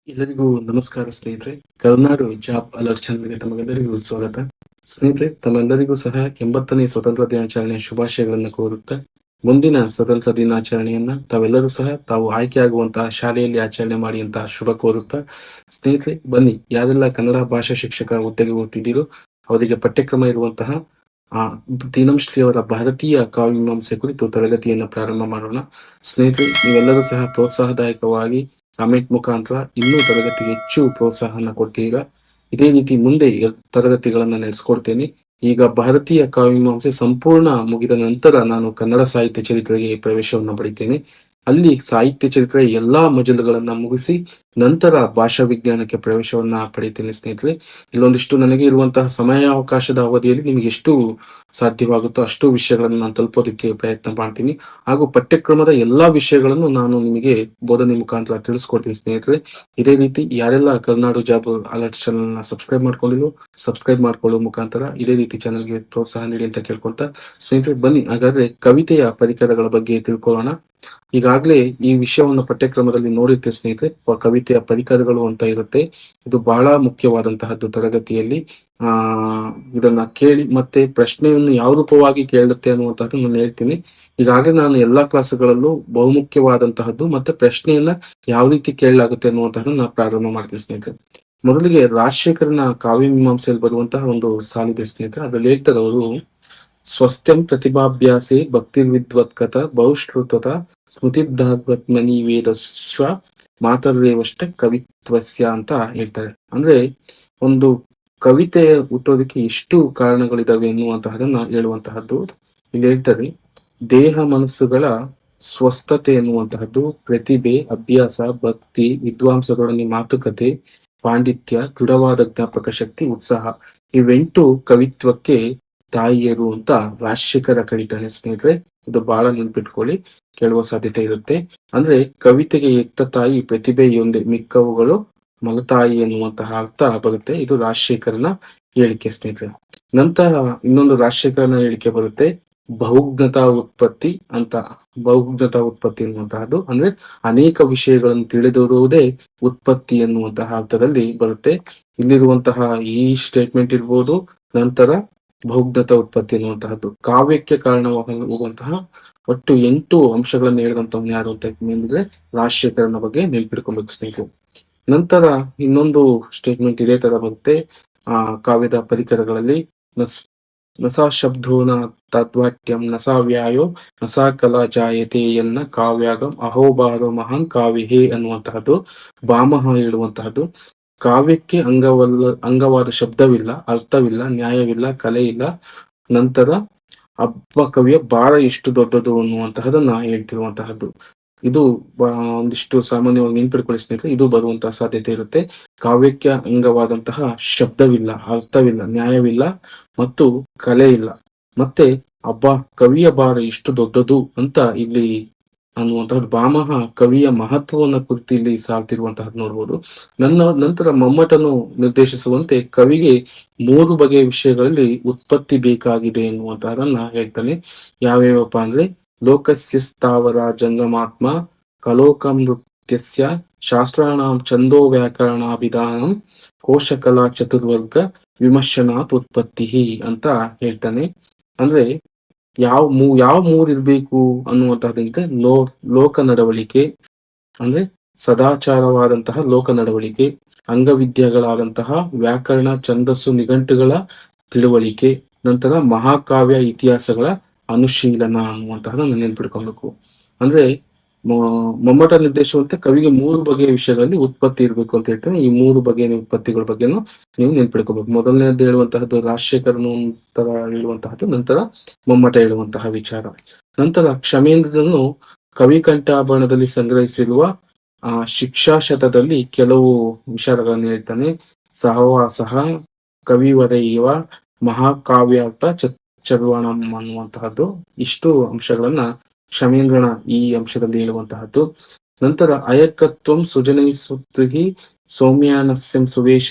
ಎಲ್ಲರಿಗೂ ನಮಸ್ಕಾರ ಸ್ನೇಹಿತರೆ. ಕರುನಾಡು ಜಾಬ್ ಅಲರ್ಟ್ ಚಾನೆಲ್‌ಗೆ ತಮಗೆಲ್ಲರಿಗೂ ಸ್ವಾಗತ. ಸ್ನೇಹಿತರೆ, ತಮ್ಮೆಲ್ಲರಿಗೂ ಸಹ 80ನೇ ಸ್ವತಂತ್ರ ದಿನಾಚರಣೆಯ ಶುಭಾಶಯಗಳನ್ನು ಕೋರುತ್ತಾ, ಮುಂದಿನ ಸ್ವತಂತ್ರ ದಿನಾಚರಣೆಯನ್ನ ತಾವೆಲ್ಲರೂ ಸಹ ತಾವು ಆಯ್ಕೆಯಾಗುವಂತಹ ಶಾಲೆಯಲ್ಲಿ ಆಚರಣೆ ಮಾಡಿ ಅಂತ ಶುಭ ಕೋರುತ್ತಾ, ಸ್ನೇಹಿತರೆ ಬನ್ನಿ, ಯಾರೆಲ್ಲ ಕನ್ನಡ ಭಾಷಾ ಶಿಕ್ಷಕ ಹುದ್ದೆಗೆ ಓದ್ತಿದ್ದೀರೋ ಅವರಿಗೆ ಪಠ್ಯಕ್ರಮ ಇರುವಂತಹ ಆ ದೀನಂಶ್ರೀ ಅವರ ಭಾರತೀಯ ಕಾವ್ಯಮೀಮಾಂಸೆ ಕುರಿತು ತರಗತಿಯನ್ನ ಪ್ರಾರಂಭ ಮಾಡೋಣ. ಸ್ನೇಹಿತರೆ, ನೀವೆಲ್ಲರೂ ಸಹ ಪ್ರೋತ್ಸಾಹದಾಯಕವಾಗಿ ಕಾಮೆಂಟ್ ಮುಖಾಂತರ ಇನ್ನೂ ತರಗತಿಗೆ ಹೆಚ್ಚು ಪ್ರೋತ್ಸಾಹನ ಕೊಡ್ತೀರಾ. ಇದೇ ರೀತಿ ಮುಂದೆ ತರಗತಿಗಳನ್ನ ನಡೆಸ್ಕೊಡ್ತೇನೆ. ಈಗ ಭಾರತೀಯ ಕಾವ್ಯಮೀಮಾಂಸೆ ಸಂಪೂರ್ಣ ಮುಗಿದ ನಂತರ ನಾನು ಕನ್ನಡ ಸಾಹಿತ್ಯ ಚರಿತ್ರೆಗೆ ಪ್ರವೇಶವನ್ನ ಪಡಿತೇನೆ. ಅಲ್ಲಿ ಸಾಹಿತ್ಯ ಚರಿತ್ರೆ ಎಲ್ಲಾ ಮಜಲುಗಳನ್ನ ಮುಗಿಸಿ ನಂತರ ಭಾಷಾ ವಿಜ್ಞಾನಕ್ಕೆ ಪ್ರವೇಶವನ್ನ ಪಡಿತೇನೆ ಸ್ನೇಹಿತರೆ. ಇಲ್ಲೊಂದಿಷ್ಟು ನನಗೆ ಇರುವಂತಹ ಸಮಯಾವಕಾಶದ ಅವಧಿಯಲ್ಲಿ ನಿಮಗೆ ಎಷ್ಟು ಸಾಧ್ಯವಾಗುತ್ತೋ ಅಷ್ಟು ವಿಷಯಗಳನ್ನು ನಾನು ತಲುಪೋದಕ್ಕೆ ಪ್ರಯತ್ನ ಮಾಡ್ತೀನಿ. ಹಾಗೂ ಪಠ್ಯಕ್ರಮದ ಎಲ್ಲಾ ವಿಷಯಗಳನ್ನು ನಾನು ನಿಮಗೆ ಬೋಧನೆ ಮುಖಾಂತರ ತಿಳಿಸ್ಕೊಡ್ತೀನಿ ಸ್ನೇಹಿತರೆ. ಇದೇ ರೀತಿ ಯಾರೆಲ್ಲ ಕರುನಾಡು ಜಾಬ್ ಅಲರ್ಟ್ ಚಾನಲ್‌ನ ಸಬ್ಸ್ಕ್ರೈಬ್ ಮಾಡ್ಕೊಂಡಿಲ್ವೋ ಸಬ್ಸ್ಕ್ರೈಬ್ ಮಾಡ್ಕೊಳ್ಳೋ ಮುಖಾಂತರ ಇದೇ ರೀತಿ ಚಾನಲ್‌ಗೆ ಪ್ರೋತ್ಸಾಹ ನೀಡಿ ಅಂತ ಕೇಳ್ಕೊಳ್ತಾ, ಸ್ನೇಹಿತರೆ ಬನ್ನಿ ಹಾಗಾದ್ರೆ ಕವಿತೆಯ ಪರಿಕರಗಳ ಬಗ್ಗೆ ತಿಳ್ಕೊಳ್ಳೋಣ. ಈಗಾಗಲೇ ಈ ವಿಷಯವನ್ನು ಪಠ್ಯಕ್ರಮದಲ್ಲಿ ನೋಡಿರ್ತೀವಿ ಸ್ನೇಹಿತರೆ. ಕವಿತೆಯ ಪರಿಕರಗಳು ಅಂತ ಇರುತ್ತೆ. ಇದು ಬಹಳ ಮುಖ್ಯವಾದಂತಹದ್ದು ತರಗತಿಯಲ್ಲಿ. ಆ ಇದನ್ನ ಕೇಳಿ ಮತ್ತೆ ಪ್ರಶ್ನೆಯನ್ನು ಯಾವ ರೂಪವಾಗಿ ಕೇಳುತ್ತೆ ಅನ್ನುವಂಥದ್ದು ನಾನು ಹೇಳ್ತೀನಿ. ಈಗಾಗಲೇ ನಾನು ಎಲ್ಲಾ ಕ್ಲಾಸ್‌ಗಳಲ್ಲೂ ಬಹುಮುಖ್ಯವಾದಂತಹದ್ದು ಮತ್ತೆ ಪ್ರಶ್ನೆಯನ್ನ ಯಾವ ರೀತಿ ಕೇಳಲಾಗುತ್ತೆ ಅನ್ನುವಂತಹದನ್ನ ಪ್ರಾರಂಭ ಮಾಡ್ತೀನಿ ಸ್ನೇಹಿತರೆ. ಮೊದಲಿಗೆ ರಾಜಶೇಖರನ ಕಾವ್ಯ ಮೀಮಾಂಸೆಯಲ್ಲಿ ಬರುವಂತಹ ಒಂದು ಸಾಲಿದೆ ಸ್ನೇಹಿತರೆ. ಅದ್ರಲ್ಲಿ ಹೇಳ್ತಾರೆ ಅವರು, ಸ್ವಸ್ಥ್ಯಂ ಪ್ರತಿಭಾಭ್ಯಾಸೆ ಭಕ್ತಿರ್ವಿದ್ವತ್ಕತ ಬಹುಶ್ರುತತ ಸ್ಮೃತಿರ್ಧಾತ್ಮನಿ ವೇದಶ್ವ ಮಾತರ್ರೇವಷ್ಟ ಕವಿತ್ವಸ್ಯ ಅಂತ ಹೇಳ್ತಾರೆ. ಅಂದ್ರೆ ಒಂದು ಕವಿತೆ ಹುಟ್ಟೋದಕ್ಕೆ ಎಷ್ಟು ಕಾರಣಗಳಿದಾವೆ ಎನ್ನುವಂತಹದನ್ನ ಹೇಳುವಂತಹದ್ದು. ಇಲ್ಲಿ ಹೇಳ್ತಾರೆ, ದೇಹ ಮನಸ್ಸುಗಳ ಸ್ವಸ್ಥತೆ ಎನ್ನುವಂತಹದ್ದು, ಪ್ರತಿಭೆ, ಅಭ್ಯಾಸ, ಭಕ್ತಿ, ವಿದ್ವಾಂಸರೊಡನೆ ಮಾತುಕತೆ, ಪಾಂಡಿತ್ಯ, ದೃಢವಾದ ಜ್ಞಾಪಕ ಶಕ್ತಿ, ಉತ್ಸಾಹ ಇವೆಂಟು ಕವಿತ್ವಕ್ಕೆ ತಾಯಿಯರು ಅಂತ ರಾಜಶೇಖರ ಕರೀತಾನೆ ಸ್ನೇಹಿತರೆ. ಇದು ಬಹಳ ನೆನ್ಪಿಟ್ಕೊಳ್ಳಿ, ಕೇಳುವ ಸಾಧ್ಯತೆ ಇರುತ್ತೆ. ಅಂದ್ರೆ ಕವಿತೆಗೆ ಎತ್ತ ತಾಯಿ ಪ್ರತಿಭೆಯೊಂದೇ, ಮಿಕ್ಕವುಗಳು ಮಲತಾಯಿ ಎನ್ನುವಂತಹ ಅರ್ಥ ಬರುತ್ತೆ. ಇದು ರಾಜಶೇಖರನ ಹೇಳಿಕೆ ಸ್ನೇಹಿತರೆ. ನಂತರ ಇನ್ನೊಂದು ರಾಜಶೇಖರನ ಹೇಳಿಕೆ ಬರುತ್ತೆ, ಬಹುಜ್ಞತಾ ಉತ್ಪತ್ತಿ ಅಂತ. ಬಹುಜ್ಞತಾ ಉತ್ಪತ್ತಿ ಎನ್ನುವಂತಹದ್ದು ಅಂದ್ರೆ ಅನೇಕ ವಿಷಯಗಳನ್ನು ತಿಳಿದಿರುವುದೇ ಉತ್ಪತ್ತಿ ಎನ್ನುವಂತಹ ಅರ್ಥದಲ್ಲಿ ಬರುತ್ತೆ. ಇಲ್ಲಿರುವಂತಹ ಈ ಸ್ಟೇಟ್ಮೆಂಟ್ ಇರ್ಬೋದು. ನಂತರ ಬಹುಜ್ಞತಾ ಉತ್ಪತ್ತಿ ಎನ್ನುವಂತಹದ್ದು ಕಾವ್ಯಕ್ಕೆ ಕಾರಣವಾಗುವಂತಹ ಒಟ್ಟು 8 ಅಂಶಗಳನ್ನು ಹೇಳಿದಂತವ್ನು ಯಾರು ಅಂತ ಹೇಳಿದ್ರೆ ರಾಜಶೇಖರನ ಬಗ್ಗೆ ನೆನ್ಪಿಟ್ಕೊಬೇಕು ಸ್ನೇಹಿತರೆ. ನಂತರ ಇನ್ನೊಂದು ಸ್ಟೇಟ್ಮೆಂಟ್ ಇದೇ ತರ ಬರುತ್ತೆ. ಕಾವ್ಯದ ಪರಿಕರಗಳಲ್ಲಿ ನಸ್ ನಸಾ ಶಬ್ದೋನ ತದ್ವಾಕ್ಯಂ ನಸಾ ವ್ಯಾಯೋ ನಸಾ ಕಲಾ ಜಾಯತೆ ಎನ್ನ ಕಾವ್ಯಾಗಂ ಅಹೋಬಾರೋ ಮಹಾನ್ ಕಾವ್ಯಹೇ ಅನ್ನುವಂತಹದ್ದು ಭಾಮಹ ಹೇಳುವಂತಹದ್ದು. ಕಾವ್ಯಕ್ಕೆ ಅಂಗವಾದ ಶಬ್ದವಿಲ್ಲ, ಅರ್ಥವಿಲ್ಲ, ನ್ಯಾಯವಿಲ್ಲ, ಕಲೆ ಇಲ್ಲ. ನಂತರ ಒಬ್ಬ ಕವಿಯ ಭಾರ ಎಷ್ಟು ದೊಡ್ಡದು ಅನ್ನುವಂತಹದನ್ನ ಹೇಳ್ತಿರುವಂತಹದ್ದು. ಇದು ಒಂದಿಷ್ಟು ಸಾಮಾನ್ಯವಾಗಿ ನೆನ್ಪಿಟ್ಕೊಳ್ಳಿ ಸ್ನೇಹಿತರೆ. ಇದು ಬರುವಂತಹ ಸಾಧ್ಯತೆ ಇರುತ್ತೆ. ಕಾವ್ಯಕ್ಕೆ ಅಂಗವಾದಂತಹ ಶಬ್ದವಿಲ್ಲ, ಅರ್ಥವಿಲ್ಲ, ನ್ಯಾಯವಿಲ್ಲ ಮತ್ತು ಕಲೆ ಇಲ್ಲ. ಮತ್ತೆ ಒಬ್ಬ ಕವಿಯ ಭಾರ ಎಷ್ಟು ದೊಡ್ಡದು ಅಂತ ಇಲ್ಲಿ ಅನ್ನುವಂತಹದ್ದು ಭಾಮಹ ಕವಿಯ ಮಹತ್ವವನ್ನ ಕುರಿತು ಇಲ್ಲಿ ಸಾರ್ತಿರುವಂತಹದ್ದು ನೋಡ್ಬೋದು. ನಂತರ ಮಮ್ಮಟನು ನಿರ್ದೇಶಿಸುವಂತೆ ಕವಿಗೆ 3 ಬಗೆಯ ವಿಷಯಗಳಲ್ಲಿ ಉತ್ಪತ್ತಿ ಬೇಕಾಗಿದೆ ಎನ್ನುವಂತಹದನ್ನ ಹೇಳ್ತಾನೆ. ಯಾವ್ಯಾವಪ್ಪ ಅಂದ್ರೆ, ಲೋಕಸ್ಯ ಸ್ಥಾವರ ಜಂಗಮಾತ್ಮ ಕಲೋಕಮೃತ್ಯಸ್ಯ ಶಾಸ್ತ್ರಾಣಾಂ ಛಂದೋ ವ್ಯಾಕರಣಾಭಿಧಾನಂ ಕೋಶಕಲಾ ಚತುರ್ವರ್ಗ ವಿಮರ್ಶನಾತ್ ಉತ್ಪತ್ತಿ ಅಂತ ಹೇಳ್ತಾನೆ. ಅಂದ್ರೆ ಯಾವ ಮೂರ್ ಇರ್ಬೇಕು ಅನ್ನುವಂತಹದ್ದಂತೆ ಲೋಕ ನಡವಳಿಕೆ ಅಂದ್ರೆ ಸದಾಚಾರವಾದಂತಹ ಲೋಕ ನಡವಳಿಕೆ, ಅಂಗವಿದ್ಯೆಗಳಾದಂತಹ ವ್ಯಾಕರಣ, ಛಂದಸ್ಸು, ನಿಘಂಟುಗಳ ತಿಳುವಳಿಕೆ, ನಂತರ ಮಹಾಕಾವ್ಯ ಇತಿಹಾಸಗಳ ಅನುಶೀಲನ ಅನ್ನುವಂತಹದನ್ನ ನೆನ್ಪಿಡ್ಕೊಬೇಕು. ಅಂದ್ರೆ ಮಮ್ಮಟ ನಿರ್ದೇಶಿಸುವಂತೆ ಕವಿಗೆ 3 ಬಗೆಯ ವಿಷಯಗಳಲ್ಲಿ ಉತ್ಪತ್ತಿ ಇರಬೇಕು ಅಂತ ಹೇಳ್ತಾನೆ. ಈ 3 ಬಗೆಯ ಉತ್ಪತ್ತಿಗಳ ಬಗ್ಗೆನೂ ನೀವು ನೆನ್ಪಿಡ್ಕೋಬೇಕು. ಮೊದಲನೇದು ಹೇಳುವಂತಹದ್ದು ರಾಜಶೇಖರನು ತರ ಹೇಳುವಂತಹದ್ದು, ನಂತರ ಮಮ್ಮಟ ಹೇಳುವಂತಹ ವಿಚಾರ. ನಂತರ ಕ್ಷಮೇಂದ್ರನು ಕವಿ ಕಂಠಾಭರಣದಲ್ಲಿ ಸಂಗ್ರಹಿಸಿರುವ ಶಿಕ್ಷಾಶತದಲ್ಲಿ ಕೆಲವು ವಿಚಾರಗಳನ್ನು ಹೇಳ್ತಾನೆ. ಸಹವಾಸಃ ಕವಿವರೈವ ಮಹಾಕಾವ್ಯಾರ್ಥ ಚರ್ವಣಂ ಅನ್ನುವಂತಹದ್ದು. ಇಷ್ಟು ಅಂಶಗಳನ್ನ ಕ್ಷಮೇಂದ್ರನ ಈ ಅಂಶದಲ್ಲಿ ಹೇಳುವಂತಹದ್ದು. ನಂತರ ಅಯಕತ್ವಂ ಸುಜನೈಸುತ್ರಿಹಿ ಸೌಮ್ಯಾನಸ್ಯಂ ಸುವೇಶ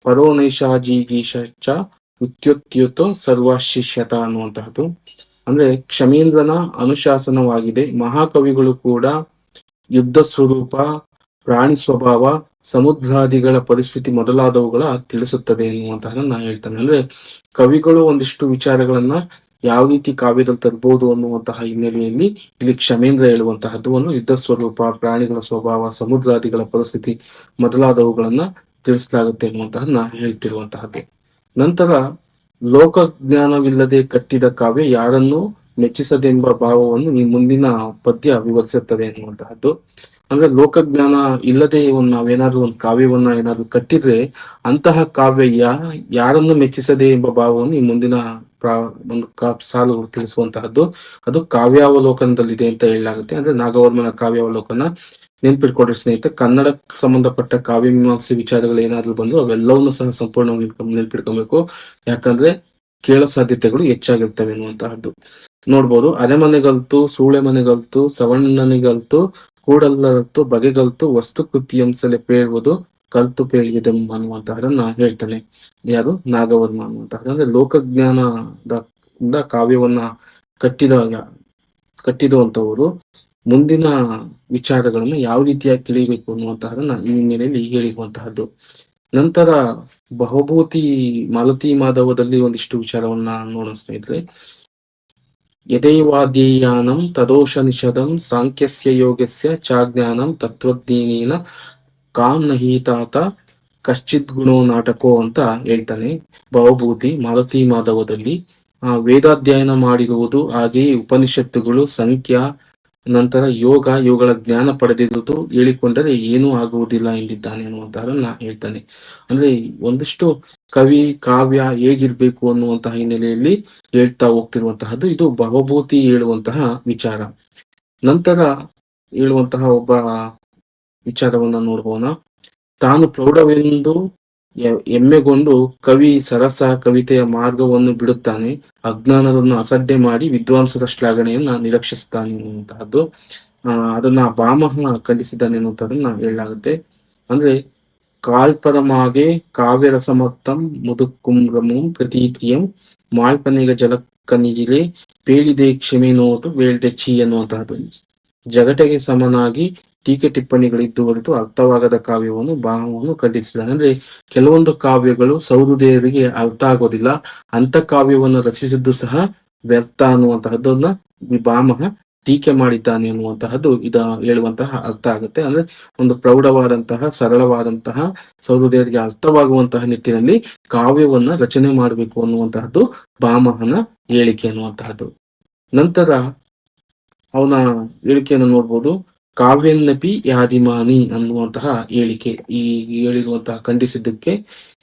ಪರೋ ನೈಷಾಜಿಗೀಶ ಚ ಉತ್ಯುತ್ಯುತೋ ಸರ್ವಾಶಿಷ್ಯತ ಅನ್ನುವಂತಹದ್ದು. ಅಂದ್ರೆ ಕ್ಷಮೇಂದ್ರನ ಅನುಶಾಸನವಾಗಿದೆ. ಮಹಾಕವಿಗಳು ಕೂಡ ಯುದ್ಧ ಸ್ವರೂಪ, ಪ್ರಾಣಿ ಸ್ವಭಾವ, ಸಮುದ್ರಾದಿಗಳ ಪರಿಸ್ಥಿತಿ ಮೊದಲಾದವುಗಳ ತಿಳಿಸುತ್ತದೆ ಎನ್ನುವಂತಹದನ್ನ ಹೇಳ್ತಾನೆ. ಅಂದ್ರೆ ಕವಿಗಳು ಒಂದಿಷ್ಟು ವಿಚಾರಗಳನ್ನ ಯಾವ ರೀತಿ ಕಾವ್ಯದಲ್ಲಿ ತರಬಹುದು ಅನ್ನುವಂತಹ ಹಿನ್ನೆಲೆಯಲ್ಲಿ ಇಲ್ಲಿ ಕ್ಷಮೇಂದ್ರ ಹೇಳುವಂತಹದ್ದು ಒಂದು ಯುದ್ಧ ಸ್ವರೂಪ, ಪ್ರಾಣಿಗಳ ಸ್ವಭಾವ, ಸಮುದ್ರಾದಿಗಳ ಪರಿಸ್ಥಿತಿ ಮೊದಲಾದವುಗಳನ್ನ ತಿಳಿಸಲಾಗುತ್ತೆ ಎನ್ನುವಂತಹದನ್ನ ಹೇಳ್ತಿರುವಂತಹದ್ದು. ನಂತರ ಲೋಕಜ್ಞಾನವಿಲ್ಲದೆ ಕಟ್ಟಿದ ಕಾವ್ಯ ಯಾರನ್ನೂ ಮೆಚ್ಚಿಸದೆಂಬ ಭಾವವನ್ನು ಈ ಮುಂದಿನ ಪದ್ಯ ವಿವರಿಸುತ್ತದೆ ಎನ್ನುವಂತಹದ್ದು. ಅಂದ್ರೆ ಲೋಕಜ್ಞಾನ ಇಲ್ಲದೆ ನಾವೇನಾದ್ರೂ ಒಂದು ಕಾವ್ಯವನ್ನ ಏನಾದ್ರು ಕಟ್ಟಿದ್ರೆ ಅಂತಹ ಕಾವ್ಯ ಯಾರನ್ನು ಮೆಚ್ಚಿಸದೆ ಎಂಬ ಭಾವವನ್ನು ಈ ಮುಂದಿನ ಒಂದು ಸಾಲು ತಿಳಿಸುವಂತಹದ್ದು. ಅದು ಕಾವ್ಯಾವಲೋಕನದಲ್ಲಿದೆ ಅಂತ ಹೇಳಲಾಗುತ್ತೆ. ಅಂದ್ರೆ ನಾಗವರ್ಮನ ಕಾವ್ಯಾವಲೋಕನ ನೆನ್ಪಿಟ್ಕೊಡ್ರಿ ಸ್ನೇಹಿತರೆ. ಕನ್ನಡಕ್ಕೆ ಸಂಬಂಧಪಟ್ಟ ಕಾವ್ಯ ಮೀಮಾಂಸೆ ವಿಚಾರಗಳು ಏನಾದ್ರು ಬಂದು ಅವೆಲ್ಲವನ್ನು ಸಹ ಸಂಪೂರ್ಣವಾಗಿ ನೆನ್ಪಿಟ್ಕೊಬೇಕು. ಯಾಕಂದ್ರೆ ಕೇಳೋ ಸಾಧ್ಯತೆಗಳು ಹೆಚ್ಚಾಗಿರ್ತವೆ ಎನ್ನುವಂತಹದ್ದು. ನೋಡ್ಬೋದು, ಅರೆಮನೆಗಲ್ತು, ಸೂಳೆ ಮನೆಗಲ್ತು, ಸವಣ್ಣನಿಗಲ್ತು, ಕೂಡಲ್ಲರತ್ತು, ಬಗೆಗಲ್ತು, ವಸ್ತು ಕೃತಿಯಂಸಲೆ ಪೇಳುವುದು ಕಲ್ತು ಪೇಳಿದೆ ಅನ್ನುವಂತಹದನ್ನ ಹೇಳ್ತಾನೆ. ಯಾರು? ನಾಗವರ್ಮ ಅನ್ನುವಂತಹ. ಅಂದ್ರೆ ಲೋಕಜ್ಞಾನದ ಕಾವ್ಯವನ್ನ ಕಟ್ಟಿರುವಂತವರು ಮುಂದಿನ ವಿಚಾರಗಳನ್ನ ಯಾವ ರೀತಿಯಾಗಿ ತಿಳಿಯಬೇಕು ಅನ್ನುವಂತಹದನ್ನ ಈ ಹಿನ್ನೆಲೆಯಲ್ಲಿ ಹೇಳಿರುವಂತಹದ್ದು. ನಂತರ ಬಹುಭೂತಿ ಮಾಲತಿ ಮಾಧವದಲ್ಲಿ ಒಂದಿಷ್ಟು ವಿಚಾರವನ್ನ ನೋಡೋಣ ಸ್ನೇಹಿತರೆ. ಯದೈವಾದ್ಯಯಾನಂ ತದೋಷನಿಷದಂ ಸಾಂಖ್ಯಸ್ಯ ಯೋಗಸ್ಯ ಚಾಜ್ಞಾನಂ ತತ್ವಜ್ಞಾನೇನ ಕಾಂ ನಹೀತಾತ ಕಶ್ಚಿತ್ ಗುಣೋ ನಾಟಕೋ ಅಂತ ಹೇಳ್ತಾನೆ. ಬಹುಭೂತಿ ಮಾಲತಿ ಮಾಧವದಲ್ಲಿ ವೇದಾಧ್ಯಯನ ಮಾಡಿರುವುದು, ಹಾಗೆಯೇ ಉಪನಿಷತ್ತುಗಳು, ಸಂಖ್ಯಾ, ನಂತರ ಯೋಗ, ಇವುಗಳ ಜ್ಞಾನ ಪಡೆದಿರುವುದು ಹೇಳಿಕೊಂಡರೆ ಏನೂ ಆಗುವುದಿಲ್ಲ ಎಂದಿದ್ದಾನೆ ಅನ್ನುವಂತಹದನ್ನ ಹೇಳ್ತಾನೆ. ಅಂದ್ರೆ ಒಂದಿಷ್ಟು ಕವಿ ಕಾವ್ಯ ಹೇಗಿರ್ಬೇಕು ಅನ್ನುವಂತಹ ಹಿನ್ನೆಲೆಯಲ್ಲಿ ಹೇಳ್ತಾ ಹೋಗ್ತಿರುವಂತಹದ್ದು ಇದು ಭವಭೂತಿ ಹೇಳುವಂತಹ ವಿಚಾರ. ನಂತರ ಹೇಳುವಂತಹ ಒಬ್ಬ ವಿಚಾರವನ್ನ ನೋಡ್ಬೋಣ. ತಾನು ಪ್ರೌಢವೆಂದು ಹೆಮ್ಮೆಗೊಂಡು ಕವಿ ಸರಸ ಕವಿತೆಯ ಮಾರ್ಗವನ್ನು ಬಿಡುತ್ತಾನೆ, ಅಜ್ಞಾನವನ್ನು ಅಸಡ್ಡೆ ಮಾಡಿ ವಿದ್ವಾಂಸರ ಶ್ಲಾಘನೆಯನ್ನ ನಿರೀಕ್ಷಿಸುತ್ತಾನೆ ಎನ್ನುವಂತಹದ್ದು. ಅದನ್ನ ಭಾಮಹ ಖಂಡಿಸಿದ್ದಾನೆ ಎನ್ನುವಂಥದ್ದನ್ನ ಹೇಳಲಾಗುತ್ತೆ. ಅಂದ್ರೆ ಕಾಲ್ಪರಮಾಗೆ ಕಾವ್ಯರಸಮರ್ಥಂ ಮುದುಕುಂಬ್ರಮಂ ಪ್ರತೀತಿಯಂ ಮಾಳ್ಪನೆಗ ಜಲಕ್ಕನಿಗಿರೆ ಪೇಳಿದೆ ಕ್ಷಮೆ ನೋಟು ಬೇಳ್ದೆ ಚಿ ಅನ್ನುವಂತಹದ್ದು. ಜಗಟೆಗೆ ಸಮನಾಗಿ ಟೀಕೆ ಟಿಪ್ಪಣಿಗಳಿದ್ದು ಹೊರತು ಅರ್ಥವಾಗದ ಕಾವ್ಯವನ್ನು ಭಾಮವನ್ನು ಖಂಡಿಸಿದ್ದಾನೆ. ಅಂದ್ರೆ ಕೆಲವೊಂದು ಕಾವ್ಯಗಳು ಸಹೃದಯರಿಗೆ ಅರ್ಥ ಆಗೋದಿಲ್ಲ, ಅಂತ ಕಾವ್ಯವನ್ನು ರಚಿಸಿದ್ದು ಸಹ ವ್ಯರ್ಥ ಅನ್ನುವಂತಹದ್ದನ್ನ ಭಾಮಹ ಟೀಕೆ ಮಾಡಿದ್ದಾನೆ ಅನ್ನುವಂತಹದ್ದು ಹೇಳುವಂತಹ ಅರ್ಥ ಆಗುತ್ತೆ. ಅಂದ್ರೆ ಒಂದು ಪ್ರೌಢವಾದಂತಹ ಸರಳವಾದಂತಹ ಸಹೃದಯರಿಗೆ ಅರ್ಥವಾಗುವಂತಹ ನಿಟ್ಟಿನಲ್ಲಿ ಕಾವ್ಯವನ್ನ ರಚನೆ ಮಾಡಬೇಕು ಅನ್ನುವಂತಹದ್ದು ಭಾಮಹನ ಹೇಳಿಕೆ ಅನ್ನುವಂತಹದ್ದು. ನಂತರ ಅವನ ಹೇಳಿಕೆಯನ್ನು ನೋಡ್ಬೋದು. ಕಾವ್ಯನ್ನಪಿ ಯಾದಿಮಾನಿ ಅನ್ನುವಂತಹ ಹೇಳಿಕೆ. ಈ ಹೇಳಿರುವಂತಹ ಖಂಡಿಸಿದ್ದಕ್ಕೆ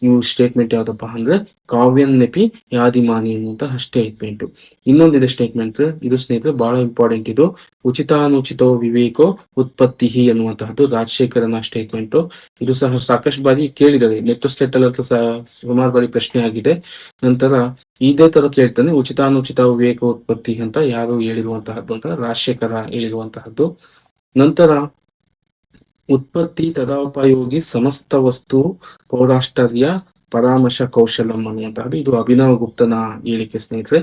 ಇವು ಸ್ಟೇಟ್ಮೆಂಟ್ ಯಾವ್ದಪ್ಪ ಅಂದ್ರೆ ಕಾವ್ಯನ್ನಪಿ ಯಾದಿಮಾನಿ ಅನ್ನುವಂತಹ ಸ್ಟೇಟ್ಮೆಂಟ್. ಇನ್ನೊಂದಿದೆ ಸ್ಟೇಟ್ಮೆಂಟ್, ಇದು ಸ್ನೇಹಿತರೆ ಬಹಳ ಇಂಪಾರ್ಟೆಂಟ್. ಇದು ಉಚಿತಾನುಚಿತೋ ವಿವೇಕೋ ಉತ್ಪತ್ತಿ ಅನ್ನುವಂತಹದ್ದು ರಾಜಶೇಖರನ ಸ್ಟೇಟ್ಮೆಂಟ್. ಇದು ಸಹ ಸಾಕಷ್ಟು ಬಾರಿ ಕೇಳಿದರೆ ನೆಟ್ ಸ್ಟೇಟ್ ಅಲ್ಲಿ ಸಹ ಸುಮಾರು ಬಾರಿ ಪ್ರಶ್ನೆ ಆಗಿದೆ. ನಂತರ ಇದೇ ತರ ಕೇಳ್ತಾನೆ, ಉಚಿತಾನುಚಿತ ವಿವೇಕ ಉತ್ಪತ್ತಿ ಅಂತ ಯಾರು ಹೇಳಿರುವಂತಹದ್ದು ಅಂತ ರಾಜಶೇಖರ ಹೇಳಿರುವಂತಹದ್ದು. ನಂತರ ಉತ್ಪತ್ತಿ ತದಾಪಯೋಗಿ ಸಮಸ್ತ ವಸ್ತು ಪೌರಾಷ್ಟರ್ಯ ಪರಾಮರ್ಶ ಕೌಶಲಂ ಅನ್ನುವಂತಹದ್ದು. ಇದು ಅಭಿನವ ಗುಪ್ತನ ಹೇಳಿಕೆ ಸ್ನೇಹಿತರೆ,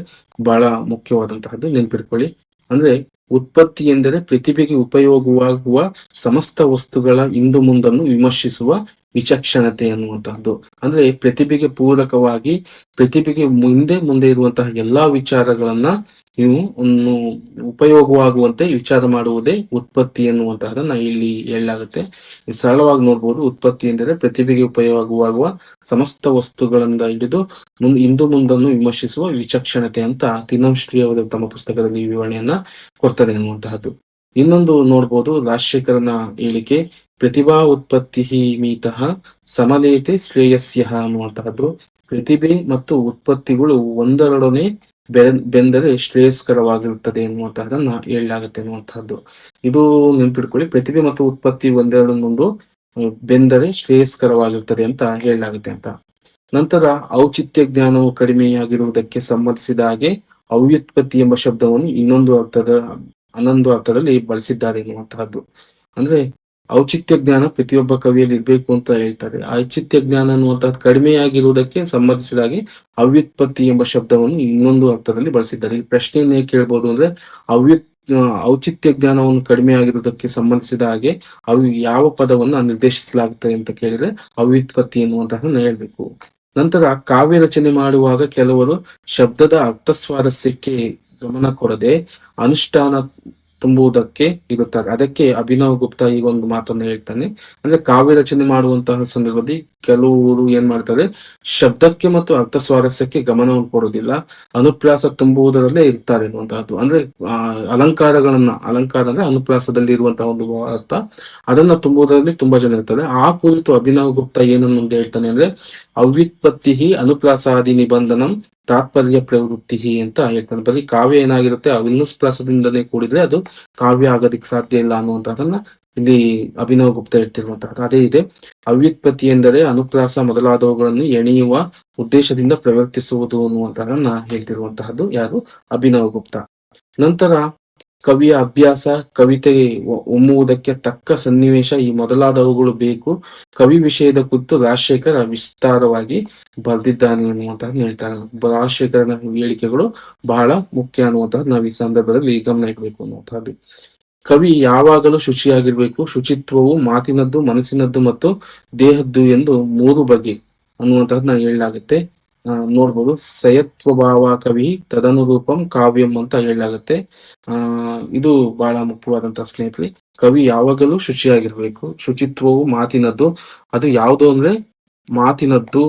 ಬಹಳ ಮುಖ್ಯವಾದಂತಹದ್ದು, ನೆನ್ಪಿಟ್ಕೊಳ್ಳಿ. ಅಂದ್ರೆ ಉತ್ಪತ್ತಿ ಎಂದರೆ ಪ್ರತಿಭೆಗೆ ಉಪಯೋಗವಾಗುವ ಸಮಸ್ತ ವಸ್ತುಗಳ ಹಿಂದು ಮುಂದನ್ನು ವಿಮರ್ಶಿಸುವ ವಿಚಕ್ಷಣತೆ ಅನ್ನುವಂತಹದ್ದು. ಅಂದ್ರೆ ಪ್ರತಿಭೆಗೆ ಪೂರಕವಾಗಿ ಪ್ರತಿಭೆಗೆ ಮುಂದೆ ಇರುವಂತಹ ಎಲ್ಲಾ ವಿಚಾರಗಳನ್ನ ನೀವು ಉಪಯೋಗವಾಗುವಂತೆ ವಿಚಾರ ಮಾಡುವುದೇ ಉತ್ಪತ್ತಿ ಎನ್ನುವಂತಹದನ್ನ ಇಲ್ಲಿ ಹೇಳಲಾಗುತ್ತೆ. ಸರಳವಾಗಿ ನೋಡ್ಬೋದು, ಉತ್ಪತ್ತಿ ಎಂದರೆ ಪ್ರತಿಭೆಗೆ ಉಪಯೋಗವಾಗುವ ಸಮಸ್ತ ವಸ್ತುಗಳಿಂದ ಹಿಡಿದು ಹಿಂದು ಮುಂದನ್ನು ವಿಮರ್ಶಿಸುವ ವಿಚಕ್ಷಣತೆ ಅಂತ ತಿನ್ನಂಶ್ರೀ ಅವರು ತಮ್ಮ ಪುಸ್ತಕದಲ್ಲಿ ವಿವರಣೆಯನ್ನ ಕೊಡ್ತಾರೆ ಎನ್ನುವಂತಹದ್ದು. ಇನ್ನೊಂದು ನೋಡ್ಬೋದು ರಾಜಶೇಖರನ ಹೇಳಿಕೆ, ಪ್ರತಿಭಾ ಉತ್ಪತ್ತಿ ಮೀತಃ ಸಮಲೇತೆ ಶ್ರೇಯಸ್ಯ ಅನ್ನುವಂತಹದ್ದು. ಪ್ರತಿಭೆ ಮತ್ತು ಉತ್ಪತ್ತಿಗಳು ಒಂದರೊಡನೆ ಬೆಂದರೆ ಶ್ರೇಯಸ್ಕರವಾಗಿರುತ್ತದೆ ಎನ್ನುವಂತಹದನ್ನ ಹೇಳಲಾಗುತ್ತೆ ಎನ್ನುವಂತಹದ್ದು. ಇದು ನೆನ್ಪಿಟ್ಕೊಳ್ಳಿ, ಪ್ರತಿಭೆ ಮತ್ತು ಉತ್ಪತ್ತಿ ಒಂದೆರಡನ್ನೊಂದು ಬೆಂದರೆ ಶ್ರೇಯಸ್ಕರವಾಗಿರುತ್ತದೆ ಅಂತ ಹೇಳಲಾಗುತ್ತೆ ಅಂತ. ನಂತರ ಔಚಿತ್ಯ ಜ್ಞಾನವು ಕಡಿಮೆಯಾಗಿರುವುದಕ್ಕೆ ಸಂಬಂಧಿಸಿದ ಹಾಗೆ ಅವ್ಯುತ್ಪತ್ತಿ ಎಂಬ ಶಬ್ದವನ್ನು ಹನ್ನೊಂದು ಅರ್ಥದಲ್ಲಿ ಬಳಸಿದ್ದಾರೆ ಎನ್ನುವಂತಹದ್ದು. ಅಂದ್ರೆ ಔಚಿತ್ಯ ಜ್ಞಾನ ಪ್ರತಿಯೊಬ್ಬ ಕವಿಯಲ್ಲಿ ಇರ್ಬೇಕು ಅಂತ ಹೇಳ್ತಾರೆ. ಔಚಿತ್ಯ ಜ್ಞಾನ ಅನ್ನುವಂಥದ್ದು ಕಡಿಮೆಯಾಗಿರುವುದಕ್ಕೆ ಸಂಬಂಧಿಸಿದಾಗೆ ಅವ್ಯುತ್ಪತ್ತಿ ಎಂಬ ಶಬ್ದವನ್ನು ಇನ್ನೊಂದು ಅರ್ಥದಲ್ಲಿ ಬಳಸಿದ್ದಾರೆ. ಈ ಪ್ರಶ್ನೆಯನ್ನೇ ಕೇಳ್ಬೋದು ಅಂದ್ರೆ ಔಚಿತ್ಯ ಜ್ಞಾನವನ್ನು ಕಡಿಮೆ ಆಗಿರುವುದಕ್ಕೆ ಸಂಬಂಧಿಸಿದ ಹಾಗೆ ಅವು ಯಾವ ಪದವನ್ನ ನಿರ್ದೇಶಿಸಲಾಗುತ್ತದೆ ಅಂತ ಕೇಳಿದ್ರೆ ಅವ್ಯುತ್ಪತ್ತಿ ಎನ್ನುವಂತಹದನ್ನ ಹೇಳ್ಬೇಕು. ನಂತರ ಕಾವ್ಯ ರಚನೆ ಮಾಡುವಾಗ ಕೆಲವರು ಶಬ್ದದ ಅರ್ಥ ಸ್ವಾರಸ್ಯಕ್ಕೆ ಗಮನ ಕೊಡದೆ ಅನುಷ್ಠಾನ ತುಂಬುವುದಕ್ಕೆ ಇರುತ್ತಾರೆ. ಅದಕ್ಕೆ ಅಭಿನವ್ ಗುಪ್ತಾ ಈ ಒಂದು ಮಾತನ್ನು ಹೇಳ್ತಾನೆ. ಅಂದ್ರೆ ಕಾವ್ಯ ರಚನೆ ಮಾಡುವಂತಹ ಸಂದರ್ಭದಲ್ಲಿ ಕೆಲವರು ಏನ್ ಮಾಡ್ತಾರೆ, ಶಬ್ದಕ್ಕೆ ಮತ್ತು ಅರ್ಥ ಸ್ವಾರಸ್ಯಕ್ಕೆ ಗಮನವನ್ನು ಕೊಡುವುದಿಲ್ಲ, ಅನುಪ್ರಾಸ ತುಂಬುವುದರಲ್ಲೇ ಇರ್ತಾರೆ ಅನ್ನುವಂತಹದ್ದು. ಅಂದ್ರೆ ಅಲಂಕಾರ ಅಂದ್ರೆ ಅನುಪ್ರಾಸದಲ್ಲಿ ಇರುವಂತಹ ಒಂದು ಅರ್ಥ, ಅದನ್ನ ತುಂಬುವುದರಲ್ಲಿ ತುಂಬಾ ಜನ ಇರ್ತಾರೆ. ಆ ಕುರಿತು ಅಭಿನವ್ ಗುಪ್ತಾ ಏನನ್ನು ಹೇಳ್ತಾನೆ ಅಂದ್ರೆ ಅವ್ಯುತ್ಪತ್ತಿ ಅನುಪ್ರಾಸಾದಿ ನಿಬಂಧನಂ ತಾತ್ಪರ್ಯ ಪ್ರವೃತ್ತಿ ಅಂತ ಹೇಳ್ತಾನೆ. ಬರೀ ಕಾವ್ಯ ಏನಾಗಿರುತ್ತೆ ಅನುಪ್ರಾಸದಿಂದನೇ ಕೂಡಿದ್ರೆ ಅದು ಕಾವ್ಯ ಆಗೋದಿಕ್ ಸಾಧ್ಯ ಇಲ್ಲ ಅನ್ನುವಂಥದ್ದನ್ನ ಇಲ್ಲಿ ಅಭಿನವ್ ಗುಪ್ತಾ ಹೇಳ್ತಿರುವಂತಹದ್ದು. ಅದೇ ಇದೆ ಅವ್ಯುತ್ಪತ್ತಿ ಎಂದರೆ ಅನುಪ್ರಾಸ ಮೊದಲಾದವುಗಳನ್ನು ಎಣೆಯುವ ಉದ್ದೇಶದಿಂದ ಪ್ರವರ್ತಿಸುವುದು ಅನ್ನುವಂತಹದನ್ನ ಹೇಳ್ತಿರುವಂತಹದ್ದು ಯಾರು, ಅಭಿನವ್ ಗುಪ್ತಾ. ನಂತರ ಕವಿಯ ಅಭ್ಯಾಸ, ಕವಿತೆ ಒಮ್ಮುವುದಕ್ಕೆ ತಕ್ಕ ಸನ್ನಿವೇಶ ಈ ಮೊದಲಾದವುಗಳು ಬೇಕು. ಕವಿ ವಿಷಯದ ಕುರಿತು ರಾಜಶೇಖರ್ ವಿಸ್ತಾರವಾಗಿ ಬರೆದಿದ್ದಾನೆ ಅನ್ನುವಂತಹ ಹೇಳ್ತಾರೆ. ರಾಜಶೇಖರನ ಹೇಳಿಕೆಗಳು ಬಹಳ ಮುಖ್ಯ ಅನ್ನುವಂತಹ ನಾವು ಈ ಸಂದರ್ಭದಲ್ಲಿ ಗಮನ ಇಡಬೇಕು ಅನ್ನುವಂತಹದ್ದು. ಕವಿ ಯಾವಾಗಲೂ ಶುಚಿಯಾಗಿರ್ಬೇಕು. ಶುಚಿತ್ವವು ಮಾತಿನದ್ದು, ಮನಸ್ಸಿನದ್ದು ಮತ್ತು ದೇಹದ್ದು ಎಂದು 3 ಬಗೆ ಅನ್ನುವಂಥದ್ದನ್ನ ಹೇಳಲಾಗುತ್ತೆ. ನೋಡ್ಬೋದು. ಸಯತ್ವಭಾವ ಕವಿ ತದನುರೂಪಂ ಕಾವ್ಯಂ ಅಂತ ಹೇಳಲಾಗುತ್ತೆ. ಇದು ಬಹಳ ಮುಖ್ಯವಾದಂತಹ ಸ್ನೇಹಿತರೆ. ಕವಿ ಯಾವಾಗಲೂ ಶುಚಿಯಾಗಿರ್ಬೇಕು. ಶುಚಿತ್ವವು ಮಾತಿನದ್ದು, ಅದು ಯಾವುದು ಅಂದ್ರೆ ಮಾತಿನದ್ದು,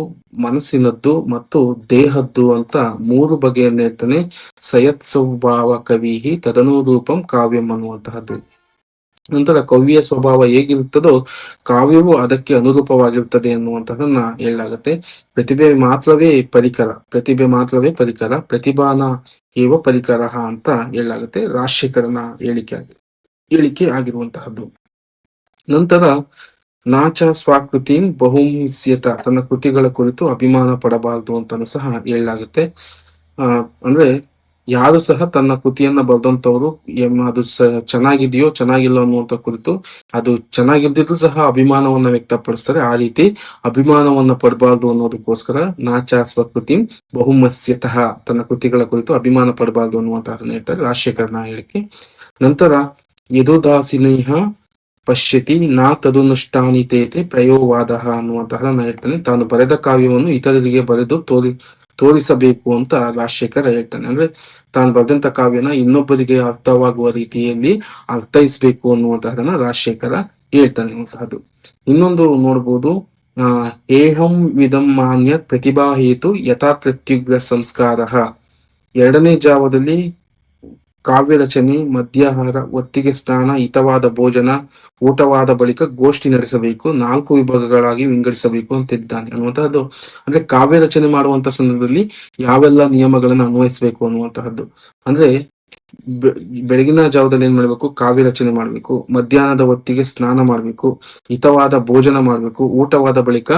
ಮನಸ್ಸಿನದ್ದು ಮತ್ತು ದೇಹದ್ದು ಅಂತ 3 ಬಗೆಯನ್ನು ಹೇಳ್ತಾನೆ. ಸಯತ್ ಸ್ವಭಾವ ಕವಿ ತದನುರೂಪಂ ಕಾವ್ಯಂ ಅನ್ನುವಂತಹದ್ದು. ನಂತರ ಕವಿಯ ಸ್ವಭಾವ ಹೇಗಿರುತ್ತದೋ ಕಾವ್ಯವು ಅದಕ್ಕೆ ಅನುರೂಪವಾಗಿರುತ್ತದೆ ಎನ್ನುವಂತಹದನ್ನ ಹೇಳಲಾಗುತ್ತೆ. ಪ್ರತಿಭೆ ಮಾತ್ರವೇ ಪರಿಕರ, ಪ್ರತಿಭಾನ ಏವ ಪರಿಕರ ಅಂತ ಹೇಳಲಾಗುತ್ತೆ. ರಾಜಶೇಖರನ ಹೇಳಿಕೆ ಆಗಿರುವಂತಹದ್ದು. ನಂತರ ನಾಚ ಸ್ವಕೃತಿ ಬಹುಮಿಸ್ಯತ, ತನ್ನ ಕೃತಿಗಳ ಕುರಿತು ಅಭಿಮಾನ ಪಡಬಾರದು ಅಂತಾನು ಸಹ ಹೇಳಲಾಗುತ್ತೆ. ಅಂದ್ರೆ ಯಾರು ಸಹ ತನ್ನ ಕೃತಿಯನ್ನ ಬರೆದಂತವ್ರು ಅದು ಚೆನ್ನಾಗಿದೆಯೋ ಚೆನ್ನಾಗಿಲ್ಲ ಅನ್ನುವಂತ ಕುರಿತು, ಅದು ಚೆನ್ನಾಗಿದ್ದಿದ್ರು ಸಹ ಅಭಿಮಾನವನ್ನ ವ್ಯಕ್ತಪಡಿಸ್ತಾರೆ. ಆ ರೀತಿ ಅಭಿಮಾನವನ್ನ ಪಡಬಾರ್ದು ಅನ್ನೋದಕ್ಕೋಸ್ಕರ ನಾಚ ಸ್ವಕೃತಿ ಬಹುಮಸ್ಯತಃ, ತನ್ನ ಕೃತಿಗಳ ಕುರಿತು ಅಭಿಮಾನ ಪಡಬಾರ್ದು ಅನ್ನುವಂತಹದನ್ನ ಹೇಳ್ತಾರೆ ರಾಜಶೇಖರನ ಹೇಳಿಕೆ. ನಂತರ ಯದುದಾಸಿನೇಹ ಪಶ್ಯತಿ ನಾ ತದುನುಷ್ಠಾನಿತೇತೆ ಪ್ರಯೋವಾದ ಅನ್ನುವಂತಹ ಹೇಳ್ತಾನೆ. ತಾನು ಬರೆದ ಕಾವ್ಯವನ್ನು ಇತರರಿಗೆ ಬರೆದು ತೋರಿಸಬೇಕು ಅಂತ ರಾಜಶೇಖರ ಹೇಳ್ತಾನೆ. ಅಂದ್ರೆ ತಾನು ಬರೆದಂತ ಕಾವ್ಯನ ಇನ್ನೊಬ್ಬರಿಗೆ ಅರ್ಥವಾಗುವ ರೀತಿಯಲ್ಲಿ ಅರ್ಥೈಸ್ಬೇಕು ಅನ್ನುವಂತಹದನ್ನ ರಾಜಶೇಖರ ಹೇಳ್ತಾನೆ ಅನ್ನುವಂತಹದ್ದು. ಇನ್ನೊಂದು ನೋಡ್ಬೋದು, ಏಹಂ ವಿಧಂ ಮಾನ್ಯ ಪ್ರತಿಭಾ ಹೇತು ಯಥಾ ಪ್ರತ್ಯುಗ್ರ ಸಂಸ್ಕಾರ. 2ನೇ ಜಾವದಲ್ಲಿ ಕಾವ್ಯ ರಚನೆ, ಮಧ್ಯಾಹಾರ, ಒತ್ತಿಗೆ ಸ್ನಾನ, ಹಿತವಾದ ಭೋಜನ, ಊಟವಾದ ಬಳಿಕ ಗೋಷ್ಠಿ ನಡೆಸಬೇಕು, 4 ವಿಭಾಗಗಳಾಗಿ ವಿಂಗಡಿಸಬೇಕು ಅಂತಿದ್ದಾನೆ ಅನ್ನುವಂತಹದ್ದು. ಅಂದ್ರೆ ಕಾವ್ಯ ರಚನೆ ಮಾಡುವಂತ ಸಂದರ್ಭದಲ್ಲಿ ಯಾವೆಲ್ಲ ನಿಯಮಗಳನ್ನು ಅನ್ವಯಿಸಬೇಕು ಅನ್ನುವಂತಹದ್ದು. ಅಂದ್ರೆ ಬೆಳಗಿನ ಜಾವದಲ್ಲಿ ಏನ್ ಮಾಡ್ಬೇಕು, ಕಾವ್ಯ ರಚನೆ ಮಾಡ್ಬೇಕು, ಮಧ್ಯಾಹ್ನದ ಹೊತ್ತಿಗೆ ಸ್ನಾನ ಮಾಡ್ಬೇಕು, ಹಿತವಾದ ಭೋಜನ ಮಾಡ್ಬೇಕು, ಊಟವಾದ ಬಳಿಕ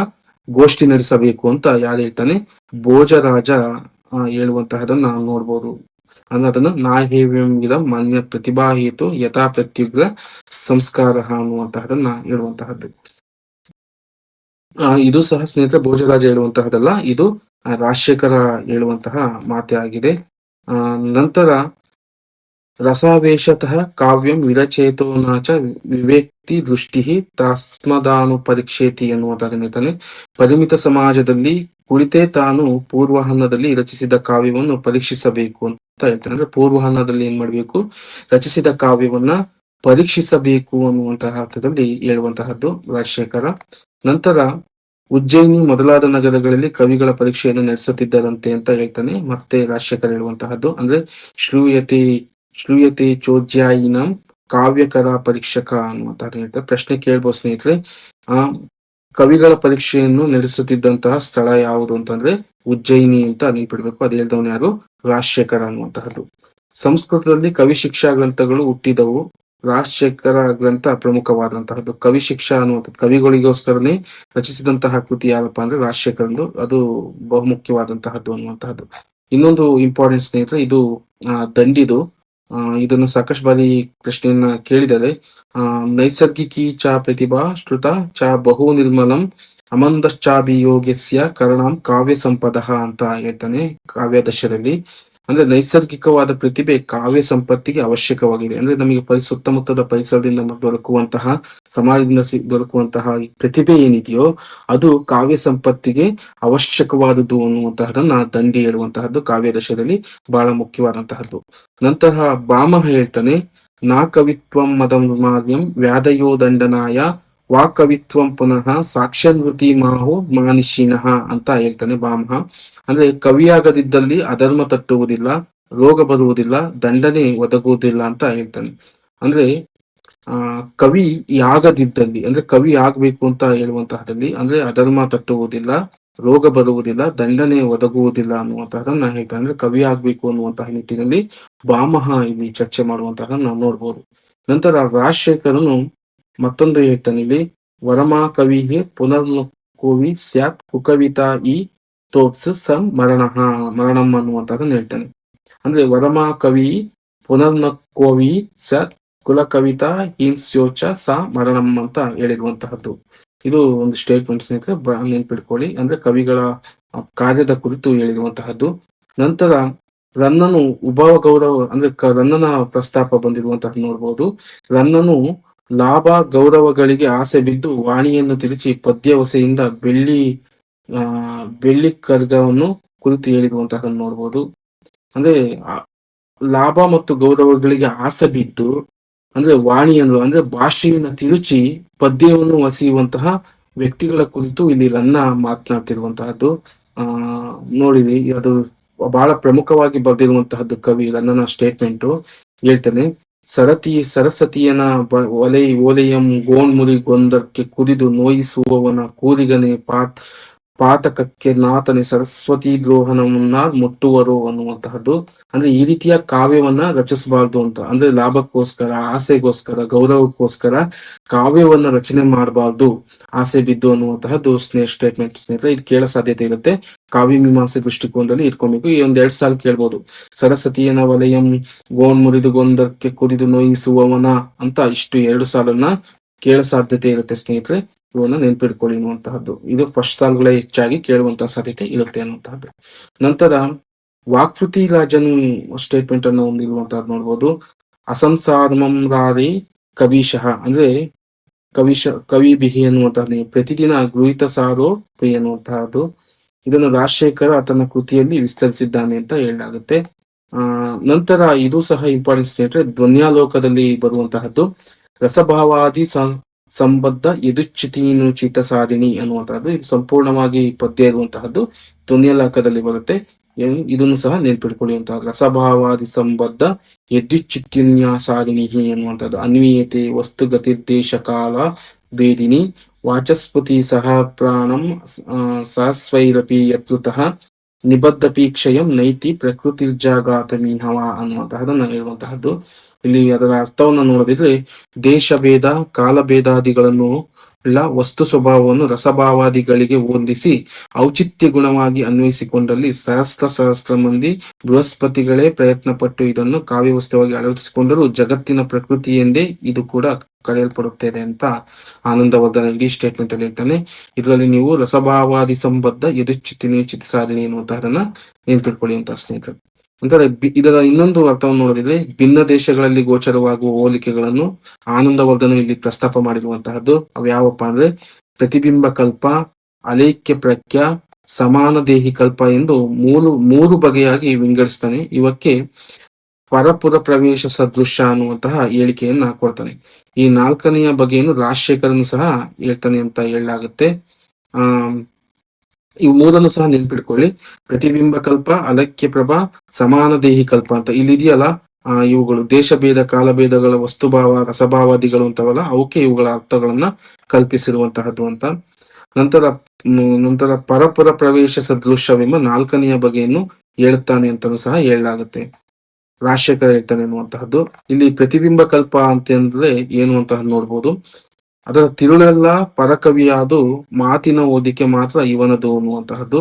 ಗೋಷ್ಠಿ ನಡೆಸಬೇಕು ಅಂತ ಯಾರು ಹೇಳ್ತಾನೆ, ಭೋಜರಾಜ ಹೇಳುವಂತಹದನ್ನ ನಾವು ನೋಡ್ಬೋದು. ಅನ್ನೋದನ್ನ ನಾಹೇವ್ಯಂಗಿದ ಮಾನ್ಯ ಪ್ರತಿಭಾ ಹೇತು ಯಥಾ ಪ್ರತ್ಯುಗ್ರ ಸಂಸ್ಕಾರ ಅನ್ನುವಂತಹದನ್ನ ಹೇಳುವಂತಹದ್ದು. ಇದು ಸಹ ಸ್ನೇಹಿತರೆ ಭೋಜರಾಜ ಹೇಳುವಂತಹದಲ್ಲ, ಇದು ರಾಜಶೇಖರ ಹೇಳುವಂತಹ ಮಾತೆ ಆಗಿದೆ. ನಂತರ ರಸಾವೇಶತಃ ಕಾವ್ಯಂ ವಿರಚೇತೋನಾಚ ವಿವೇಕ್ತಿ ದೃಷ್ಟಿ ಪರೀಕ್ಷೇತಿ ಎನ್ನುವುದನ್ನು ಪರಿಮಿತ ಸಮಾಜದಲ್ಲಿ ಕುಳಿತೇ ತಾನು ಪೂರ್ವಹನ್ನದಲ್ಲಿ ರಚಿಸಿದ ಕಾವ್ಯವನ್ನು ಪರೀಕ್ಷಿಸಬೇಕು ಅಂತ ಹೇಳ್ತಾನೆ. ಅಂದ್ರೆ ಪೂರ್ವಹನ್ನದಲ್ಲಿ ಏನ್ ಮಾಡ್ಬೇಕು, ರಚಿಸಿದ ಕಾವ್ಯವನ್ನ ಪರೀಕ್ಷಿಸಬೇಕು ಅನ್ನುವಂತಹ ಅರ್ಥದಲ್ಲಿ ಹೇಳುವಂತಹದ್ದು ರಾಜಶೇಖರ. ನಂತರ ಉಜ್ಜಯಿನಿ ಮೊದಲಾದ ನಗರಗಳಲ್ಲಿ ಕವಿಗಳ ಪರೀಕ್ಷೆಯನ್ನು ನಡೆಸುತ್ತಿದ್ದರಂತೆ ಅಂತ ಹೇಳ್ತಾನೆ ಮತ್ತೆ ರಾಜಶೇಖರ ಹೇಳುವಂತಹದ್ದು. ಅಂದ್ರೆ ಶ್ರೂಯತೆ ಚೋಜ್ಯಾಯಿನಂ ಕಾವ್ಯಕರ ಪರೀಕ್ಷಕ ಅನ್ನುವಂತಹದ್ದು ಹೇಳ್ತಾರೆ. ಪ್ರಶ್ನೆ ಕೇಳ್ಬೋದು ಸ್ನೇಹಿತರೆ, ಕವಿಗಳ ಪರೀಕ್ಷೆಯನ್ನು ನಡೆಸುತ್ತಿದ್ದಂತಹ ಸ್ಥಳ ಯಾವುದು ಅಂತಂದ್ರೆ ಉಜ್ಜಯಿನಿ ಅಂತ ನೆನ್ಪಿಡ್ಬೇಕು. ಅದು ಹೇಳ್ದವನು ಯಾರು, ರಾಜಶೇಖರ ಅನ್ನುವಂತಹದ್ದು. ಸಂಸ್ಕೃತದಲ್ಲಿ ಕವಿ ಶಿಕ್ಷಾ ಗ್ರಂಥಗಳು ಹುಟ್ಟಿದವು. ರಾಜಶೇಖರ ಗ್ರಂಥ ಪ್ರಮುಖವಾದಂತಹದ್ದು. ಕವಿ ಶಿಕ್ಷಾ ಅನ್ನುವಂಥದ್ದು ಕವಿಗಳಿಗೋಸ್ಕರನೇ ರಚಿಸಿದಂತಹ ಕೃತಿ ಯಾರಪ್ಪ ಅಂದ್ರೆ ರಾಜಶೇಖರಂದು. ಅದು ಬಹುಮುಖ್ಯವಾದಂತಹದ್ದು ಅನ್ನುವಂತಹದ್ದು. ಇನ್ನೊಂದು ಇಂಪಾರ್ಟೆಂಟ್ ಸ್ನೇಹಿತರೆ, ಇದು ದಂಡಿದು. ಇದನ್ನು ಸಾಕಷ್ಟು ಬಾರಿ ಪ್ರಶ್ನೆಯನ್ನ ಕೇಳಿದರೆ, ನೈಸರ್ಗಿಕಿ ಚ ಪ್ರತಿಭಾ ಶ್ರುತ ಚ ಬಹು ನಿರ್ಮಲಂ ಅಮಂದಶ್ಚಾಭಿಯೋಗ್ಯಸ್ಯ ಕರ್ಣಂ ಕಾವ್ಯ ಸಂಪದ ಅಂತ ಹೇಳ್ತಾನೆ ಕಾವ್ಯದಶರಲ್ಲಿ. ಅಂದ್ರೆ ನೈಸರ್ಗಿಕವಾದ ಪ್ರತಿಭೆ ಕಾವ್ಯ ಸಂಪತ್ತಿಗೆ ಅವಶ್ಯಕವಾಗಿದೆ. ಅಂದ್ರೆ ನಮಗೆ ಸುತ್ತಮುತ್ತದ ಪರಿಸರದಿಂದ ದೊರಕುವಂತಹ, ಸಮಾಜದಿಂದ ದೊರಕುವಂತಹ ಈ ಪ್ರತಿಭೆ ಏನಿದೆಯೋ ಅದು ಕಾವ್ಯ ಸಂಪತ್ತಿಗೆ ಅವಶ್ಯಕವಾದದ್ದು ಅನ್ನುವಂತಹದನ್ನ ದಂಡಿ ಹೇಳುವಂತಹದ್ದು ಕಾವ್ಯ ರಸದಲ್ಲಿ ಬಹಳ ಮುಖ್ಯವಾದಂತಹದ್ದು. ನಂತರ ಭಾಮಹ ಹೇಳ್ತಾನೆ, ನಾ ಕವಿತ್ವಂ ಮದಮಾರ್ಯಂ ವ್ಯಾಧಯೋ ದಂಡನಾಯ ವಾ ಕವಿತ್ವಂ ಪುನಃ ಸಾಕ್ಷ್ಯನ್ವೃತಿ ಮಾಹೋ ಮಾನಿಷಿನಃ ಅಂತ ಹೇಳ್ತಾನೆ ಭಾಮಹ. ಅಂದ್ರೆ ಕವಿಯಾಗದಿದ್ದಲ್ಲಿ ಅಧರ್ಮ ತಟ್ಟುವುದಿಲ್ಲ, ರೋಗ ಬರುವುದಿಲ್ಲ, ದಂಡನೆ ಒದಗುವುದಿಲ್ಲ ಅಂತ ಹೇಳ್ತಾನೆ. ಅಂದ್ರೆ ಕವಿ ಆಗದಿದ್ದಲ್ಲಿ, ಅಂದ್ರೆ ಕವಿ ಆಗ್ಬೇಕು ಅಂತ ಹೇಳುವಂತಹದಲ್ಲಿ, ಅಂದ್ರೆ ಅಧರ್ಮ ತಟ್ಟುವುದಿಲ್ಲ, ರೋಗ ಬರುವುದಿಲ್ಲ, ದಂಡನೆ ಒದಗುವುದಿಲ್ಲ ಅನ್ನುವಂತಹದನ್ನ ಹೇಳ್ತಾನೆ. ಅಂದ್ರೆ ಕವಿ ಆಗ್ಬೇಕು ಅನ್ನುವಂತಹ ನಿಟ್ಟಿನಲ್ಲಿ ಭಾಮಹ ಇಲ್ಲಿ ಚರ್ಚೆ ಮಾಡುವಂತಹ ನಾವು ನೋಡ್ಬೋದು. ನಂತರ ರಾಜಶೇಖರನು ಮತ್ತೊಂದು ಹೇಳ್ತಾನೆ ಇಲ್ಲಿ, ವರಮಾ ಕವಿಗೆ ಪುನರ್ನಕೋವಿ ಸ್ಯಾತ್ ಕುಕವಿತಾ ಈ ತೋಪ್ಸ್ ಸಂ ಮರಣಂ ಅನ್ನುವಂತಹದನ್ನ ಹೇಳ್ತಾನೆ. ಅಂದ್ರೆ ವರಮಾ ಕವಿ ಪುನರ್ನಕೋವಿ ಸ್ಯಾತ್ ಕುಲ ಕವಿತಾ ಹಿಂಸ್ಯೋಚ ಸ ಮರಣಂ ಅಂತ ಹೇಳಿರುವಂತಹದ್ದು. ಇದು ಒಂದು ಸ್ಟೇಟ್ಮೆಂಟ್ ಸ್ನೇಹಿತರೆ, ನೆನ್ಪಿಟ್ಕೊಳ್ಳಿ. ಅಂದ್ರೆ ಕವಿಗಳ ಕಾರ್ಯದ ಕುರಿತು ಹೇಳಿರುವಂತಹದ್ದು. ನಂತರ ರನ್ನನು ಉಭವ ಗೌರವ, ಅಂದ್ರೆ ರನ್ನನ ಪ್ರಸ್ತಾಪ ಬಂದಿರುವಂತಹ ನೋಡ್ಬೋದು. ರನ್ನನು ಲಾಭ ಗೌರವಗಳಿಗೆ ಆಸೆ ಬಿದ್ದು ವಾಣಿಯನ್ನು ತಿರುಚಿ ಪದ್ಯ ಹೊಸೆಯಿಂದ ಬೆಳ್ಳಿ ಕರ್ಗವನ್ನು ಕುರಿತು ಹೇಳಿರುವಂತಹ ನೋಡ್ಬೋದು. ಅಂದ್ರೆ ಲಾಭ ಮತ್ತು ಗೌರವಗಳಿಗೆ ಆಸೆ ಬಿದ್ದು, ಅಂದ್ರೆ ವಾಣಿಯನ್ನು, ಅಂದ್ರೆ ಭಾಷೆಯನ್ನು ತಿರುಚಿ ಪದ್ಯವನ್ನು ಹೊಸೆಯುವಂತಹ ವ್ಯಕ್ತಿಗಳ ಕುರಿತು ಇಲ್ಲಿ ರನ್ನ ಮಾತನಾಡ್ತಿರುವಂತಹದ್ದು. ನೋಡಿರಿ, ಅದು ಬಹಳ ಪ್ರಮುಖವಾಗಿ ಬರೆದಿರುವಂತಹದ್ದು ಕವಿ ರನ್ನನ ಸ್ಟೇಟ್ಮೆಂಟು. ಹೇಳ್ತಾನೆ, ಸರಸ್ವತಿಯನ ಓಲೆಯಂ ಗೋಣ್ಮುರಿಗೊಂದಕ್ಕೆ ಕುರಿದು ನೋಯಿಸುವವನ ಕೂರಿಗನೆ ಪಾತಕಕ್ಕೆ ನಾತನೆ ಸರಸ್ವತಿ ದ್ರೋಹನವನ್ನ ಮುಟ್ಟುವರು ಅನ್ನುವಂತಹದ್ದು. ಅಂದ್ರೆ ಈ ರೀತಿಯ ಕಾವ್ಯವನ್ನ ರಚಿಸಬಾರ್ದು ಅಂತ, ಅಂದ್ರೆ ಲಾಭಕ್ಕೋಸ್ಕರ, ಆಸೆಗೋಸ್ಕರ, ಗೌರವಕ್ಕೋಸ್ಕರ ಕಾವ್ಯವನ್ನ ರಚನೆ ಮಾಡಬಾರ್ದು ಆಸೆ ಬಿದ್ದು ಅನ್ನುವಂತಹದ್ದು ಸ್ಟೇಟ್ಮೆಂಟ್ ಸ್ನೇಹಿತರೆ. ಇದು ಕೇಳೋ ಸಾಧ್ಯತೆ ಇರುತ್ತೆ. ಕಾವ್ಯ ಮೀಮಾಂಸೆ ದೃಷ್ಟಿಕೋನದಲ್ಲಿ ಇಟ್ಕೊಬೇಕು. ಈ 2 ಸಾಲು ಕೇಳ್ಬೋದು. ಸರಸ್ವತಿಯನ ವಲಯಂ ಗೋಣ್ ಮುರಿದುಗೊಂದಕ್ಕೆ ಕುರಿದು ನೋಯಿಸುವವನ ಅಂತ ಇಷ್ಟು 2 ಸಾಲನ್ನ ಕೇಳೋ ಸಾಧ್ಯತೆ ಇರುತ್ತೆ ಸ್ನೇಹಿತರೆ. ಇವನ್ನ ನೆನ್ಪಿಡ್ಕೊಳ್ಳಿ ಅನ್ನುವಂತಹದ್ದು. ಇದು ಫಸ್ಟ್ ಸಾಲುಗಳೇ ಹೆಚ್ಚಾಗಿ ಕೇಳುವಂತಹ ಸಾಧ್ಯತೆ ಇರುತ್ತೆ ಅನ್ನುವಂತಹದ್ದು. ನಂತರ ವಾಕ್ಪೃಥಿ ರಾಜನು ಸ್ಟೇಟ್ಮೆಂಟ್ ಅನ್ನು ಹೊಂದಿರುವಂತಹದ್ದು ನೋಡ್ಬೋದು. ಅಸಂಸಾರಮಂರಾರಿ ಕವಿಶಃ, ಅಂದ್ರೆ ಕವಿ ಬಿಹಿ ಅನ್ನುವಂತಹ ಪ್ರತಿದಿನ ಗೃಹಿತ ಸಾರೋ ಪೈ ಅನ್ನುವಂತಹದ್ದು. ಇದನ್ನು ರಾಜಶೇಖರ ತನ್ನ ಕೃತಿಯಲ್ಲಿ ವಿಸ್ತರಿಸಿದ್ದಾನೆ ಅಂತ ಹೇಳಲಾಗುತ್ತೆ. ನಂತರ ಇದು ಸಹ ಇಂಪಾರ್ಟೆಂಟ್ ಸ್ನೇಹಿತರೆ, ಧ್ವನ್ಯಾಲೋಕದಲ್ಲಿ ಬರುವಂತಹದ್ದು. ರಸಭಾವಾದಿ ಸಂಬದ್ಧ ಯದುಚ್ಯುತೀನುಚಿತ ಸಾರಿಣಿ ಅನ್ನುವಂತಹದ್ದು. ಇದು ಸಂಪೂರ್ಣವಾಗಿ ಪದ್ಯ ಇರುವಂತಹದ್ದು, ಧ್ವನ್ಯಾಲೋಕದಲ್ಲಿ ಬರುತ್ತೆ. ಇದನ್ನು ಸಹ ನೆನ್ಪಿಟ್ಕೊಳ್ಳುವಂತಹ ರಸಭಾವಾದಿ ಸಂಬದ್ಧ ಯದ್ಯುಚ್ಯುತ್ಯುನ್ಯಾಸಾರಿಣಿ ಅನ್ನುವಂಥದ್ದು. ಅನ್ವೀಯತೆ ವಸ್ತುಗತಿರ್ದೇಶ ಕಾಲ ಭೇದಿನಿ ವಾಚಸ್ಪತಿ ಸಹ ಪ್ರಾಣಂ ಸಹಸ್ವೈರಪಿ ಯತ್ರುತಃ ನಿಬದ್ಧಪಿ ಕ್ಷಯಂ ನೈತಿ ಪ್ರಕೃತಿರ್ಜಾಗಾತಮೀಹವ ಅನ್ನುವಂತಹದನ್ನ ಹೇಳುವಂತಹದ್ದು. ಇಲ್ಲಿ ಅದರ ಅರ್ಥವನ್ನು ನೋಡಿದ್ರೆ, ದೇಶ ಭೇದ ಕಾಲಭೇದಾದಿಗಳನ್ನು ವಸ್ತು ಸ್ವಭಾವವನ್ನು ರಸಭಾವಾದಿಗಳಿಗೆ ಹೊಂದಿಸಿ ಔಚಿತ್ಯ ಗುಣವಾಗಿ ಅನ್ವಯಿಸಿಕೊಂಡಲ್ಲಿ ಸಹಸ್ರ ಮಂದಿ ಬೃಹಸ್ಪತಿಗಳೇ ಪ್ರಯತ್ನ ಪಟ್ಟು ಇದನ್ನು ಕಾವ್ಯವಸ್ತುವಾಗಿ ಅಳವಡಿಸಿಕೊಂಡರೂ ಜಗತ್ತಿನ ಪ್ರಕೃತಿ ಎಂದೇ ಇದು ಕೂಡ ಕರೆಯಲ್ಪಡುತ್ತದೆ ಅಂತ ಆನಂದವರ್ಧನ ಇಡೀ ಸ್ಟೇಟ್ಮೆಂಟ್ ಅಲ್ಲಿ ಹೇಳ್ತಾನೆ. ಇದರಲ್ಲಿ ನೀವು ರಸಭಾವಾದಿ ಸಂಬದ್ಧ ಯದುಚ್ಯುತಿ ಸಾರಿಣಿ ಎನ್ನುವಂತಹದನ್ನ ನೆನ್ಪಿಟ್ಕೊಳ್ಳಿ ಅಂತ ಸ್ನೇಹಿತರು. ನಂತರ ಇದರ ಇನ್ನೊಂದು ಅರ್ಥವನ್ನು ನೋಡಿದ್ರೆ, ಭಿನ್ನ ದೇಶಗಳಲ್ಲಿ ಗೋಚರವಾಗುವ ಹೋಲಿಕೆಗಳನ್ನು ಆನಂದವರ್ಧನ ಇಲ್ಲಿ ಪ್ರಸ್ತಾಪ ಮಾಡಿರುವಂತಹದ್ದು. ಅವು ಯಾವಪ್ಪ ಅಂದ್ರೆ, ಪ್ರತಿಬಿಂಬ ಕಲ್ಪ, ಅಲೈಕ್ಯ ಪ್ರಖ್ಯ, ಸಮಾನ ದೇಹಿ ಕಲ್ಪ ಎಂದು ಮೂರು ಬಗೆಯಾಗಿ ವಿಂಗಡಿಸ್ತಾನೆ. ಇವಕ್ಕೆ ಪರಪುರ ಪ್ರವೇಶ ಸದೃಶ ಅನ್ನುವಂತಹ ಹೇಳಿಕೆಯನ್ನ ಕೊಡ್ತಾನೆ. ಈ 4ನೆಯ ಬಗೆಯನ್ನು ರಾಜಶೇಖರನು ಸಹ ಹೇಳ್ತಾನೆ ಅಂತ ಹೇಳಲಾಗುತ್ತೆ. ಇವು 3 ಸಹ ನೆನ್ಪಿಟ್ಕೊಳ್ಳಿ. ಪ್ರತಿಬಿಂಬ ಕಲ್ಪ, ಅಲಕ್ಯ ಪ್ರಭಾ, ಸಮಾನ ದೇಹಿ ಕಲ್ಪ ಅಂತ ಇಲ್ಲಿದೆಯಲ್ಲ, ಇವುಗಳು ದೇಶ ಭೇದ ಕಾಲಭೇದಗಳ ವಸ್ತುಭಾವ ರಸಭಾವಾದಿಗಳು ಅಂತವಲ್ಲ, ಅವಕ್ಕೆ ಇವುಗಳ ಅರ್ಥಗಳನ್ನ ಕಲ್ಪಿಸಿರುವಂತಹದ್ದು ಅಂತ. ನಂತರ ಪರಪುರ ಪ್ರವೇಶ ಸದೃಶವೆಂಬ 4ನೆಯ ಬಗೆಯನ್ನು ಹೇಳ್ತಾನೆ ಅಂತಲೂ ಸಹ ಹೇಳಲಾಗುತ್ತೆ. ರಾಜಶೇಖರ ಹೇಳ್ತಾನೆ ಅನ್ನುವಂತಹದ್ದು. ಇಲ್ಲಿ ಪ್ರತಿಬಿಂಬ ಕಲ್ಪ ಅಂತಂದ್ರೆ ಏನು ಅಂತ ನೋಡ್ಬೋದು. ಅದರ ತಿರುಳೆಲ್ಲ ಪರಕವಿಯಾದು ಮಾತಿನ ಓದಿಕೆ ಮಾತ್ರ ಇವನದು ಅನ್ನುವಂತಹದ್ದು.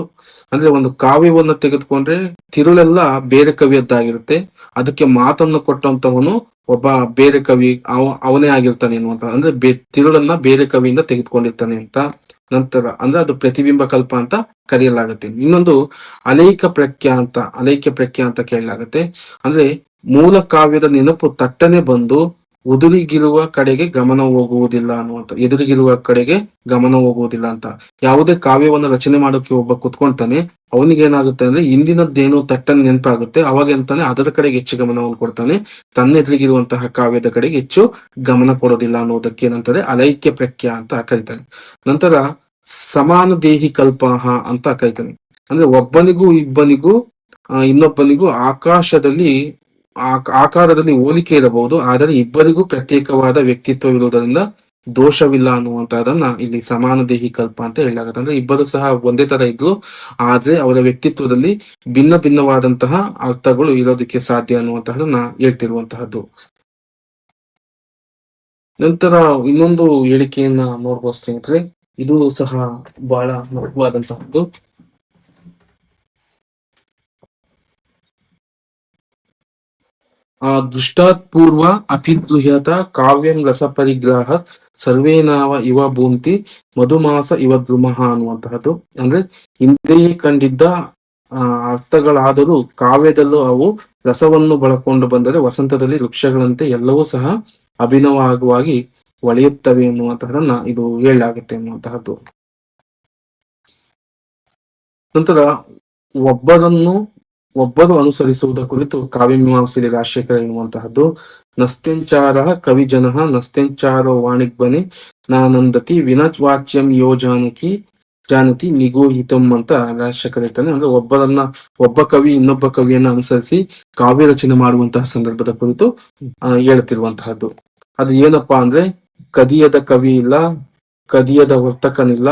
ಅಂದ್ರೆ ಒಂದು ಕಾವ್ಯವನ್ನ ತೆಗೆದುಕೊಂಡ್ರೆ ತಿರುಳೆಲ್ಲ ಬೇರೆ ಕವಿಯದ್ದಾಗಿರುತ್ತೆ, ಅದಕ್ಕೆ ಮಾತನ್ನು ಕೊಟ್ಟಂತವನು ಒಬ್ಬ ಬೇರೆ ಕವಿ, ಅವನೇ ಆಗಿರ್ತಾನೆ ಅನ್ನುವಂತ. ಅಂದ್ರೆ ತಿರುಳನ್ನ ಬೇರೆ ಕವಿಯಿಂದ ತೆಗೆದುಕೊಂಡಿರ್ತಾನೆ ಅಂತ. ನಂತರ ಅಂದ್ರೆ ಅದು ಪ್ರತಿಬಿಂಬ ಕಲ್ಪ ಅಂತ ಕರೆಯಲಾಗುತ್ತೆ. ಇನ್ನೊಂದು ಅಲೈಕ್ಯ ಪ್ರಖ್ಯಾ ಅಂತ ಕೇಳಲಾಗುತ್ತೆ. ಅಂದ್ರೆ ಮೂಲ ಕಾವ್ಯದ ನೆನಪು ತಟ್ಟನೆ ಬಂದು ಎದುರಿಗಿರುವ ಕಡೆಗೆ ಗಮನ ಹೋಗುವುದಿಲ್ಲ ಅಂತ. ಯಾವುದೇ ಕಾವ್ಯವನ್ನು ರಚನೆ ಮಾಡೋಕೆ ಒಬ್ಬ ಕುತ್ಕೊಳ್ತಾನೆ, ಅವನಿಗೆ ಏನಾಗುತ್ತೆ ಅಂದ್ರೆ ಹಿಂದಿನದ್ದೇನೋ ತಟ್ಟನೆ ನೆನಪಾಗುತ್ತೆ. ಅವಾಗ ಎಂತಾನೆ ಅದರ ಕಡೆಗೆ ಹೆಚ್ಚು ಗಮನವನ್ನು ಕೊಡ್ತಾನೆ, ತನ್ನ ಎದುರಿಗಿರುವಂತಹ ಕಾವ್ಯದ ಕಡೆಗೆ ಹೆಚ್ಚು ಗಮನ ಕೊಡೋದಿಲ್ಲ ಅನ್ನೋದಕ್ಕೆ ಏನಂತಾರೆ ಅಲೈಕ್ಯ ಪ್ರಖ್ಯಾ ಅಂತ ಕರೀತಾನೆ. ನಂತರ ಸಮಾನ ದೇಹಿ ಕಲ್ಪಹ ಅಂತ ಕರೀತಾನೆ. ಅಂದ್ರೆ ಇನ್ನೊಬ್ಬನಿಗೂ ಆಕಾರದಲ್ಲಿ ಹೋಲಿಕೆ ಇರಬಹುದು, ಆದರೆ ಇಬ್ಬರಿಗೂ ಪ್ರತ್ಯೇಕವಾದ ವ್ಯಕ್ತಿತ್ವವಿರುವುದರಿಂದ ದೋಷವಿಲ್ಲ ಅನ್ನುವಂತಹದನ್ನ ಇಲ್ಲಿ ಸಮಾನ ದೇಹಿ ಕಲ್ಪ ಅಂತ ಹೇಳಲಾಗುತ್ತೆ. ಅಂದ್ರೆ ಇಬ್ಬರು ಸಹ ಒಂದೇ ತರ ಇದ್ರು, ಆದ್ರೆ ಅವರ ವ್ಯಕ್ತಿತ್ವದಲ್ಲಿ ಭಿನ್ನ ಭಿನ್ನವಾದಂತಹ ಅರ್ಥಗಳು ಇರೋದಕ್ಕೆ ಸಾಧ್ಯ ಅನ್ನುವಂತಹದನ್ನ ಹೇಳ್ತಿರುವಂತಹದ್ದು. ನಂತರ ಇನ್ನೊಂದು ಹೇಳಿಕೆಯನ್ನ ನೋಡ್ಬೋದು ಸ್ನೇಹಿತರೆ, ಇದು ಸಹ ಬಹಳ ಮುಖ್ಯವಾದಂತಹದ್ದು. ದೃಷ್ಟಾತ್ ಪೂರ್ವ ಅಪಿದ್ರುಹ್ಯತ ಕಾವ್ಯಂ ರಸ ಪರಿಗ್ರಹ ಸರ್ವೇನಾವ ಇವ ಭೂಂತಿ ಮಧುಮಾಸ ಇವ ದ್ರುಮಃ ಅನ್ನುವಂತಹದ್ದು. ಅಂದ್ರೆ ಹಿಂದೆಯೇ ಕಂಡಿದ್ದ ಅರ್ಥಗಳಾದರೂ ಕಾವ್ಯದಲ್ಲೂ ಅವು ರಸವನ್ನು ಬಳಕೊಂಡು ಬಂದರೆ ವಸಂತದಲ್ಲಿ ವೃಕ್ಷಗಳಂತೆ ಎಲ್ಲವೂ ಸಹ ಅಭಿನವವಾಗಿ ಒಳೆಯುತ್ತವೆ ಎನ್ನುವಂತಹದನ್ನ ಇದು ಹೇಳಲಾಗುತ್ತೆ ಎನ್ನುವಂತಹದ್ದು. ನಂತರ ಒಬ್ಬರು ಅನುಸರಿಸುವುದ ಕುರಿತು ಕಾವ್ಯಮೀಮಾಂಸೆಯಲ್ಲಿ ರಾಜಶೇಖರ ಎನ್ನುವಂತಹದ್ದು. ನಸ್ತೆಂಚಾರ ಕವಿಜನಃ ನಸ್ತೆಂಚಾರೋ ವಾಣಿಗ್ಬನೆ ನಾನಂದತಿ ವಿನಜ್ವಾಚ್ಯಂ ಯೋ ಜಾನತಿ ನಿಗೂಹಿತಂ ಅಂತ ರಾಜಶೇಖರ ಹೇಳ್ತಾನೆ. ಅಂದ್ರೆ ಒಬ್ಬ ಕವಿ ಇನ್ನೊಬ್ಬ ಕವಿಯನ್ನ ಅನುಸರಿಸಿ ಕಾವ್ಯ ರಚನೆ ಮಾಡುವಂತಹ ಸಂದರ್ಭದ ಕುರಿತು ಹೇಳ್ತಿರುವಂತಹದ್ದು. ಅದು ಏನಪ್ಪಾ ಅಂದ್ರೆ ಕದಿಯದ ಕವಿ ಇಲ್ಲ, ಕದಿಯದ ವರ್ತಕನಿಲ್ಲ,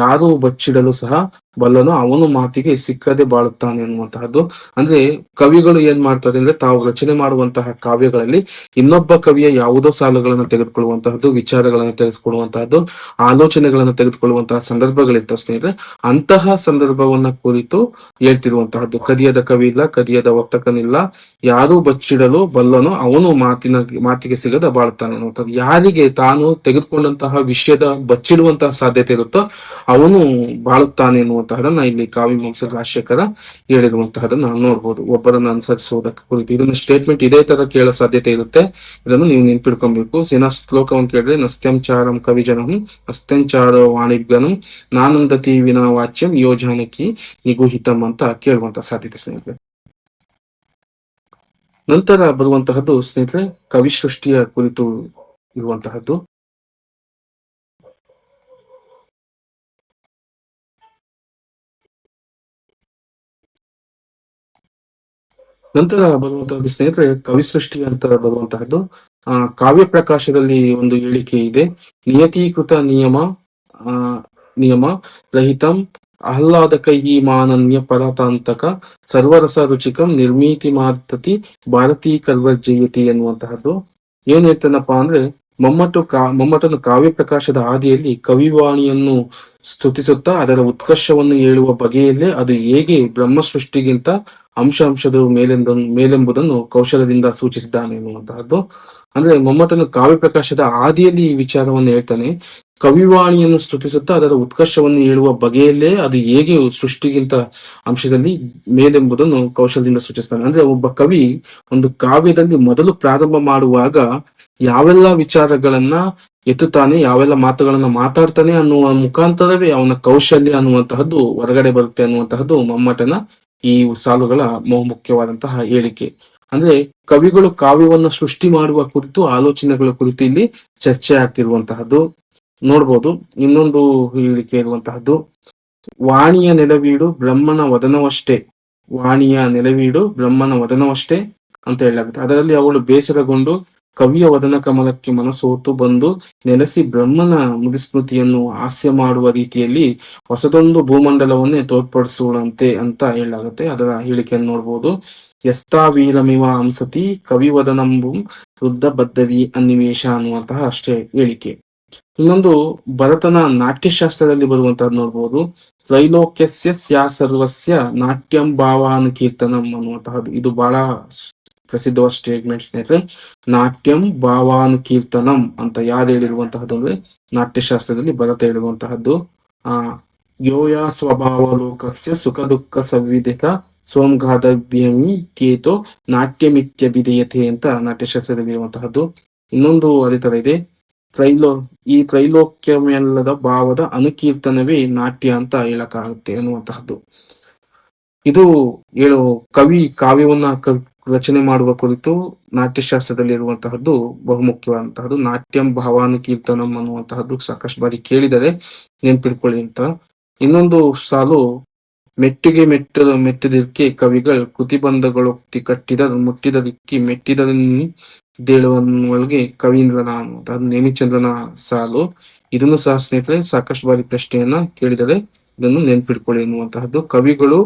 ಯಾರು ಬಚ್ಚಿಡಲು ಸಹ ಬಲ್ಲನು, ಅವನು ಮಾತಿಗೆ ಸಿಕ್ಕದೆ ಬಾಳುತ್ತಾನೆ ಅನ್ನುವಂತಹದ್ದು. ಅಂದ್ರೆ ಕವಿಗಳು ಏನ್ ಮಾಡ್ತಾರೆ ಅಂದ್ರೆ ತಾವು ರಚನೆ ಮಾಡುವಂತಹ ಕಾವ್ಯಗಳಲ್ಲಿ ಇನ್ನೊಬ್ಬ ಕವಿಯ ಯಾವುದೋ ಸಾಲುಗಳನ್ನು ತೆಗೆದುಕೊಳ್ಳುವಂತಹದ್ದು, ವಿಚಾರಗಳನ್ನು ತೆಗೆದುಕೊಳ್ಳುವಂತಹದ್ದು, ಆಲೋಚನೆಗಳನ್ನು ತೆಗೆದುಕೊಳ್ಳುವಂತಹ ಸಂದರ್ಭಗಳಿರ್ತಾವ ಸ್ನೇಹಿತರೆ. ಅಂತಹ ಸಂದರ್ಭವನ್ನ ಕುರಿತು ಹೇಳ್ತಿರುವಂತಹದ್ದು. ಕದಿಯದ ಕವಿ ಇಲ್ಲ, ಕದಿಯದ ವರ್ತಕನಿಲ್ಲ, ಯಾರು ಬಚ್ಚಿಡಲು ಬಲ್ಲನು, ಅವನು ಮಾತಿಗೆ ಸಿಗದ ಬಾಳುತ್ತಾನೆ ಅನ್ನುವಂಥದ್ದು. ಯಾರಿಗೆ ತಾನು ತೆಗೆದುಕೊಂಡಂತಹ ವಿಷಯದ ಬಚ್ಚಿಡುವಂತಹ ಸಾಧ್ಯತೆ ಇರುತ್ತೋ ಅವನು ಬಾಳುತ್ತಾನೆ ಎನ್ನುವಂತಹದನ್ನ ಇಲ್ಲಿ ಕಾವ್ಯಮೀಮಾಂಸೆ ರಾಜಶೇಖರ ಹೇಳಿರುವಂತಹದನ್ನ ನೋಡ್ಬೋದು. ಒಬ್ಬರನ್ನ ಅನುಸರಿಸುವುದಕ್ಕೆ ಕುರಿತು ಇದನ್ನ ಸ್ಟೇಟ್ಮೆಂಟ್ ಇದೇ ತರ ಕೇಳೋ ಸಾಧ್ಯತೆ ಇರುತ್ತೆ. ಇದನ್ನು ನೀವು ನೆನ್ಪಿಡ್ಕೊಬೇಕು. ಶ್ಲೋಕವನ್ನು ಕೇಳಿದ್ರೆ ನಸ್ತ್ಯಂಚಾರಂ ಕವಿಜನಂ ನಸ್ತ್ಯಂಚಾರೋ ವಾಣಿಜ್ಞನಂ ನಾನಂದತಿ ವಿನಾ ವಾಚ್ಯಂ ಯೋಜಾನಕಿ ನಿಗೂಹಿತಂ ಅಂತ ಕೇಳುವಂತ ಸಾಧ್ಯತೆ ಸ್ನೇಹಿತರೆ. ನಂತರ ಬರುವಂತಹದ್ದು ಸ್ನೇಹಿತರೆ ಕವಿ ಸೃಷ್ಟಿಯ ಕುರಿತು ಇರುವಂತಹದ್ದು. ನಂತರ ಬರುವಂತಹದ್ದು ಸ್ನೇಹಿತರೆ ಕವಿ ಸೃಷ್ಟಿ ಅಂತ ಬರುವಂತಹದ್ದು. ಕಾವ್ಯ ಪ್ರಕಾಶದಲ್ಲಿ ಒಂದು ಹೇಳಿಕೆ ಇದೆ. ನಿಯತೀಕೃತ ನಿಯಮ ರಹಿತಂ ಆಹ್ಲಾದಕೈ ಮಾನನ್ಯ ಪರತಾಂತಕ ಸರ್ವರಸ ರುಚಿಕಂ ನಿರ್ಮೀತಿ ಮಾರ್ತತಿ ಭಾರತೀ ಕಲ್ವರ್ಜಯತಿ ಎನ್ನುವಂತಹದ್ದು. ಏನ್ ಹೇಳ್ತಾನಪ್ಪಾ ಅಂದ್ರೆ ಮಮ್ಮಟನು ಕಾವ್ಯ ಪ್ರಕಾಶದ ಹಾದಿಯಲ್ಲಿ ಕವಿವಾಣಿಯನ್ನು ಸ್ತುತಿಸುತ್ತಾ ಅದರ ಉತ್ಕರ್ಷವನ್ನು ಹೇಳುವ ಬಗೆಯಲ್ಲೇ ಅದು ಹೇಗೆ ಬ್ರಹ್ಮ ಸೃಷ್ಟಿಗಿಂತ ಅಂಶದ ಮೇಲೆಂಬುದನ್ನು ಕೌಶಲದಿಂದ ಸೂಚಿಸಿದ್ದಾನೆ ಎನ್ನುವಂತಹದ್ದು. ಅಂದ್ರೆ ಮಮ್ಮಟನು ಕಾವ್ಯ ಪ್ರಕಾಶದ ಆದಿಯಲ್ಲಿ ಈ ವಿಚಾರವನ್ನು ಹೇಳ್ತಾನೆ. ಕವಿವಾಣಿಯನ್ನು ಸ್ತುತಿಸುತ್ತಾ ಅದರ ಉತ್ಕರ್ಷವನ್ನು ಹೇಳುವ ಬಗೆಯಲ್ಲೇ ಅದು ಹೇಗೆ ಸೃಷ್ಟಿಗಿಂತ ಅಂಶದಲ್ಲಿ ಮೇಲೆಂಬುದನ್ನು ಕೌಶಲದಿಂದ ಸೂಚಿಸ್ತಾನೆ. ಅಂದ್ರೆ ಒಬ್ಬ ಕವಿ ಒಂದು ಕಾವ್ಯದಲ್ಲಿ ಮೊದಲು ಪ್ರಾರಂಭ ಮಾಡುವಾಗ ಯಾವೆಲ್ಲ ವಿಚಾರಗಳನ್ನ ಎತ್ತುತ್ತಾನೆ, ಯಾವೆಲ್ಲ ಮಾತುಗಳನ್ನ ಮಾತಾಡ್ತಾನೆ ಅನ್ನುವ ಮುಖಾಂತರವೇ ಅವನ ಕೌಶಲ್ಯ ಅನ್ನುವಂತಹದ್ದು ಹೊರಗಡೆ ಬರುತ್ತೆ ಅನ್ನುವಂತಹದ್ದು ಮಮ್ಮಟನ ಈ ಸಾಲುಗಳ ಮುಖ್ಯವಾದಂತಹ ಹೇಳಿಕೆ. ಅಂದ್ರೆ ಕವಿಗಳು ಕಾವ್ಯವನ್ನು ಸೃಷ್ಟಿ ಮಾಡುವ ಕುರಿತು ಆಲೋಚನೆಗಳ ಕುರಿತು ಇಲ್ಲಿ ಚರ್ಚೆ ಆಗ್ತಿರುವಂತಹದ್ದು ನೋಡ್ಬೋದು. ಇನ್ನೊಂದು ಹೇಳಿಕೆ ಇರುವಂತಹದ್ದು ವಾಣಿಯ ನೆಲವೀಡು ಬ್ರಹ್ಮನ ವದನವಷ್ಟೇ ಅಂತ ಹೇಳಲಾಗುತ್ತೆ. ಅದರಲ್ಲಿ ಅವಳು ಬೇಸರಗೊಂಡು ಕವಿಯ ವದನ ಕಮಲಕ್ಕೆ ಮನಸೋತು ಬಂದು ನೆಲೆಸಿ ಬ್ರಹ್ಮನ ಮುದಿಸ್ಮೃತಿಯನ್ನು ಹಾಸ್ಯ ಮಾಡುವ ರೀತಿಯಲ್ಲಿ ಹೊಸದೊಂದು ಭೂಮಂಡಲವನ್ನೇ ತೋರ್ಪಡಿಸುವಂತೆ ಅಂತ ಹೇಳಲಾಗುತ್ತೆ. ಅದರ ಹೇಳಿಕೆಯನ್ನು ನೋಡ್ಬೋದು. ಯಸ್ತಾವೀರಮಿವ ಹಂಸತಿ ಕವಿವದನಂಬು ವೃದ್ಧ ಬದ್ಧವಿ ಅನ್ನಿವೇಶ ಅನ್ನುವಂತಹ ಅಷ್ಟೇ ಹೇಳಿಕೆ. ಇನ್ನೊಂದು ಭರತನ ನಾಟ್ಯಶಾಸ್ತ್ರದಲ್ಲಿ ಬರುವಂತಹದ್ದು ನೋಡ್ಬೋದು. ತ್ರೈಲೋಕ್ಯಸ್ಯ ಸ್ಯಾ ಸರ್ವಸ್ಯ ನಾಟ್ಯಂ ಭಾವಾನುಕೀರ್ತನಂ ಅನ್ನುವಂತಹದ್ದು. ಇದು ಬಹಳ ಪ್ರಸಿದ್ಧವಾದ ಸ್ಟೇಟ್ಮೆಂಟ್ ಸ್ನೇಹಿತರೆ. ನಾಟ್ಯಂ ಭಾವಾನುಕೀರ್ತನಂ ಅಂತ ಯಾರು ಹೇಳಿರುವಂತಹದ್ದು ಅಂದ್ರೆ ನಾಟ್ಯಶಾಸ್ತ್ರದಲ್ಲಿ ಭರತ ಹೇಳಿರುವಂತಹದ್ದು. ಆ ಯೋಯಾ ಸ್ವಭಾವಲೋಕಸ್ಯ ಸುಖ ದುಃಖ ಸಂವಿಧಿತ ಸೋಂಗಾದವ್ಯಮಿ ಕೇತೋ ನಾಟ್ಯಮಿತ್ಯಭಿಧೇಯತೆ ಅಂತ ನಾಟ್ಯಶಾಸ್ತ್ರದಲ್ಲಿ ಇರುವಂತಹದ್ದು. ಇನ್ನೊಂದು ಅದೇ ತರ ಇದೆ, ತ್ರೈಲೋ ಈ ತ್ರೈಲೋಕ್ಯಮೆಲ್ಲದ ಭಾವದ ಅನುಕೀರ್ತನವೇ ನಾಟ್ಯ ಅಂತ ಹೇಳಕ್ಕಾಗುತ್ತೆ ಅನ್ನುವಂತಹದ್ದು. ಇದು ಹೇಳು ಕವಿ ಕಾವ್ಯವನ್ನ ರಚನೆ ಮಾಡುವ ಕುರಿತು ನಾಟ್ಯಶಾಸ್ತ್ರದಲ್ಲಿ ಇರುವಂತಹದ್ದು ಬಹುಮುಖ್ಯವಾದಂತಹದ್ದು. ನಾಟ್ಯಂ ಭಾವಾನುಕೀರ್ತನಂ ಅನ್ನುವಂತಹದ್ದು ಸಾಕಷ್ಟು ಬಾರಿ ಕೇಳಿದರೆ ನೆನ್ಪಿಡ್ಕೊಳ್ಳಿ ಅಂತ. ಇನ್ನೊಂದು ಸಾಲು, ಮೆಟ್ಟಿಗೆ ಮೆಟ್ಟಿದಿರ್ಕೆ ಕವಿಗಳು ಕೃತಿಬಂಧಗಳೊಕ್ತಿ ಕಟ್ಟಿದ ಮುಟ್ಟಿದದಿಕ್ಕಿ ಮೆಟ್ಟಿದೊಳಗೆ ಕವೀಂದ್ರನ ಅನ್ನುವಂತಹದ್ದು ನೇಮಿಚಂದ್ರನ ಸಾಲು. ಇದನ್ನು ಸಹ ಸ್ನೇಹಿತರೆ ಸಾಕಷ್ಟು ಬಾರಿ ಪ್ರಶ್ನೆಯನ್ನ ಕೇಳಿದರೆ ಇದನ್ನು ನೆನ್ಪಿಡ್ಕೊಳ್ಳಿ ಎನ್ನುವಂತಹದ್ದು. ಕವಿಗಳು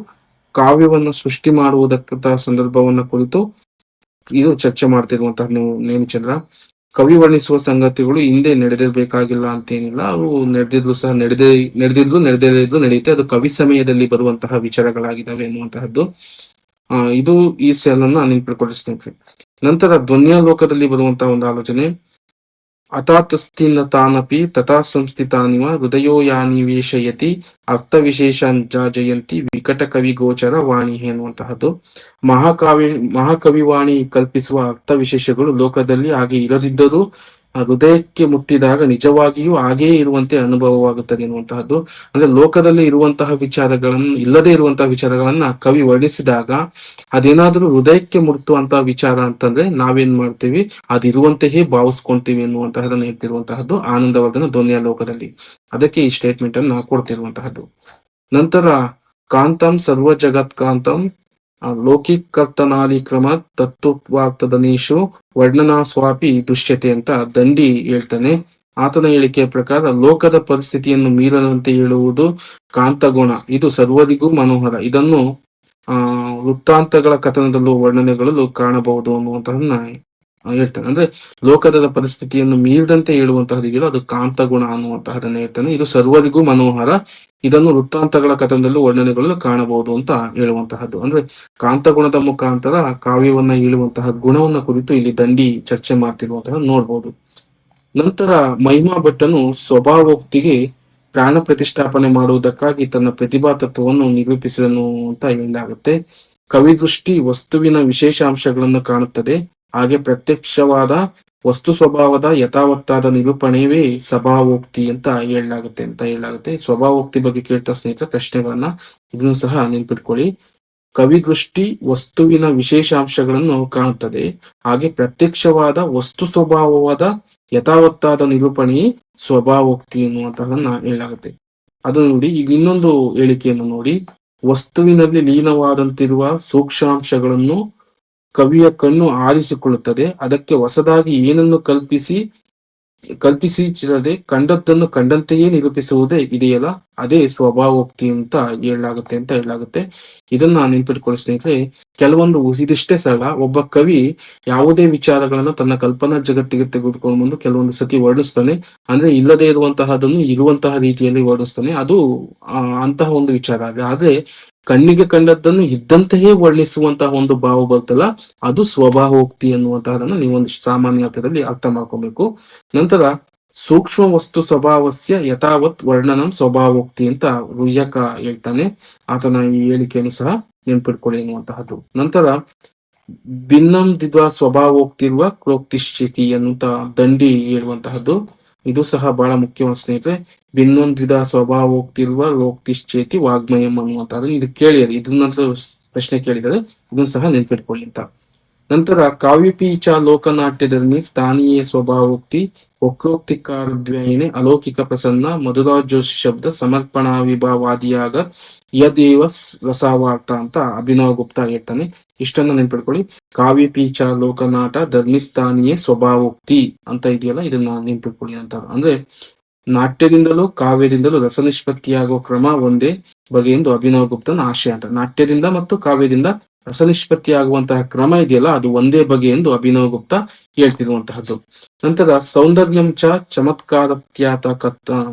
ಕಾವ್ಯವನ್ನು ಸೃಷ್ಟಿ ಮಾಡುವುದಕ್ಕಂತ ಸಂದರ್ಭವನ್ನ ಕುರಿತು ಇದು ಚರ್ಚೆ ಮಾಡ್ತಿರುವಂತಹ ನೇಮಿಚಂದ್ರ. ಕವಿ ವರ್ಣಿಸುವ ಸಂಗತಿಗಳು ಹಿಂದೆ ನಡೆದಿರ್ಬೇಕಾಗಿಲ್ಲ ಅಂತೇನಿಲ್ಲ, ಅವು ನಡೆದಿದ್ರು ಸಹ ನಡೆದಿದ್ರು ನಡೆಯುತ್ತೆ. ಅದು ಕವಿ ಸಮಯದಲ್ಲಿ ಬರುವಂತಹ ವಿಚಾರಗಳಾಗಿದ್ದಾವೆ ಎನ್ನುವಂತಹದ್ದು. ಇದು ಈ ಸಾಲನ್ನ ನೆನ್ಪಿಡ್ಕೊಳ್ಳಿ ಸ್ನೇಹಿತರೆ. ನಂತರ ಧ್ವನ್ಯಾಲೋಕದಲ್ಲಿ ಬರುವಂತಹ ಒಂದು ಆಲೋಚನೆ, ಅಥಾತಸ್ತಿನ ತಾನಪಿ ತಥಾ ಸಂಸ್ಥಿತಾನಿವ ಹೃದಯೋ ಯಾನಿವೇಶಯತಿ ಅರ್ಥವಿಶೇಷಾಂಜಾಜಯಂತಿ ವಿಕಟ ಕವಿ ಗೋಚರ ವಾಣಿ ಎನ್ನುವಂತಹದ್ದು. ಮಹಾಕವಿವಾಣಿ ಕಲ್ಪಿಸುವ ಅರ್ಥವಿಶೇಷಗಳು ಲೋಕದಲ್ಲಿ ಹಾಗೆ ಇರದಿದ್ದರೂ ಹೃದಯಕ್ಕೆ ಮುಟ್ಟಿದಾಗ ನಿಜವಾಗಿಯೂ ಹಾಗೆಯೇ ಇರುವಂತೆ ಅನುಭವವಾಗುತ್ತದೆ ಎನ್ನುವಂತಹದ್ದು. ಅಂದ್ರೆ ಲೋಕದಲ್ಲಿ ಇರುವಂತಹ ವಿಚಾರಗಳನ್ನು, ಇಲ್ಲದೆ ಇರುವಂತಹ ವಿಚಾರಗಳನ್ನ ಕವಿ ವರ್ಣಿಸಿದಾಗ ಅದೇನಾದ್ರೂ ಹೃದಯಕ್ಕೆ ಮುಟ್ಟುವಂತಹ ವಿಚಾರ ಅಂತಂದ್ರೆ ನಾವೇನ್ ಮಾಡ್ತೀವಿ, ಅದಿರುವಂತೆಯೇ ಭಾವಿಸ್ಕೊಂತೀವಿ ಎನ್ನುವಂತಹದನ್ನ ಹೇಳ್ತಿರುವಂತಹದ್ದು ಆನಂದವರ್ಧನ ಧ್ವನ್ಯಾಲೋಕದಲ್ಲಿ. ಅದಕ್ಕೆ ಈ ಸ್ಟೇಟ್ಮೆಂಟ್ ಅನ್ನು ಕೊಡ್ತಿರುವಂತಹದ್ದು. ನಂತರ ಕಾಂತಂ ಸರ್ವ ಜಗತ್ ಕಾಂತಂ ಲೌಕಿಕರ್ತನಾಲಿ ಕ್ರಮ ತತ್ವಾರ್ಥದನೇಶು ವರ್ಣನಾ ಸ್ವಾಪಿ ದುಷ್ಯತೆ ಅಂತ ದಂಡಿ ಹೇಳ್ತಾನೆ. ಆತನ ಹೇಳಿಕೆಯ ಪ್ರಕಾರ ಲೋಕದ ಪರಿಸ್ಥಿತಿಯನ್ನು ಮೀರದಂತೆ ಹೇಳುವುದು ಕಾಂತಗುಣ, ಇದು ಸರ್ವರಿಗೂ ಮನೋಹರ. ಇದನ್ನು ವೃತ್ತಾಂತಗಳ ಕಥನದಲ್ಲೂ ವರ್ಣನೆಗಳಲ್ಲೂ ಕಾಣಬಹುದು ಅನ್ನುವಂತಹದನ್ನ ಹೇಳ್ತಾನೆ. ಅಂದ್ರೆ ಲೋಕದ ಪರಿಸ್ಥಿತಿಯನ್ನು ಮೀರಿದಂತೆ ಹೇಳುವಂತಹದಿದೆಯಲ್ಲ ಅದು ಕಾಂತಗುಣ ಅನ್ನುವಂತಹದನ್ನ ಹೇಳ್ತಾನೆ. ಇದು ಸರ್ವರಿಗೂ ಮನೋಹರ, ಇದನ್ನು ವೃತ್ತಾಂತಗಳ ಕಥನದಲ್ಲೂ ವರ್ಣನೆಗಳಲ್ಲೂ ಕಾಣಬಹುದು ಅಂತ ಹೇಳುವಂತಹದ್ದು. ಅಂದ್ರೆ ಕಾಂತಗುಣದ ಮುಖಾಂತರ ಕಾವ್ಯವನ್ನ ಹೇಳುವಂತಹ ಗುಣವನ್ನ ಕುರಿತು ಇಲ್ಲಿ ದಂಡಿ ಚರ್ಚೆ ಮಾಡ್ತಿರುವಂತಹ ನೋಡ್ಬೋದು. ನಂತರ ಮಹಿಮಾ ಭಟ್ಟನು ಸ್ವಭಾವೋಕ್ತಿಗೆ ಪ್ರಾಣ ಪ್ರತಿಷ್ಠಾಪನೆ ಮಾಡುವುದಕ್ಕಾಗಿ ತನ್ನ ಪ್ರತಿಭಾ ತತ್ವವನ್ನು ನಿರೂಪಿಸಿದನು ಅಂತ ಹೇಳಲಾಗುತ್ತೆ. ಕವಿದೃಷ್ಟಿ ವಸ್ತುವಿನ ವಿಶೇಷಾಂಶಗಳನ್ನು ಕಾಣುತ್ತದೆ, ಹಾಗೆ ಪ್ರತ್ಯಕ್ಷವಾದ ವಸ್ತು ಸ್ವಭಾವದ ಯಥಾವತ್ತಾದ ನಿರೂಪಣೆಯವೇ ಸ್ವಭಾವೋಕ್ತಿ ಅಂತ ಹೇಳಲಾಗುತ್ತೆ. ಸ್ವಭಾವೋಕ್ತಿ ಬಗ್ಗೆ ಕೇಳ್ತಾ ಸ್ನೇಹಿತರ ಪ್ರಶ್ನೆಗಳನ್ನ ಇದನ್ನು ಸಹ ನೆನ್ಪಿಟ್ಕೊಳ್ಳಿ. ಕವಿದೃಷ್ಟಿ ವಸ್ತುವಿನ ವಿಶೇಷಾಂಶಗಳನ್ನು ಕಾಣುತ್ತದೆ, ಹಾಗೆ ಪ್ರತ್ಯಕ್ಷವಾದ ವಸ್ತು ಸ್ವಭಾವವಾದ ಯಥಾವತ್ತಾದ ನಿರೂಪಣೆಯೇ ಸ್ವಭಾವೋಕ್ತಿ ಎನ್ನುವಂತಹದನ್ನ ಹೇಳಲಾಗುತ್ತೆ. ಅದು ನೋಡಿ, ಈಗ ಇನ್ನೊಂದು ಹೇಳಿಕೆಯನ್ನು ನೋಡಿ, ವಸ್ತುವಿನಲ್ಲಿ ಲೀನವಾದಂತಿರುವ ಸೂಕ್ಷ್ಮಾಂಶಗಳನ್ನು ಕವಿಯ ಕಣ್ಣು ಆರಿಸಿಕೊಳ್ಳುತ್ತದೆ, ಅದಕ್ಕೆ ಹೊಸದಾಗಿ ಏನನ್ನು ಕಲ್ಪಿಸಿರದೆ ಕಂಡದ್ದನ್ನು ಕಂಡಂತೆಯೇ ನಿರೂಪಿಸುವುದೇ ಇದೆಯಲ್ಲ, ಅದೇ ಸ್ವಭಾವೋಕ್ತಿ ಅಂತ ಹೇಳಲಾಗುತ್ತೆ. ಇದನ್ನ ನೆನ್ಪಿಟ್ಕೊಳ್ಳಿ ಸ್ನೇಹಿತರೆ. ಕೆಲವೊಂದು ಇದಿಷ್ಟೇ ಸರಳ, ಒಬ್ಬ ಕವಿ ಯಾವುದೇ ವಿಚಾರಗಳನ್ನ ತನ್ನ ಕಲ್ಪನಾ ಜಗತ್ತಿಗೆ ತೆಗೆದುಕೊಂಡು ಬಂದು ಕೆಲವೊಂದು ಸತಿ ವರ್ಣಿಸ್ತಾನೆ. ಅಂದ್ರೆ ಇಲ್ಲದೆ ಇರುವಂತಹದನ್ನು ಇರುವಂತಹ ರೀತಿಯಲ್ಲಿ ವರ್ಣಿಸ್ತಾನೆ. ಅದು ಅಂತಹ ಒಂದು ವಿಚಾರ. ಆದ್ರೆ ಕಣ್ಣಿಗೆ ಕಂಡದ್ದನ್ನು ಇದ್ದಂತೆಯೇ ವರ್ಣಿಸುವಂತಹ ಒಂದು ಭಾವ ಬರ್ತಲ್ಲ, ಅದು ಸ್ವಭಾವೋಕ್ತಿ ಎನ್ನುವಂತಹದನ್ನ ನೀವೊಂದಿಷ್ಟು ಸಾಮಾನ್ಯ ಅರ್ಥದಲ್ಲಿ ಅರ್ಥ ಮಾಡ್ಕೊಬೇಕು. ನಂತರ ಸೂಕ್ಷ್ಮ ವಸ್ತು ಸ್ವಭಾವಸ್ಯ ಯಥಾವತ್ ವರ್ಣನಂ ಸ್ವಭಾವೋಕ್ತಿ ಅಂತ ರುಯ್ಯಕ ಹೇಳ್ತಾನೆ. ಆತನ ಈ ಹೇಳಿಕೆಯನ್ನು ಸಹ ನೆನ್ಪಿಟ್ಕೊಳ್ಳಿ ಎನ್ನುವಂತಹದ್ದು. ನಂತರ ಭಿನ್ನಂ ದ್ವಿಧ್ವಾ ಸ್ವಭಾವೋಕ್ತಿರುವ ಕ್ರೋಕ್ತಿಶ್ಚಿತಿ ಅನ್ನುವಂತ ದಂಡಿ ಹೇಳುವಂತಹದ್ದು. ಇದು ಸಹ ಬಹಳ ಮುಖ್ಯವಾದ ಸ್ನೇಹಿತರೆ. ಭಿನ್ನೊಂದ್ವಿಧ ಸ್ವಭಾವೋಕ್ತಿರುವ ಲೋಕ್ತಿಶ್ಚೇತಿ ವಾಗ್ಮಯಂ ಅನ್ನುವಂತಹದ್ದು. ಇದು ಕೇಳಿರಿ, ಇದನ್ನ ಪ್ರಶ್ನೆ ಕೇಳಿದರೆ ಇದನ್ನು ಸಹ ನೆನ್ಪಿಟ್ಕೊಳ್ಳಿ ಅಂತ. ನಂತರ ಕಾವ್ಯಪೀಚ ಲೋಕನಾಟ್ಯಧರ್ಮಿ ಸ್ಥಾನೀಯ ಸ್ವಭಾವೋಕ್ತಿ ವಕ್ರೋಕ್ತಿಕಾರದ್ವಯನೆ ಅಲೌಕಿಕ ಪ್ರಸನ್ನ ಮಧುರಾಜ್ ಜೋಶಿ ಶಬ್ದ ಸಮರ್ಪಣಾ ವಿಭಾವಾದಿಯಾಗ ಯದೇವ ರಸಾವಾರ್ಥ ಅಂತ ಅಭಿನವ ಗುಪ್ತಾ ಹೇಳ್ತಾನೆ. ಇಷ್ಟನ್ನ ನೆನ್ಪಿಡ್ಕೊಳ್ಳಿ. ಕಾವ್ಯಪೀಚ ಲೋಕನಾಟ ಧರ್ಮಿಸ್ಥಾನೀಯ ಸ್ವಭಾವೋಕ್ತಿ ಅಂತ ಇದೆಯಲ್ಲ, ಇದನ್ನ ನೆನ್ಪಿಡ್ಕೊಳ್ಳಿ ಅಂತ. ಅಂದ್ರೆ ನಾಟ್ಯದಿಂದಲೂ ಕಾವ್ಯದಿಂದಲೂ ರಸನಿಷ್ಪತ್ತಿಯಾಗುವ ಕ್ರಮ ಒಂದೇ ಬಗೆಯೆಂದು ಅಭಿನವ ಗುಪ್ತನ ಆಶಯ ಅಂತ. ನಾಟ್ಯದಿಂದ ಮತ್ತು ಕಾವ್ಯದಿಂದ ರಸನಿಷ್ಪತ್ತಿ ಆಗುವಂತಹ ಕ್ರಮ ಇದೆಯಲ್ಲ, ಅದು ಒಂದೇ ಬಗೆ ಎಂದು ಅಭಿನವ ಗುಪ್ತ ಹೇಳ್ತಿರುವಂತಹದ್ದು. ನಂತರ ಸೌಂದರ್ಯಂ ಚ ಚಮತ್ಕಾರತ್ಯಾತ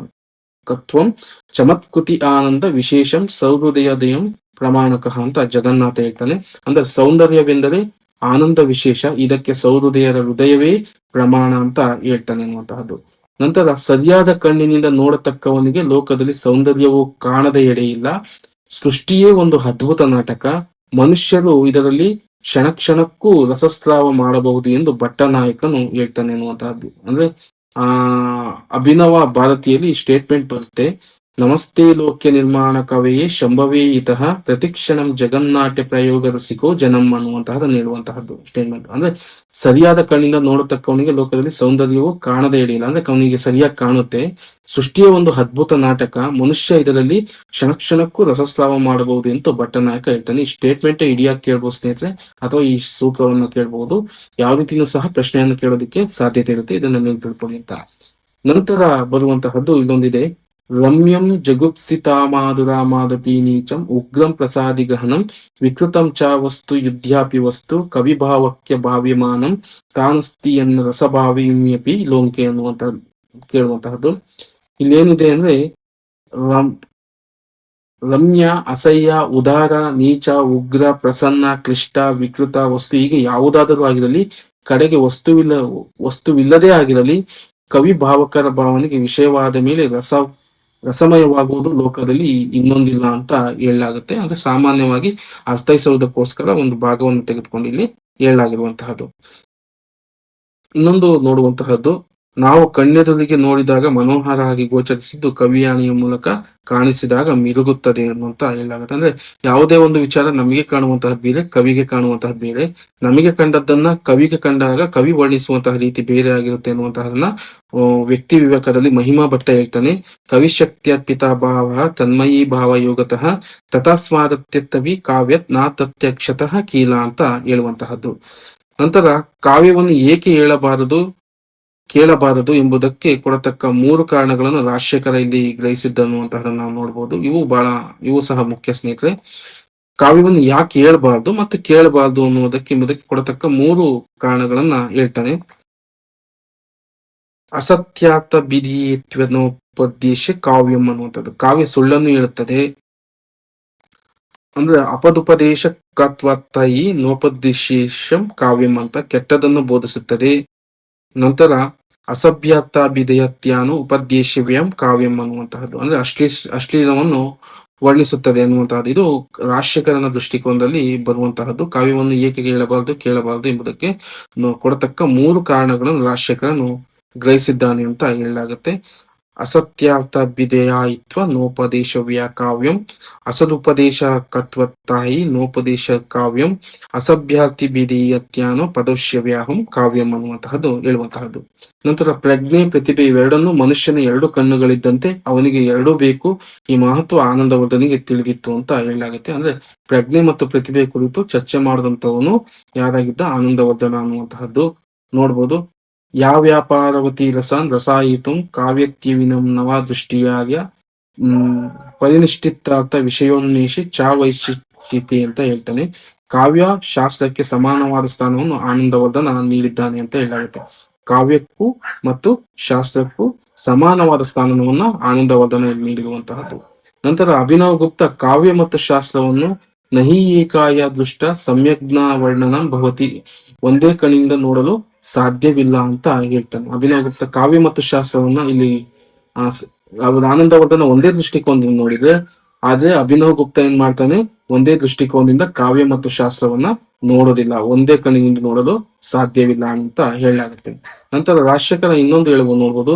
ಕತ್ವಂ ಚಮತ್ಕೃತಿ ಆನಂದ ವಿಶೇಷಂ ಸೌಹೃದಯದಯಂ ಪ್ರಮಾಣಕ ಅಂತ ಜಗನ್ನಾಥ ಹೇಳ್ತಾನೆ. ಅಂದ್ರೆ ಸೌಂದರ್ಯವೆಂದರೆ ಆನಂದ ವಿಶೇಷ, ಇದಕ್ಕೆ ಸೌಹೃದಯದ ಹೃದಯವೇ ಪ್ರಮಾಣ ಅಂತ ಹೇಳ್ತಾನೆ ಅನ್ನುವಂತಹದ್ದು. ನಂತರ ಸರಿಯಾದ ಕಣ್ಣಿನಿಂದ ನೋಡತಕ್ಕವನಿಗೆ ಲೋಕದಲ್ಲಿ ಸೌಂದರ್ಯವು ಕಾಣದ ಎಡೆಯಿಲ್ಲ. ಸೃಷ್ಟಿಯೇ ಒಂದು ಅದ್ಭುತ ನಾಟಕ. ಮನುಷ್ಯರು ಇದರಲ್ಲಿ ಕ್ಷಣ ಕ್ಷಣಕ್ಕೂ ರಸಸ್ರಾವ ಮಾಡಬಹುದು ಎಂದು ಭಟ್ಟನಾಯಕನು ಹೇಳ್ತಾನೆ ಅನ್ನುವಂತಹದ್ದು. ಅಂದ್ರೆ ಆ ಅಭಿನವ ಭಾರತಿಯಲ್ಲಿ ಸ್ಟೇಟ್ಮೆಂಟ್ ಬರುತ್ತೆ. ನಮಸ್ತೆ ಲೋಕ್ಯ ನಿರ್ಮಾಣ ಕವೆಯೇ ಶಂಭವೇ ಇತಃ ಪ್ರತಿಕ್ಷಣಂ ಜಗನ್ನಾಟ್ಯ ಪ್ರಯೋಗ ರಸಿಕೋ ಜನಂ ಅನ್ನುವಂತಹದನ್ನು ಹೇಳುವಂತಹದ್ದು ಸ್ಟೇಟ್ಮೆಂಟ್. ಅಂದ್ರೆ ಸರಿಯಾದ ಕಣ್ಣಿಂದ ನೋಡತಕ್ಕವನಿಗೆ ಲೋಕದಲ್ಲಿ ಸೌಂದರ್ಯವು ಕಾಣದೇ ಇರಲಿಲ್ಲ. ಅಂದ್ರೆ ಅವನಿಗೆ ಸರಿಯಾಗಿ ಕಾಣುತ್ತೆ. ಸೃಷ್ಟಿಯ ಒಂದು ಅದ್ಭುತ ನಾಟಕ. ಮನುಷ್ಯ ಇದರಲ್ಲಿ ಕ್ಷಣ ಕ್ಷಣಕ್ಕೂ ರಸಸ್ರಾವ ಮಾಡಬಹುದು ಅಂತ ಭಟ್ಟನಾಯಕ ಹೇಳ್ತಾನೆ. ಈ ಸ್ಟೇಟ್ಮೆಂಟ್ ಇಡಿಯಾಗಿ ಕೇಳ್ಬೋದು ಸ್ನೇಹಿತರೆ, ಅಥವಾ ಈ ಸೂತ್ರವನ್ನು ಕೇಳಬಹುದು. ಯಾವ ರೀತಿಯೂ ಸಹ ಪ್ರಶ್ನೆಯನ್ನು ಕೇಳೋದಕ್ಕೆ ಸಾಧ್ಯತೆ ಇರುತ್ತೆ. ಇದನ್ನ ನೀವು ತಿಳ್ಕೊಳ್ಳಿ ಅಂತ. ನಂತರ ಬರುವಂತಹದ್ದು ಇಲ್ಲೊಂದಿದೆ. ರಮ್ಯಂ ಜಗುಪ್ಸಿತಾಮಾದುರಾಮಾದಪಿ ನೀಚಂ ಉಗ್ರಂ ಪ್ರಸಾದಿ ಗಹನಂ ವಿಕೃತಂ ಚ ವಸ್ತು ಯುದ್ಧಾಪಿ ವಸ್ತು ಕವಿಭಾವಕ್ಯ ಭಾವ್ಯಮಾನಂ ತಾನಸ್ತಿ ಎನ್ನ ರಸಭಾವಿಮ್ಯಪಿ ಲೋಂಕೆ ಅನ್ನುವಂತ ಕೇಳುವಂತಹದ್ದು. ಇಲ್ಲೇನಿದೆ ಅಂದ್ರೆ ರಮ್ಯ, ಅಸಹ್ಯ, ಉದಾರ, ನೀಚ, ಉಗ್ರ, ಪ್ರಸನ್ನ, ಕ್ಲಿಷ್ಟ, ವಿಕೃತ ವಸ್ತು ಹೀಗೆ ಯಾವುದಾದರೂ ಆಗಿರಲಿ, ಕಡೆಗೆ ವಸ್ತುವಿಲ್ಲದೇ ಆಗಿರಲಿ, ಕವಿ ಭಾವಕರ ಭಾವನೆಗೆ ವಿಷಯವಾದ ಮೇಲೆ ರಸಮಯವಾಗುವುದು ಲೋಕದಲ್ಲಿ ಇನ್ನೊಂದಿಲ್ಲ ಅಂತ ಹೇಳಲಾಗುತ್ತೆ. ಅಂದ್ರೆ ಸಾಮಾನ್ಯವಾಗಿ ಅರ್ಥೈಸುವುದಕ್ಕೋಸ್ಕರ ಒಂದು ಭಾಗವನ್ನು ತೆಗೆದುಕೊಂಡು ಇಲ್ಲಿ ಹೇಳಲಾಗಿರುವಂತಹದ್ದು. ಇನ್ನೊಂದು ನೋಡುವಂತಹದ್ದು, ನಾವು ಕಣ್ಣೆದುರಿಗೆ ನೋಡಿದಾಗ ಮನೋಹರ ಆಗಿ ಗೋಚರಿಸಿದ್ದು ಕವಿಯಾಣಿಯ ಮೂಲಕ ಕಾಣಿಸಿದಾಗ ಮಿರುಗುತ್ತದೆ ಅನ್ನುವಂತ ಹೇಳಲಾಗುತ್ತೆ. ಅಂದ್ರೆ ಯಾವುದೇ ಒಂದು ವಿಚಾರ ನಮಗೆ ಕಾಣುವಂತಹ ಬೇರೆ, ಕವಿಗೆ ಕಾಣುವಂತಹ ಬೇರೆ. ನಮಗೆ ಕಂಡದ್ದನ್ನ ಕವಿಗೆ ಕಂಡಾಗ ಕವಿ ವರ್ಣಿಸುವಂತಹ ರೀತಿ ಬೇರೆ ಆಗಿರುತ್ತೆ ಅನ್ನುವಂತಹದನ್ನ ವ್ಯಕ್ತಿ ವಿವೇಕದಲ್ಲಿ ಮಹಿಮಾ ಭಟ್ಟ ಹೇಳ್ತಾನೆ. ಕವಿಶಕ್ತ್ಯರ್ಪಿತ ಭಾವ ತನ್ಮಯೀ ಭಾವ ಯೋಗತಃ ತಥಾಸ್ಮಾರತ್ಯತ್ತವಿ ಕಾವ್ಯತ್ ನಾ ತತ್ಯಕ್ಷತಃ ಕೀಲ ಅಂತ ಹೇಳುವಂತಹದ್ದು. ನಂತರ ಕಾವ್ಯವನ್ನು ಏಕೆ ಕೇಳಬಾರದು ಎಂಬುದಕ್ಕೆ ಕೊಡತಕ್ಕ 3 ಕಾರಣಗಳನ್ನು ರಾಜಶೇಖರ ಇಲ್ಲಿ ಗ್ರಹಿಸಿದ್ದನ್ನುವಂತಹದನ್ನು ನಾವು ನೋಡಬಹುದು. ಇವು ಸಹ ಮುಖ್ಯ ಸ್ನೇಹಿತರೆ. ಕಾವ್ಯವನ್ನು ಯಾಕೆ ಹೇಳ್ಬಾರ್ದು ಮತ್ತು ಕೇಳಬಾರ್ದು ಎಂಬುದಕ್ಕೆ ಕೊಡತಕ್ಕ 3 ಕಾರಣಗಳನ್ನ ಹೇಳ್ತಾನೆ. ಅಸತ್ಯಾರ್ಥ ಬಿಧಿತ್ವನೋಪದೇಶ ಕಾವ್ಯಂ ಅನ್ನುವಂಥದ್ದು. ಕಾವ್ಯ ಸುಳ್ಳನ್ನು ಹೇಳುತ್ತದೆ. ಅಂದ್ರೆ ಅಪದುಪದೇಶ ಕತ್ವತ್ತಯಿ ನೋಪದೇಶಂ ಕಾವ್ಯಂ ಅಂತ ಕೆಟ್ಟದನ್ನು ಬೋಧಿಸುತ್ತದೆ. ನಂತರ ಅಸಭ್ಯತ ಬಿಧೇಯತ್ಯಾನು ಉಪದೇಶವ್ಯಂ ಕಾವ್ಯಂ ಅನ್ನುವಂತಹದ್ದು. ಅಂದ್ರೆ ಅಶ್ಲೀಲವನ್ನು ವರ್ಣಿಸುತ್ತದೆ ಅನ್ನುವಂತಹದ್ದು. ಇದು ರಾಜಶೇಖರನ ದೃಷ್ಟಿಕೋನದಲ್ಲಿ ಬರುವಂತಹದ್ದು. ಕಾವ್ಯವನ್ನು ಏಕೆ ಕೇಳಬಾರದು ಎಂಬುದಕ್ಕೆ ಕೊಡತಕ್ಕ 3 ಕಾರಣಗಳನ್ನು ರಾಜಶೇಖರನು ಗ್ರಹಿಸಿದ್ದಾನೆ ಅಂತ ಹೇಳಲಾಗುತ್ತೆ. ಅಸತ್ಯಾರ್ಥ ವಿಧೇಯಾಯಿತ್ವ ನೋಪದೇಶವ್ಯ ಕಾವ್ಯಂ, ಅಸದುಪದೇಶ ಕತ್ವತ್ತಾಯಿ ನೋಪದೇಶ ಕಾವ್ಯಂ, ಅಸಭ್ಯಾರ್ಥಿ ವಿಧೇಯತ್ಯಾನೋ ಪದೋಶ್ಯವ್ಯಾಹಂ ಕಾವ್ಯಂ ಅನ್ನುವಂತಹದ್ದು ಹೇಳುವಂತಹದ್ದು. ನಂತರ ಪ್ರಜ್ಞೆ, ಪ್ರತಿಭೆ ಇವೆರಡನ್ನು ಮನುಷ್ಯನ 2 ಕಣ್ಣುಗಳಿದ್ದಂತೆ ಅವನಿಗೆ 2 ಬೇಕು. ಈ ಮಹತ್ವ ಆನಂದವರ್ಧನಿಗೆ ತಿಳಿದಿತ್ತು ಅಂತ ಹೇಳಲಾಗುತ್ತೆ. ಅಂದ್ರೆ ಪ್ರಜ್ಞೆ ಮತ್ತು ಪ್ರತಿಭೆ ಕುರಿತು ಚರ್ಚೆ ಮಾಡಿದಂತವನು ಯಾರಾಗಿದ್ದ? ಆನಂದವರ್ಧನ ಅನ್ನುವಂತಹದ್ದು ನೋಡ್ಬೋದು. ಯಾ ವ್ಯಾಪಾರವತಿ ರಸಾನ್ ರಸಾಯಿತು ಕಾವ್ಯತ್ಯವಿನಂ ನವ ದೃಷ್ಟಿಯಾರ್ಯ ಪರಿನಿಷ್ಠಿತಾರ್ಥ ವಿಷಯೋನ್ಮೇಷಿ ಚಾ ವೈಶಿಷ್ಟ್ಯತೆ ಅಂತ ಹೇಳ್ತಾನೆ. ಕಾವ್ಯ ಶಾಸ್ತ್ರಕ್ಕೆ ಸಮಾನವಾದ ಸ್ಥಾನವನ್ನು ಆನಂದವರ್ಧನ ನೀಡಿದ್ದಾನೆ ಅಂತ ಹೇಳಲಾಗುತ್ತೆ. ಕಾವ್ಯಕ್ಕೂ ಮತ್ತು ಶಾಸ್ತ್ರಕ್ಕೂ ಸಮಾನವಾದ ಸ್ಥಾನವನ್ನ ಆನಂದವರ್ಧನ ನೀಡಿರುವಂತಹದ್ದು. ನಂತರ ಅಭಿನವ್ ಗುಪ್ತ ಕಾವ್ಯ ಮತ್ತು ಶಾಸ್ತ್ರವನ್ನು ನಹಿ ಏಕಾಯ ದೃಷ್ಟ ಸಮ್ಯಜ್ಞ ವರ್ಣನ ಭವತಿ, ಒಂದೇ ಕಣ್ಣಿಂದ ನೋಡಲು ಸಾಧ್ಯವಿಲ್ಲ ಅಂತ ಹೇಳ್ತಾನೆ. ಅಭಿನವ್ ಗುಪ್ತ ಕಾವ್ಯ ಮತ್ತು ಶಾಸ್ತ್ರವನ್ನ ಇಲ್ಲಿ ಆನಂದವರ್ಧನ ಒಂದೇ ದೃಷ್ಟಿಕೋನದಿಂದ ನೋಡಿದ್ರೆ, ಆದ್ರೆ ಅಭಿನವ್ ಗುಪ್ತ ಏನ್ ಮಾಡ್ತಾನೆ? ಒಂದೇ ದೃಷ್ಟಿಕೋನದಿಂದ ಕಾವ್ಯ ಮತ್ತು ಶಾಸ್ತ್ರವನ್ನ ನೋಡೋದಿಲ್ಲ, ಒಂದೇ ಕಣ್ಣಿನಿಂದ ನೋಡಲು ಸಾಧ್ಯವಿಲ್ಲ ಅಂತ ಹೇಳಲಾಗುತ್ತೆ. ನಂತರ ರಾಜಶೇಖರ ಇನ್ನೊಂದು ನೋಡ್ಬೋದು.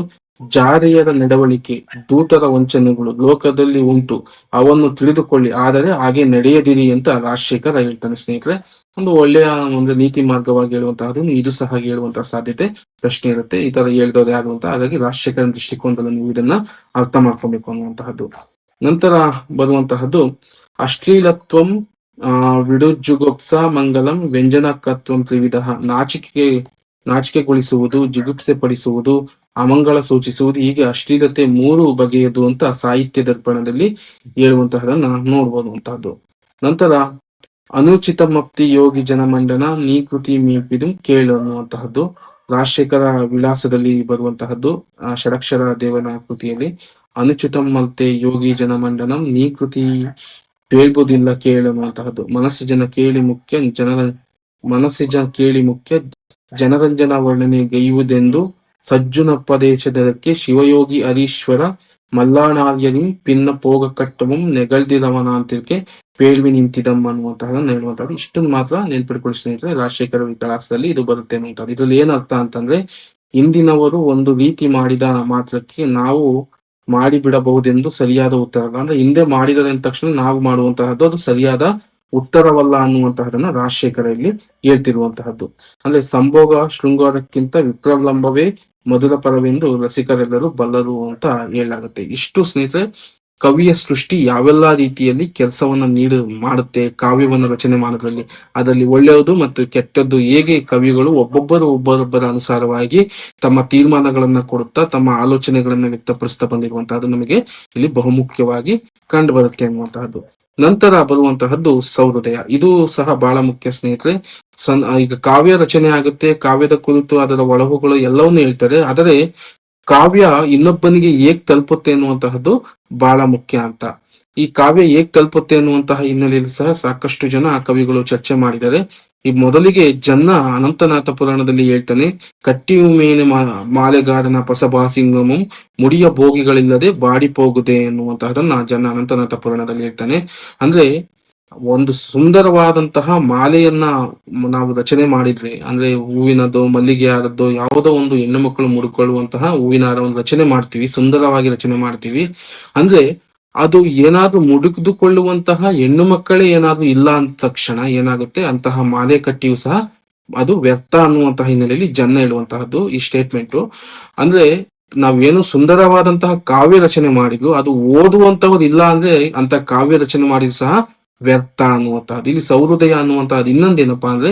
ಜಾರಿಯರ ನಡವಳಿಕೆ, ದೂತರ ವಂಚನೆಗಳು ಲೋಕದಲ್ಲಿ ಉಂಟು, ಅವನ್ನು ತಿಳಿದುಕೊಳ್ಳಿ, ಆದರೆ ಹಾಗೆ ನಡೆಯದಿರಿ ಅಂತ ರಾಜಶೇಖರ ಹೇಳ್ತಾನೆ. ಸ್ನೇಹಿತರೆ, ಒಂದು ಒಳ್ಳೆಯ ಒಂದು ನೀತಿ ಮಾರ್ಗವಾಗಿ ಹೇಳುವಂತಹದ್ದು ಇದು ಸಹ ಹೇಳುವಂತಹ ಸಾಧ್ಯತೆ ಪ್ರಶ್ನೆ ಇರುತ್ತೆ. ಈ ತರ ಹೇಳಿದವರು ಯಾರು ಅಂತ. ಹಾಗಾಗಿ ರಾಜಶೇಖರನ ದೃಷ್ಟಿಕೋನದಲ್ಲಿ ನೀವು ಇದನ್ನ ಅರ್ಥ ಮಾಡ್ಕೊಬೇಕು ಅನ್ನುವಂತಹದ್ದು. ನಂತರ ಬರುವಂತಹದ್ದು ಅಶ್ಲೀಲತ್ವಂ ವಿಡುಜುಗುಪ್ಸ ಮಂಗಲಂ ವ್ಯಂಜನಕತ್ವಂ ತ್ರಿವಿಧ, ನಾಚಿಕೆಗೊಳಿಸುವುದು, ಜಿಗುಪ್ಸೆ ಪಡಿಸುವುದು, ಅಮಂಗಳ ಸೂಚಿಸುವುದು, ಹೀಗೆ ಅಶ್ಲೀಲತೆ 3 ಬಗೆಯದು ಅಂತ ಸಾಹಿತ್ಯ ದರ್ಪಣದಲ್ಲಿ ಹೇಳುವಂತಹದನ್ನ ನೋಡ್ಬೋದುವಂತಹದ್ದು. ನಂತರ ಅನುಚಿತ ಮಪ್ತಿ ಯೋಗಿ ಜನಮಂಡನ ನೀಕೃತಿ ಮೀಪಿದು ಕೇಳು ಅನ್ನುವಂತಹದ್ದು ರಾಜಶೇಖರ ವಿಳಾಸದಲ್ಲಿ ಬರುವಂತಹದ್ದು. ಷಡಕ್ಷರ ದೇವನ ಕೃತಿಯಲ್ಲಿ ಅನುಚಿತ ಮಲ್ತೆ ಯೋಗಿ ಜನಮಂಡನಂ ನೀಕೃತಿ ಹೇಳ್ಬೋದಿಲ್ಲ ಕೇಳು ಅನ್ನುವಂತಹದ್ದು. ಮನಸ್ಸಿಜ ಕೇಳಿ ಮುಖ್ಯ ಜನರಂಜನಾ ವರ್ಣನೆ ಗೈಯುವುದೆಂದು ಸಜ್ಜುನಪ್ಪದೇಶದಕ್ಕೆ ಶಿವಯೋಗಿ ಹರೀಶ್ವರ ಮಲ್ಲಾಣಾರ್ಯನಿಂ ಪಿನ್ನ ಪೋಗ ಕಟ್ಟವಂ ನೆಗಳ್ದಿರವನಾಂತಿರ್ಕೆ ಪೇಳ್ವಿ ನಿಂತಿದಂ ಅನ್ನುವಂತಹದನ್ನ ಹೇಳುವಂತದ್ದು. ಇಷ್ಟನ್ನು ಮಾತ್ರ ನೆನ್ಪಿಟ್ಕೊಳ್ಳಿ ಸ್ನೇಹಿತರೆ, ರಾಜಶೇಖರ ವಿಕಾಸದಲ್ಲಿ ಇದು ಬರುತ್ತೆ ಅನ್ನುವಂಥದ್ದು. ಇದ್ರಲ್ಲಿ ಏನ್ ಅರ್ಥ ಅಂತಂದ್ರೆ, ಇಂದಿನವರು ಒಂದು ರೀತಿ ಮಾಡಿದ ಮಾತ್ರಕ್ಕೆ ನಾವು ಮಾಡಿಬಿಡಬಹುದೆಂದು ಸರಿಯಾದ ಉತ್ತರ ಅಲ್ಲ. ಅಂದ್ರೆ ಹಿಂದೆ ಮಾಡಿದರೆ ಅಂದ ತಕ್ಷಣ ನಾವು ಮಾಡುವಂತಹದ್ದು ಅದು ಸರಿಯಾದ ಉತ್ತರವಲ್ಲ ಅನ್ನುವಂತಹದನ್ನ ರಾಜಶೇಖರ ಇಲ್ಲಿ ಹೇಳ್ತಿರುವಂತಹದ್ದು. ಅಂದ್ರೆ ಸಂಭೋಗ ಶೃಂಗಾರಕ್ಕಿಂತ ವಿಪ್ರಲಂಬವೇ ಮಧುರ ಪರವೆಂದು ರಸಿಕರೆಲ್ಲರೂ ಬಲ್ಲರು ಅಂತ ಹೇಳಲಾಗುತ್ತೆ. ಇಷ್ಟು ಸ್ನೇಹಿತರೆ ಕವಿಯ ಸೃಷ್ಟಿ ಯಾವೆಲ್ಲಾ ರೀತಿಯಲ್ಲಿ ಕೆಲಸವನ್ನ ಮಾಡುತ್ತೆ, ಕಾವ್ಯವನ್ನು ರಚನೆ ಮಾಡೋದ್ರಲ್ಲಿ ಅದರಲ್ಲಿ ಒಳ್ಳೆಯದು ಮತ್ತು ಕೆಟ್ಟದ್ದು ಹೇಗೆ ಕವಿಗಳು ಒಬ್ಬೊಬ್ಬರ ಅನುಸಾರವಾಗಿ ತಮ್ಮ ತೀರ್ಮಾನಗಳನ್ನ ಕೊಡುತ್ತಾ ತಮ್ಮ ಆಲೋಚನೆಗಳನ್ನ ವ್ಯಕ್ತಪಡಿಸ್ತಾ ಬಂದಿರುವಂತಹದ್ದು ನಮಗೆ ಇಲ್ಲಿ ಬಹುಮುಖ್ಯವಾಗಿ ಕಂಡು ಬರುತ್ತೆ ಅನ್ನುವಂತಹದ್ದು. ನಂತರ ಬರುವಂತಹದ್ದು ಸಹೃದಯ. ಇದು ಸಹ ಬಹಳ ಮುಖ್ಯ ಸ್ನೇಹಿತರೆ. ಈಗ ಕಾವ್ಯ ರಚನೆ ಆಗುತ್ತೆ, ಕಾವ್ಯದ ಕುರಿತು ಅದರ ಒಳಹುಗಳು ಎಲ್ಲವನ್ನೂ ಹೇಳ್ತಾರೆ. ಆದರೆ ಕಾವ್ಯ ಇನ್ನೊಬ್ಬನಿಗೆ ಹೇಗ್ ತಲುಪುತ್ತೆ ಅನ್ನುವಂತಹದ್ದು ಬಹಳ ಮುಖ್ಯ ಅಂತ. ಈ ಕಾವ್ಯ ಹೇಗ್ ತಲುಪುತ್ತೆ ಅನ್ನುವಂತಹ ಹಿನ್ನೆಲೆಯಲ್ಲಿ ಸಹ ಸಾಕಷ್ಟು ಜನ ಕವಿಗಳು ಚರ್ಚೆ ಮಾಡಿದ್ದಾರೆ. ಈ ಮೊದಲಿಗೆ ಜನ್ನ ಅನಂತನಾಥ ಪುರಾಣದಲ್ಲಿ ಹೇಳ್ತಾನೆ, ಕಟ್ಟಿಯುಮೇನೆ ಮಾಲೆಗಾರನ ಪಸಭಾಸಿಂಗಮಂ ಮುಡಿಯ ಭೋಗಿಗಳಿಲ್ಲದೆ ಬಾಡಿ ಹೋಗುದೆ ಎನ್ನುವಂತಹದನ್ನ ಜನ್ನ ಅನಂತನಾಥ ಪುರಾಣದಲ್ಲಿ ಹೇಳ್ತಾನೆ. ಅಂದ್ರೆ ಒಂದು ಸುಂದರವಾದಂತಹ ಮಾಲೆಯನ್ನ ನಾವು ರಚನೆ ಮಾಡಿದ್ವಿ ಅಂದ್ರೆ ಹೂವಿನದ್ದು, ಮಲ್ಲಿಗೆ ಹಾರದ್ದು, ಯಾವುದೋ ಒಂದು ಹೆಣ್ಣು ಮಕ್ಕಳು ಮುಡ್ಕೊಳ್ಳುವಂತಹ ಹೂವಿನ ಹಾರವನ್ನು ರಚನೆ ಮಾಡ್ತೀವಿ, ಸುಂದರವಾಗಿ ರಚನೆ ಮಾಡ್ತೀವಿ. ಅಂದ್ರೆ ಅದು ಏನಾದ್ರೂ ಮುಡಿದುಕೊಳ್ಳುವಂತಹ ಹೆಣ್ಣು ಮಕ್ಕಳೇ ಏನಾದ್ರೂ ಇಲ್ಲ ಅಂದ ತಕ್ಷಣ ಏನಾಗುತ್ತೆ, ಅಂತಹ ಮಾಲೆ ಕಟ್ಟಿಯೂ ಸಹ ಅದು ವ್ಯರ್ಥ ಅನ್ನುವಂತಹ ಹಿನ್ನೆಲೆಯಲ್ಲಿ ಜನ ಹೇಳುವಂತಹದ್ದು ಈ ಸ್ಟೇಟ್ಮೆಂಟ್. ಅಂದ್ರೆ ನಾವೇನು ಸುಂದರವಾದಂತಹ ಕಾವ್ಯ ರಚನೆ ಮಾಡಿದ್ವು ಅದು ಓದುವಂತವ್ರು ಇಲ್ಲ ಅಂದ್ರೆ ಅಂತ ಕಾವ್ಯ ರಚನೆ ಮಾಡಿದ್ರು ಸಹ ವ್ಯರ್ಥ ಅನ್ನುವಂತಹದ್ದು. ಇಲ್ಲಿ ಸಹೃದಯ ಅನ್ನುವಂತಹದ್ದು ಇನ್ನೊಂದೇನಪ್ಪಾ ಅಂದ್ರೆ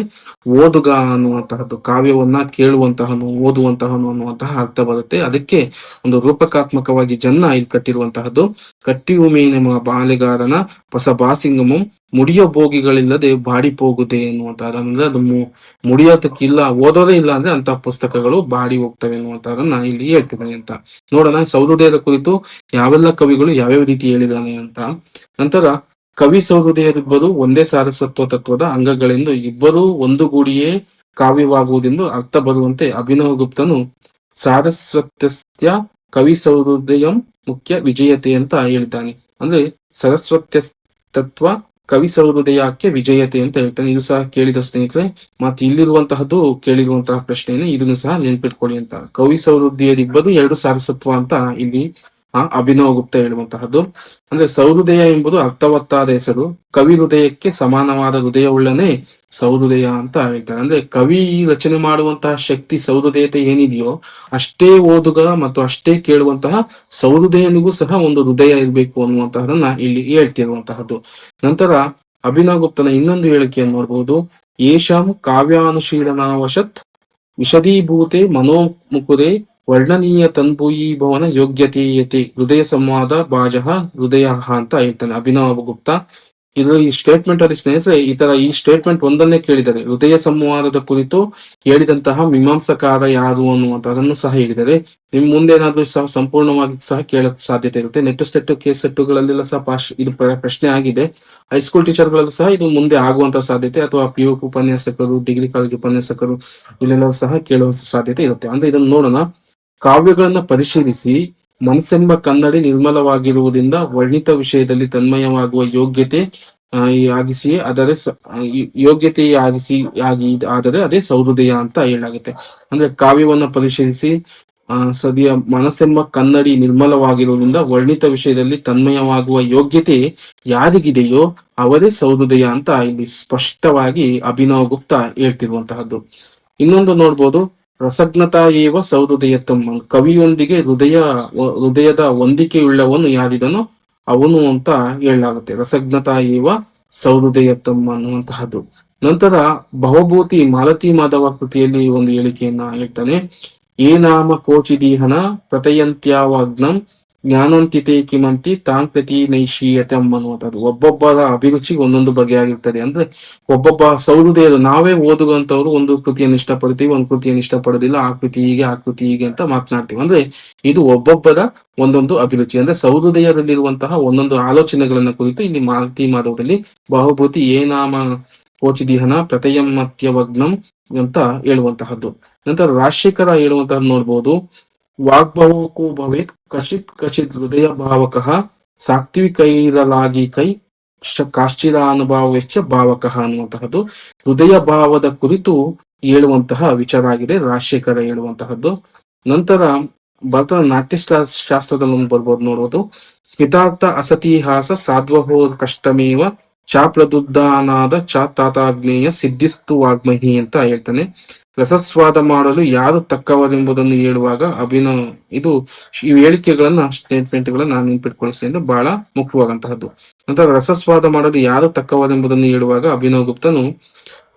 ಓದುಗ ಅನ್ನುವಂತಹದ್ದು, ಕಾವ್ಯವನ್ನ ಕೇಳುವಂತಹನು, ಓದುವಂತಹನು ಅನ್ನುವಂತಹ ಅರ್ಥ ಬರುತ್ತೆ. ಅದಕ್ಕೆ ಒಂದು ರೂಪಕಾತ್ಮಕವಾಗಿ ಜನ್ನ ಇಲ್ಲಿ ಕಟ್ಟಿರುವಂತಹದ್ದು. ಕಟ್ಟಿಯುಮೇನೆ ಬಾಲೆಗಾರನ ಹೊಸ ಬಾಸಿಂಗಮು ಮುಡಿಯ ಭೋಗಿಗಳಿಲ್ಲದೆ ಬಾಡಿ ಹೋಗುದೆ ಎನ್ನುವಂತಹದ್ದು. ಅಂದ್ರೆ ಅದು ಮುಡಿಯೋದಕ್ಕಿಲ್ಲ, ಓದೋದೇ ಇಲ್ಲ ಅಂದ್ರೆ ಅಂತಹ ಪುಸ್ತಕಗಳು ಬಾಡಿ ಹೋಗ್ತವೆ ಅನ್ನುವಂತಹದನ್ನ ಇಲ್ಲಿ ಹೇಳ್ತಿದ್ದಾನೆ ಅಂತ. ನೋಡೋಣ ಸಹೃದಯದ ಕುರಿತು ಯಾವೆಲ್ಲ ಕವಿಗಳು ಯಾವ್ಯಾವ ರೀತಿ ಹೇಳಿದಾನೆ ಅಂತ. ನಂತರ ಕವಿ ಸಹೃದಯರಿಬ್ಬರು ಒಂದೇ ಸಾರಸತ್ವ ತತ್ವದ ಅಂಗಗಳೆಂದು ಇಬ್ಬರೂ ಒಂದುಗೂಡಿಯೇ ಕಾವ್ಯವಾಗುವುದೆಂದು ಅರ್ಥ ಬರುವಂತೆ ಅಭಿನವ ಗುಪ್ತನು ಸಾರಸ್ವತ್ಯ ಕವಿ ಸಹೃದಯಂ ಮುಖ್ಯ ವಿಜಯತೆ ಅಂತ ಹೇಳ್ತಾನೆ. ಅಂದ್ರೆ ಸರಸ್ವತ್ಯ ತತ್ವ ಕವಿ ಸಹೃದಯಕ್ಕೆ ವಿಜಯತೆ ಅಂತ ಹೇಳ್ತಾನೆ. ಇದು ಸಹ ಕೇಳಿದ ಸ್ನೇಹಿತರೆ, ಮತ್ತೆ ಇಲ್ಲಿರುವಂತಹದ್ದು ಕೇಳಿರುವಂತಹ ಪ್ರಶ್ನೆನೇ, ಇದನ್ನು ಸಹ ನೆನ್ಪಿಟ್ಕೊಳ್ಳಿ ಅಂತ. ಕವಿ ಸಹೃದಯರಿಬ್ಬರು ಎರಡು ಸಾರಸತ್ವ ಅಂತ ಇಲ್ಲಿ ಅಭಿನವ ಗುಪ್ತ ಹೇಳುವಂತಹದ್ದು. ಅಂದ್ರೆ ಸಹೃದಯ ಎಂಬುದು ಅರ್ಥವತ್ತಾದ ಹೆಸರು, ಕವಿ ಹೃದಯಕ್ಕೆ ಸಮಾನವಾದ ಹೃದಯವುಳ್ಳನೇ ಸಹೃದಯ ಅಂತ ಹೇಳ್ತಾರೆ. ಅಂದ್ರೆ ಕವಿ ರಚನೆ ಮಾಡುವಂತಹ ಶಕ್ತಿ, ಸಹೃದಯತೆ ಏನಿದೆಯೋ ಅಷ್ಟೇ ಓದುಗ ಮತ್ತು ಅಷ್ಟೇ ಕೇಳುವಂತಹ ಸಹೃದಯನಿಗೂ ಸಹ ಒಂದು ಹೃದಯ ಇರಬೇಕು ಅನ್ನುವಂತಹದನ್ನ ಇಲ್ಲಿ ಹೇಳ್ತಿರುವಂತಹದ್ದು. ನಂತರ ಅಭಿನವ ಗುಪ್ತನ ಇನ್ನೊಂದು ಹೇಳಿಕೆಯನ್ನು ನೋಡಬಹುದು. ಏಷಾಂ ಕಾವ್ಯಾನುಶೀಲನಾವಶತ್ ವಿಶದೀಭೂತೆ ಮನೋಮುಕುರೆ ವರ್ಣನೀಯ ತನ್ಭೂಯಿ ಭವನ ಯೋಗ್ಯತೆಯತೆ ಹೃದಯ ಸಂವಾದ ಬಾಜಃ ಹೃದಯ ಅಂತ ಹೇಳ್ತಾನೆ ಅಭಿನವ ಗುಪ್ತ. ಇದು ಈ ಸ್ಟೇಟ್ಮೆಂಟ್ ಅಲ್ಲಿ ಸ್ನೇಹಿತರೆ ಈ ಸ್ಟೇಟ್ಮೆಂಟ್ ಒಂದನ್ನೇ ಕೇಳಿದರೆ ಹೃದಯ ಸಂವಾದದ ಕುರಿತು ಹೇಳಿದಂತಹ ಮೀಮಾಂಸಕಾರ ಯಾರು ಅನ್ನುವಂಥದ್ದನ್ನು ಸಹ ಹೇಳಿದರೆ, ನಿಮ್ ಮುಂದೆ ಏನಾದ್ರೂ ಸಹ ಸಂಪೂರ್ಣವಾಗಿ ಸಹ ಕೇಳಕ್ ಸಾಧ್ಯತೆ ಇರುತ್ತೆ. ನೆಟ್ ಸೆಟ್ ಕೇಸ್ ಸೆಟ್ಟುಗಳಲ್ಲೆಲ್ಲ ಸಹ ಇದು ಪ್ರಶ್ನೆ ಆಗಿದೆ. ಹೈಸ್ಕೂಲ್ ಟೀಚರ್ಗಳಲ್ಲೂ ಸಹ ಇದು ಮುಂದೆ ಆಗುವಂತ ಸಾಧ್ಯತೆ, ಅಥವಾ PU ಉಪನ್ಯಾಸಕರು, ಡಿಗ್ರಿ ಕಾಲೇಜ್ ಉಪನ್ಯಾಸಕರು ಇಲ್ಲೆಲ್ಲ ಸಹ ಕೇಳುವ ಸಾಧ್ಯತೆ ಇರುತ್ತೆ. ಅಂದ್ರೆ ಇದನ್ನು ನೋಡೋಣ. ಕಾವ್ಯಗಳನ್ನ ಪರಿಶೀಲಿಸಿ ಮನಸ್ಸೆಂಬ ಕನ್ನಡಿ ನಿರ್ಮಲವಾಗಿರುವುದರಿಂದ ವರ್ಣಿತ ವಿಷಯದಲ್ಲಿ ತನ್ಮಯವಾಗುವ ಯೋಗ್ಯತೆ ಆಗಿಸಿಯೇ ಆದರೆ ಅದೇ ಸಹೃದಯ ಅಂತ ಹೇಳಾಗುತ್ತೆ. ಅಂದ್ರೆ ಕಾವ್ಯವನ್ನ ಪರಿಶೀಲಿಸಿ ಸದಿಯ ಮನಸ್ಸೆಂಬ ಕನ್ನಡಿ ನಿರ್ಮಲವಾಗಿರುವುದರಿಂದ ವರ್ಣಿತ ವಿಷಯದಲ್ಲಿ ತನ್ಮಯವಾಗುವ ಯೋಗ್ಯತೆ ಯಾರಿಗಿದೆಯೋ ಅವರೇ ಸಹೃದಯ ಅಂತ ಇಲ್ಲಿ ಸ್ಪಷ್ಟವಾಗಿ ಅಭಿನವ ಗುಪ್ತ ಹೇಳ್ತಿರುವಂತಹದ್ದು. ಇನ್ನೊಂದು ನೋಡ್ಬೋದು, ರಸಜ್ಞತಾ ಏವ ಸಹೃದಯತಮ್ಮ, ಕವಿಯೊಂದಿಗೆ ಹೃದಯದ ಹೊಂದಿಕೆಯುಳ್ಳವನು ಯಾರಿದನೋ ಅವನು ಅಂತ ಹೇಳಲಾಗುತ್ತೆ. ರಸಜ್ಞತಾ ಏವ ಸಹೃದಯತಮ್ಮ ಅನ್ನುವಂತಹದ್ದು. ನಂತರ ಭವಭೂತಿ ಮಾಲತಿ ಮಾಧವ ಕೃತಿಯಲ್ಲಿ ಒಂದು ಹೇಳಿಕೆಯನ್ನ ಹೇಳ್ತಾನೆ. ಏ ನಾಮ ಕೋಚಿದೀಹನ ಪ್ರತಯಂತ್ಯಾವಾಗ್ನಂ ಜ್ಞಾನಂತಿತೆ ಕಿಮಂತಿ ತಾಂಕೃತಿ ನೈಶೀಯತೆ ಅನ್ನುವಂಥದ್ದು. ಒಬ್ಬೊಬ್ಬರ ಅಭಿರುಚಿ ಒಂದೊಂದು ಬಗೆಯಾಗಿರ್ತದೆ. ಅಂದ್ರೆ ಒಬ್ಬೊಬ್ಬ ಸಹೃದಯರು, ನಾವೇ ಓದುವಂತವ್ರು ಒಂದು ಕೃತಿಯನ್ನು ಇಷ್ಟಪಡ್ತೀವಿ, ಒಂದು ಕೃತಿಯನ್ನು ಇಷ್ಟಪಡೋದಿಲ್ಲ, ಆ ಕೃತಿ ಹೀಗೆ ಅಂತ ಮಾತನಾಡ್ತೀವಿ. ಅಂದ್ರೆ ಇದು ಒಬ್ಬೊಬ್ಬರ ಒಂದೊಂದು ಅಭಿರುಚಿ. ಅಂದ್ರೆ ಸಹೃದಯದಲ್ಲಿರುವಂತಹ ಒಂದೊಂದು ಆಲೋಚನೆಗಳನ್ನ ಕುರಿತು ಇಲ್ಲಿ ಮಾಲತಿ ಮಾಧವದಲ್ಲಿ ಬಹುಭೂತಿ ಏನಾಮ ಕೋಚಿದಿಹನ ಪ್ರತಯಮತ್ಯವಗ್ನಂ ಅಂತ ಹೇಳುವಂತಹದ್ದು. ನಂತರ ರಾಜಶೇಖರ ಹೇಳುವಂತಹದ್ದು ನೋಡ್ಬೋದು. ವಾಗ್ಭವಕ್ಕೂ ಭವೇತ್ ಕಚಿತ್ ಕಚಿತ್ ಹೃದಯ ಭಾವಕಃ ಸಾತ್ವಿಕೈರಲಾಗಿ ಕೈ ಕಾಶ್ಚಿರಾನುಭಾವ ಭಾವಕಃ ಅನ್ನುವಂತಹದ್ದು ಹೃದಯ ಭಾವದ ಕುರಿತು ಹೇಳುವಂತಹ ವಿಚಾರ ಆಗಿದೆ ರಾಜಶೇಖರ ಹೇಳುವಂತಹದ್ದು. ನಂತರ ಭರತನ ನಾಟ್ಯ ಶಾಸ್ತ್ರದಲ್ಲಿ ಬರ್ಬೋದು ನೋಡೋದು. ಸ್ಮಿತಾರ್ಥ ಅಸತಿಹಾಸ ಸಾಧ್ವಹೋ ಕಷ್ಟಮೇವ ಚ ಪ್ರದುದ್ದಾನಾದ ಚ ತಾತಾಗ್ನೇಯ ಸಿದ್ಧಿಸ್ತು ವಾಗ್ಮಹಿ ಅಂತ ಹೇಳ್ತಾನೆ. ರಸಸ್ವಾದ ಮಾಡಲು ಯಾರು ತಕ್ಕವರೆಂಬುದನ್ನು ಹೇಳುವಾಗ ಇದು ಈ ಹೇಳಿಕೆಗಳನ್ನ ಸ್ಟೇಟ್ಮೆಂಟ್ ಗಳನ್ನ ನೆನ್ಪಿಟ್ಕೊಳ್ಳಿಸಿ ಬಹಳ ಮುಖ್ಯವಾದಂತಹದ್ದು. ನಂತರ ರಸಸ್ವಾದ ಮಾಡಲು ಯಾರು ತಕ್ಕವರೆಂಬುದನ್ನು ಹೇಳುವಾಗ ಅಭಿನವ್ ಗುಪ್ತನು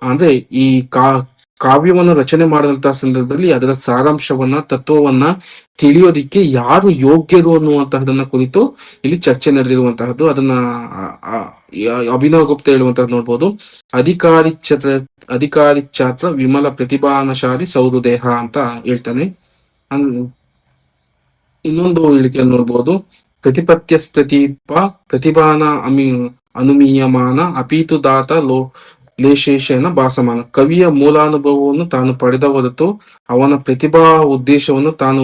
ಅಂದ್ರೆ ಈ ಕಾವ್ಯವನ್ನು ರಚನೆ ಮಾಡಿದಂತಹ ಸಂದರ್ಭದಲ್ಲಿ ಅದರ ಸಾರಾಂಶವನ್ನ ತತ್ವವನ್ನ ತಿಳಿಯೋದಿಕ್ಕೆ ಯಾರು ಯೋಗ್ಯರು ಅನ್ನುವಂತಹದನ್ನ ಕುರಿತು ಇಲ್ಲಿ ಚರ್ಚೆ ನಡೆದಿರುವಂತಹದ್ದು. ಅದನ್ನ ಅಭಿನವ್ ಗುಪ್ತ ಹೇಳುವಂತಹದ್ದು ನೋಡ್ಬೋದು. ಅಧಿಕಾರಿ ಛಾತ್ರ ವಿಮಲ ಪ್ರತಿಭಾನಶಾಲಿ ಸೌಹೃದೇಹ ಅಂತ ಹೇಳ್ತಾನೆ. ಇನ್ನೊಂದು ಹೇಳಿಕೆಯನ್ನು ನೋಡ್ಬೋದು. ಪ್ರತಿಪತ್ಯ ಪ್ರತಿಭಾನ ಅನುಮೀಯಮಾನ ಅಪೀತು ದಾತ ಲೇಶೇಷನ ಭಾಸಮಾನ. ಕವಿಯ ಮೂಲಾನುಭವವನ್ನು ತಾನು ಪಡೆದ ಹೊರತು ಅವನ ಪ್ರತಿಭಾ ಉದ್ದೇಶವನ್ನು ತಾನು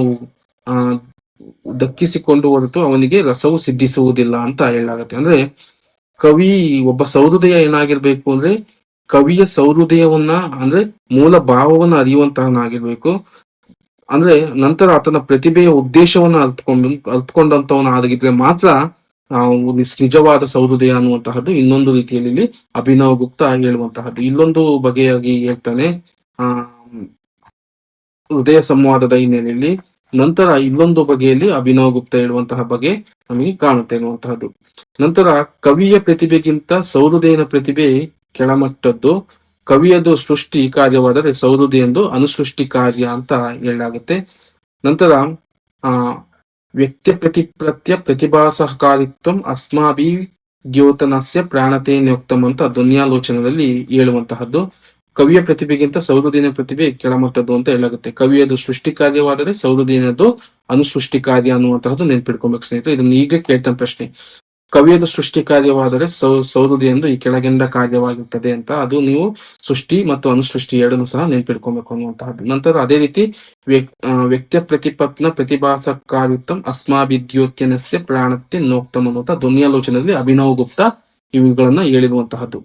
ದಕ್ಕಿಸಿಕೊಂಡು ಹೊರತು ಅವನಿಗೆ ರಸವು ಸಿದ್ಧಿಸುವುದಿಲ್ಲ ಅಂತ ಹೇಳಲಾಗತ್ತೆ. ಅಂದ್ರೆ ಕವಿ ಒಬ್ಬ ಸೌಹೃದಯ ಏನಾಗಿರ್ಬೇಕು ಅಂದ್ರೆ ಕವಿಯ ಸೌಹೃದಯವನ್ನ ಅಂದ್ರೆ ಮೂಲ ಭಾವವನ್ನ ಅರಿಯುವಂತಹನಾಗಿರ್ಬೇಕು. ಅಂದ್ರೆ ನಂತರ ಆತನ ಪ್ರತಿಭೆಯ ಉದ್ದೇಶವನ್ನ ಅರ್ಥಕೊಂಡಂತವನಾಗಿದ್ರೆ ಮಾತ್ರ ನಿಜವಾದ ಸೌಹೃದಯ ಅನ್ನುವಂತಹದ್ದು ಇನ್ನೊಂದು ರೀತಿಯಲ್ಲಿ ಅಭಿನವ್ ಗುಪ್ತ ಹೇಳುವಂತಹದ್ದು. ಇಲ್ಲೊಂದು ಬಗೆಯಾಗಿ ಹೇಳ್ತಾನೆ ಹೃದಯ ಸಂವಾದದ ಹಿನ್ನೆಲೆಯಲ್ಲಿ. ನಂತರ ಇನ್ನೊಂದು ಬಗೆಯಲ್ಲಿ ಅಭಿನವ್ ಗುಪ್ತ ಹೇಳುವಂತಹ ಬಗೆ ನಮಗೆ ಕಾಣುತ್ತೆ ಅನ್ನುವಂತಹದ್ದು. ನಂತರ ಕವಿಯ ಪ್ರತಿಭೆಗಿಂತ ಸೌಹೃದಯನ ಪ್ರತಿಭೆ ಕೆಳಮಟ್ಟದ್ದು. ಕವಿಯದು ಸೃಷ್ಟಿ ಕಾರ್ಯವಾದರೆ ಸೌಹೃದಯಂದು ಅನುಸೃಷ್ಟಿ ಕಾರ್ಯ ಅಂತ ಹೇಳಲಾಗುತ್ತೆ. ನಂತರ ವ್ಯಕ್ತಿ ಪ್ರತಿಭಾ ಸಹಕಾರಿತ್ವ ಅಸ್ಮಾಭಿ ದ್ಯೋತನಸ್ಯ ಪ್ರಾಣತೆ ನ್ಯೋಕ್ತಮ್ ಅಂತ ಧ್ವನ್ಯಾಲೋಚನದಲ್ಲಿ ಹೇಳುವಂತಹದ್ದು. ಕವಿಯ ಪ್ರತಿಭೆಗಿಂತ ಸೌಹೃದಯನ ಪ್ರತಿಭೆ ಕೆಳಮಟ್ಟದ್ದು ಅಂತ ಹೇಳಲಾಗುತ್ತೆ. ಕವಿಯದು ಸೃಷ್ಟಿ ಕಾರ್ಯವಾದರೆ ಸೌಹೃದಯನದು ಅನುಸೃಷ್ಟಿ ಕಾರ್ಯ ಅನ್ನುವಂತಹದ್ದು ನೆನ್ಪಿಡ್ಕೊಬೇಕು ಸ್ನೇಹಿತರೆ. ಇದನ್ನ ಈಗ ಕೇಳ್ತಾನೆ ಪ್ರಶ್ನೆ. ಕವಿಯದು ಸೃಷ್ಟಿ ಕಾರ್ಯವಾದರೆ ಸೌಹೃದಯಂದು ಈ ಕೆಳಗಿಂದ ಕಾರ್ಯವಾಗಿರ್ತದೆ ಅಂತ. ಅದು ನೀವು ಸೃಷ್ಟಿ ಮತ್ತು ಅನುಸೃಷ್ಟಿ ಎರಡನ್ನು ಸಹ ನೆನ್ಪಿಡ್ಕೊಬೇಕು ಅನ್ನುವಂತಹದ್ದು. ನಂತರ ಅದೇ ರೀತಿ ವ್ಯಕ್ತಿಯ ಪ್ರತಿಭಾಸಕಾರಿತ್ವ ಅಸ್ಮಾಭಿದ್ಯೋತ್ಯನಸ್ಯ ಪ್ರಾಣತ್ಯ ನೋಕ್ತಮ್ ಅನ್ನುವಂಥ ಧ್ವನ್ಯಾಲೋಚನೆಯಲ್ಲಿ ಅಭಿನವ್ ಗುಪ್ತ ಇವುಗಳನ್ನ ಹೇಳಿರುವಂತಹದ್ದು.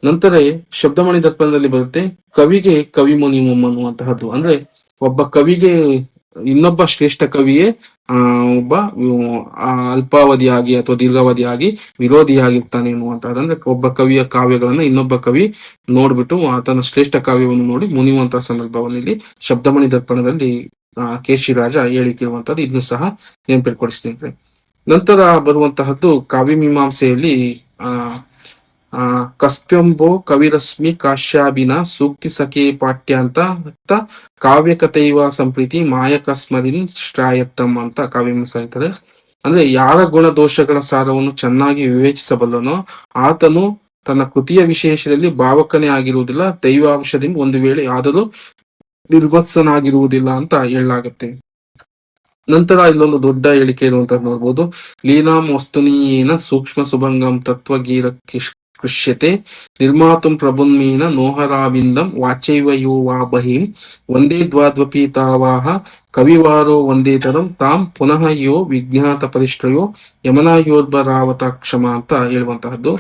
ನಂತರ ಶಬ್ದಮಣಿ ದರ್ಪಣದಲ್ಲಿ ಬರುತ್ತೆ ಕವಿಗೆ ಕವಿ ಮುನಿಮಂ ಅನ್ನುವಂತಹದ್ದು. ಅಂದ್ರೆ ಒಬ್ಬ ಕವಿಗೆ ಇನ್ನೊಬ್ಬ ಶ್ರೇಷ್ಠ ಕವಿಯೇ ಒಬ್ಬ ಅಲ್ಪಾವಧಿಯಾಗಿ ಅಥವಾ ದೀರ್ಘಾವಧಿಯಾಗಿ ವಿರೋಧಿಯಾಗಿರ್ತಾನೆ ಎನ್ನುವಂತಹದ್ದು. ಅಂದ್ರೆ ಒಬ್ಬ ಕವಿಯ ಕಾವ್ಯಗಳನ್ನ ಇನ್ನೊಬ್ಬ ಕವಿ ನೋಡ್ಬಿಟ್ಟು ಆತನ ಶ್ರೇಷ್ಠ ಕಾವ್ಯವನ್ನು ನೋಡಿ ಮುನಿಯುವಂತಹ ಸಂದರ್ಭವನ್ನು ಇಲ್ಲಿ ಶಬ್ದಮಣಿ ದರ್ಪಣದಲ್ಲಿ ಕೇಶಿರಾಜ ಹೇಳಿಕಿರುವಂತಹದ್ದು. ಇದನ್ನು ಸಹ ನೆನಪಿಟ್ಕೊಡಿಸ್ತೇನೆ. ನಂತರ ಬರುವಂತಹದ್ದು ಕಾವ್ಯ ಮೀಮಾಂಸೆಯಲ್ಲಿ ಕಸ್ತ್ಯಂಬೋ ಕವಿರಶ್ಮಿ ಕಾಶ್ಯಾಭಿನ ಸೂಕ್ತಿ ಸಖೇ ಪಾಠ್ಯ ಅಂತ ಕಾವ್ಯಕಥೈವ ಸಂಪ್ರೀತಿ ಮಾಯಕಸ್ಮರಿನ್ ಶ್ರಾಯತ್ತಮ್ ಅಂತ ಕಾವ್ಯಮೀಮಾಂಸೆ ಹೇಳ್ತಾರೆ. ಅಂದ್ರೆ ಯಾರ ಗುಣ ದೋಷಗಳ ಸಾರವನ್ನು ಚೆನ್ನಾಗಿ ವಿವೇಚಿಸಬಲ್ಲನೋ ಆತನು ತನ್ನ ಕೃತಿಯ ವಿಶೇಷದಲ್ಲಿ ಭಾವಕನೇ ಆಗಿರುವುದಿಲ್ಲ, ದೈವಾಂಶದಿಂದ ಒಂದು ವೇಳೆ ಆದರೂ ನಿರ್ವತ್ಸನಾಗಿರುವುದಿಲ್ಲ ಅಂತ ಹೇಳಲಾಗತ್ತೆ. ನಂತರ ಇಲ್ಲೊಂದು ದೊಡ್ಡ ಹೇಳಿಕೆ ಇರುವಂತದ್ದು ನೋಡ್ಬೋದು. ಲೀನಾಂ ವಸ್ತುನೀಯೇನ ಸೂಕ್ಷ್ಮ ಸುಭಂಗಂ ತತ್ವಗೀರ ಕೃಷ್ಯತೆ ನಿರ್ಮಾತುಂ ಪ್ರಭುನ್ಮೀನ ನೋಹರಾವಿಂದಂ ವಾಚೈವ ಯೋ ವಾ ಬಹಿಂ ಒಂದೇ ದ್ವಾದ್ವಪಿ ತಾವಾಹ ಕವಿವಾರೋ ಒಂದೇತರಂ ತಾಂ ಪುನಃ ಯೋ ವಿಜ್ಞಾತ ಪರಿಶ್ರಯೋ ಯಮನಾಯೋದ್ಭರಾವತ ಕ್ಷಮ ಅಂತ ಹೇಳುವಂತಹದ್ದು.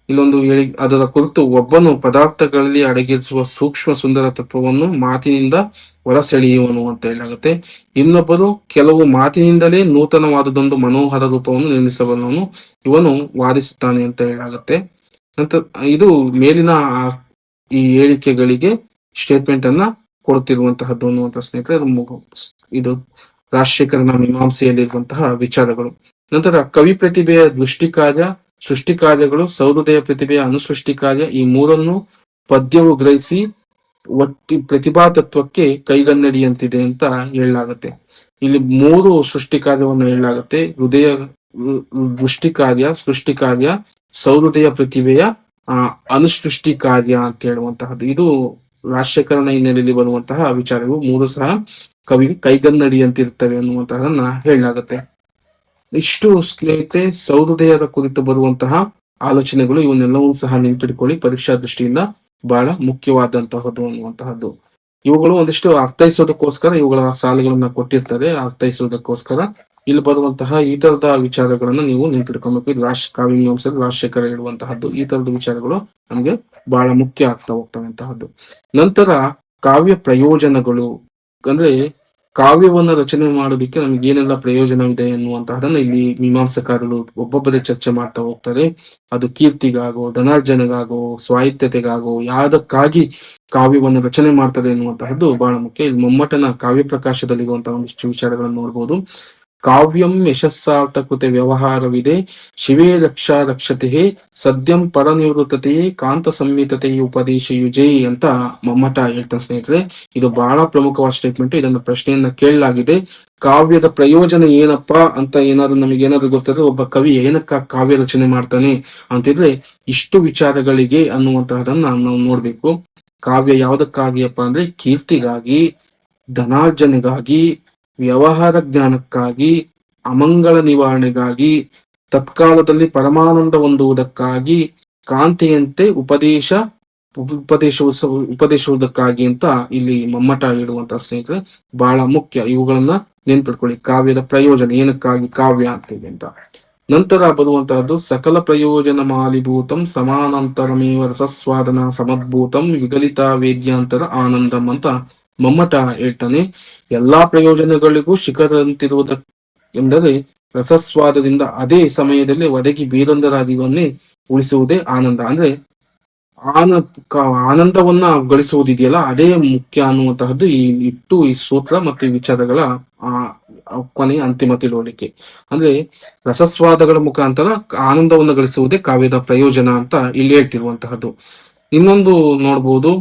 ಇಲ್ಲೊಂದು ಅದರ ಕುರಿತು ಒಬ್ಬನು ಪದಾರ್ಥಗಳಲ್ಲಿ ಅಡಗಿರುವ ಸೂಕ್ಷ್ಮ ಸುಂದರ ತತ್ವವನ್ನು ಮಾತಿನಿಂದ ಹೊರಸೆಳೆಯುವನು ಅಂತ ಹೇಳಲಾಗುತ್ತೆ. ಇನ್ನೊಬ್ಬರು ಕೆಲವು ಮಾತಿನಿಂದಲೇ ನೂತನವಾದದೊಂದು ಮನೋಹರ ರೂಪವನ್ನು ನಿರ್ಮಿಸಬಲ್ಲನು, ಇವನು ವಾದಿಸುತ್ತಾನೆ ಅಂತ ಹೇಳಲಾಗುತ್ತೆ. ನಂತರ ಇದು ಮೇಲಿನ ಈ ಹೇಳಿಕೆಗಳಿಗೆ ಸ್ಟೇಟ್ಮೆಂಟ್ ಅನ್ನ ಕೊಡ್ತಿರುವಂತಹದ್ದು ಅನ್ನುವಂಥ ಸ್ನೇಹಿತರೆ ಇದು ರಾಜಶೇಖರನ ಮೀಮಾಂಸೆಯಲ್ಲಿರುವಂತಹ ವಿಚಾರಗಳು. ನಂತರ ಕವಿ ಪ್ರತಿಭೆಯ ದೃಷ್ಟಿ ಕಾರ್ಯ, ಸೃಷ್ಟಿ ಕಾರ್ಯಗಳು, ಸೌಹೃದಯ ಪ್ರತಿಭೆಯ ಅನುಸೃಷ್ಟಿ ಕಾರ್ಯ, ಈ ಮೂರನ್ನು ಪದ್ಯವು ಗ್ರಹಿಸಿ ಪ್ರತಿಭಾ ತತ್ವಕ್ಕೆ ಕೈಗನ್ನಡಿಯಂತಿದೆ ಅಂತ ಹೇಳಲಾಗತ್ತೆ. ಇಲ್ಲಿ ಮೂರು ಸೃಷ್ಟಿ ಕಾರ್ಯವನ್ನು ಹೇಳಲಾಗತ್ತೆ. ದೃಷ್ಟಿ ಕಾರ್ಯ, ಸೃಷ್ಟಿ ಕಾರ್ಯ, ಸೌಹೃದಯ ಪ್ರತಿಭೆಯ ಅನುಸೃಷ್ಟಿ ಕಾರ್ಯ ಅಂತ ಹೇಳುವಂತಹದ್ದು. ಇದು ರಾಜಶೇಖರನ ಹಿನ್ನೆಲೆಯಲ್ಲಿ ಬರುವಂತಹ ವಿಚಾರವು ಮೂರು ಸಹ ಕವಿಗೆ ಕೈಗನ್ನಡಿಯಂತಿರ್ತವೆ ಅನ್ನುವಂತಹದನ್ನ ಹೇಳಲಾಗತ್ತೆ. ಇಷ್ಟು ಸ್ನೇಹಿತರೆ ಸೌಹೃದಯದ ಕುರಿತು ಬರುವಂತಹ ಆಲೋಚನೆಗಳು. ಇವನ್ನೆಲ್ಲವೂ ಸಹ ನೆನಪಿಟ್ಕೊಳ್ಳಿ ಪರೀಕ್ಷಾ ದೃಷ್ಟಿಯಿಂದ. ಬಹಳ ಮುಖ್ಯವಾದಂತಹದ್ದು ಅನ್ನುವಂತಹದ್ದು. ಇವುಗಳು ಒಂದಿಷ್ಟು ಅರ್ಥೈಸೋದಕ್ಕೋಸ್ಕರ ಇವುಗಳ ಸಾಲುಗಳನ್ನ ಕೊಟ್ಟಿರ್ತಾರೆ. ಅರ್ಥೈಸೋದಕ್ಕೋಸ್ಕರ ಇಲ್ಲಿ ಬರುವಂತಹ ಈ ತರದ ವಿಚಾರಗಳನ್ನ ನೀವು ನೆನ್ಪಿಟ್ಕೊಬೇಕು. ಇದು ಕಾವ್ಯ ಮೀಮಾಂಸೆಯಲ್ಲಿ ರಾಜಶೇಖರ ಹೇಳುವಂತಹದ್ದು. ಈ ತರದ ವಿಚಾರಗಳು ನಮ್ಗೆ ಬಹಳ ಮುಖ್ಯ ಆಗ್ತಾ ಹೋಗ್ತವೆ ಅಂತಹದ್ದು. ನಂತರ ಕಾವ್ಯ ಪ್ರಯೋಜನಗಳು ಅಂದ್ರೆ ಕಾವ್ಯವನ್ನ ರಚನೆ ಮಾಡೋದಕ್ಕೆ ನಮ್ಗೆ ಏನೆಲ್ಲ ಪ್ರಯೋಜನವಿದೆ ಎನ್ನುವಂತಹದನ್ನ ಇಲ್ಲಿ ಮೀಮಾಂಸಕಾರರು ಒಬ್ಬೊಬ್ಬರೇ ಚರ್ಚೆ ಮಾಡ್ತಾ ಹೋಗ್ತಾರೆ. ಅದು ಕೀರ್ತಿಗಾಗೋ, ಧನಾರ್ಜನೆಗಾಗೋ, ಸ್ವಾಯತ್ತತೆಗಾಗೋ, ಯಾವ್ದಕ್ಕಾಗಿ ಕಾವ್ಯವನ್ನು ರಚನೆ ಮಾಡ್ತದೆ ಎನ್ನುವಂತಹದ್ದು ಬಹಳ ಮುಖ್ಯ. ಇಲ್ಲಿ ಮಮ್ಮಟನ ಕಾವ್ಯ ಪ್ರಕಾಶದಲ್ಲಿರುವಂತಹ ಒಂದಿಷ್ಟು ವಿಚಾರಗಳನ್ನು ನೋಡ್ಬೋದು. ಕಾವ್ಯಂ ಯಶಸ್ಸಾರ್ಥಕೃತೆ ವ್ಯವಹಾರವಿದೆ, ಶಿವೇ ರಕ್ಷಾ ರಕ್ಷತೆ ಸದ್ಯಂ ಪರನಿವೃತ್ತತೆ ಕಾಂತ ಸಂಹಿತತೆ ಉಪದೇಶಯುಜೇ ಅಂತ ಮಮ್ಮಟ ಹೇಳ್ತಾನೆ ಸ್ನೇಹಿತರೆ. ಇದು ಬಹಳ ಪ್ರಮುಖವಾದ ಸ್ಟೇಟ್ಮೆಂಟ್. ಇದನ್ನ ಪ್ರಶ್ನೆಯನ್ನ ಕೇಳಲಾಗಿದೆ. ಕಾವ್ಯದ ಪ್ರಯೋಜನ ಏನಪ್ಪಾ ಅಂತ ಏನಾದ್ರು ನಮಗೆ ಏನಾದ್ರು ಗೊತ್ತಾದ್ರೆ, ಒಬ್ಬ ಕವಿ ಏನಕ್ಕ ಕಾವ್ಯ ರಚನೆ ಮಾಡ್ತಾನೆ ಅಂತಿದ್ರೆ ಇಷ್ಟು ವಿಚಾರಗಳಿಗೆ ಅನ್ನುವಂತಹದನ್ನ ನಾವು ನೋಡ್ಬೇಕು. ಕಾವ್ಯ ಯಾವ್ದಕ್ಕಾಗಿಯಪ್ಪ ಅಂದ್ರೆ ಕೀರ್ತಿಗಾಗಿ, ಧನಾರ್ಜನೆಗಾಗಿ, ವ್ಯವಹಾರ ಜ್ಞಾನಕ್ಕಾಗಿ, ಅಮಂಗಳ ನಿವಾರಣೆಗಾಗಿ, ತತ್ಕಾಲದಲ್ಲಿ ಪರಮಾನಂದ ಹೊಂದುವುದಕ್ಕಾಗಿ, ಕಾಂತಿಯಂತೆ ಉಪದೇಶಿಸುವುದಕ್ಕಾಗಿ ಅಂತ ಇಲ್ಲಿ ಮಮ್ಮಟ ಹೇಳುವಂತಹ ಸ್ನೇಹಿತರೆ ಬಹಳ ಮುಖ್ಯ. ಇವುಗಳನ್ನ ನೆನ್ಪಿಟ್ಕೊಳ್ಳಿ. ಕಾವ್ಯದ ಪ್ರಯೋಜನ ಏನಕ್ಕಾಗಿ ಕಾವ್ಯ ಅಂತೀವಿ ಅಂತ. ನಂತರ ಬರುವಂತಹದ್ದು ಸಕಲ ಪ್ರಯೋಜನ ಮಾಲಿಭೂತಂ ಸಮಾನಾಂತರಮೇವ ರಸಸ್ವಾದನ ಸಮದ್ಭೂತಂ ವಿಗಲಿತ ವೇದ್ಯಾಂತರ ಆನಂದಂ ಅಂತ ಮಮ್ಮಟ ಹೇಳ್ತಾನೆ. ಎಲ್ಲಾ ಪ್ರಯೋಜನಗಳಿಗೂ ಶಿಖರಂತಿರುವುದೆಂದರೆ ರಸಸ್ವಾದದಿಂದ ಅದೇ ಸಮಯದಲ್ಲಿ ಒದಗಿ ಬೇರೊಂದರಾದಿವನ್ನೇ ಉಳಿಸುವುದೇ ಆನಂದ. ಅಂದ್ರೆ ಆನಂದವನ್ನ ಗಳಿಸುವುದಿದೆಯಲ್ಲ ಅದೇ ಮುಖ್ಯ ಅನ್ನುವಂತಹದ್ದು ಈ ಸೂತ್ರ ಮತ್ತು ಈ ವಿಚಾರಗಳ ಕೊನೆಯ ಅಂತಿಮ ತಿಳುವಳಿಕೆ. ಅಂದ್ರೆ ರಸಸ್ವಾದಗಳ ಮುಖಾಂತರ ಆನಂದವನ್ನು ಗಳಿಸುವುದೇ ಕಾವ್ಯದ ಪ್ರಯೋಜನ ಅಂತ ಇಲ್ಲಿ ಹೇಳ್ತಿರುವಂತಹದ್ದು. ಇನ್ನೊಂದು ನೋಡ್ಬೋದು,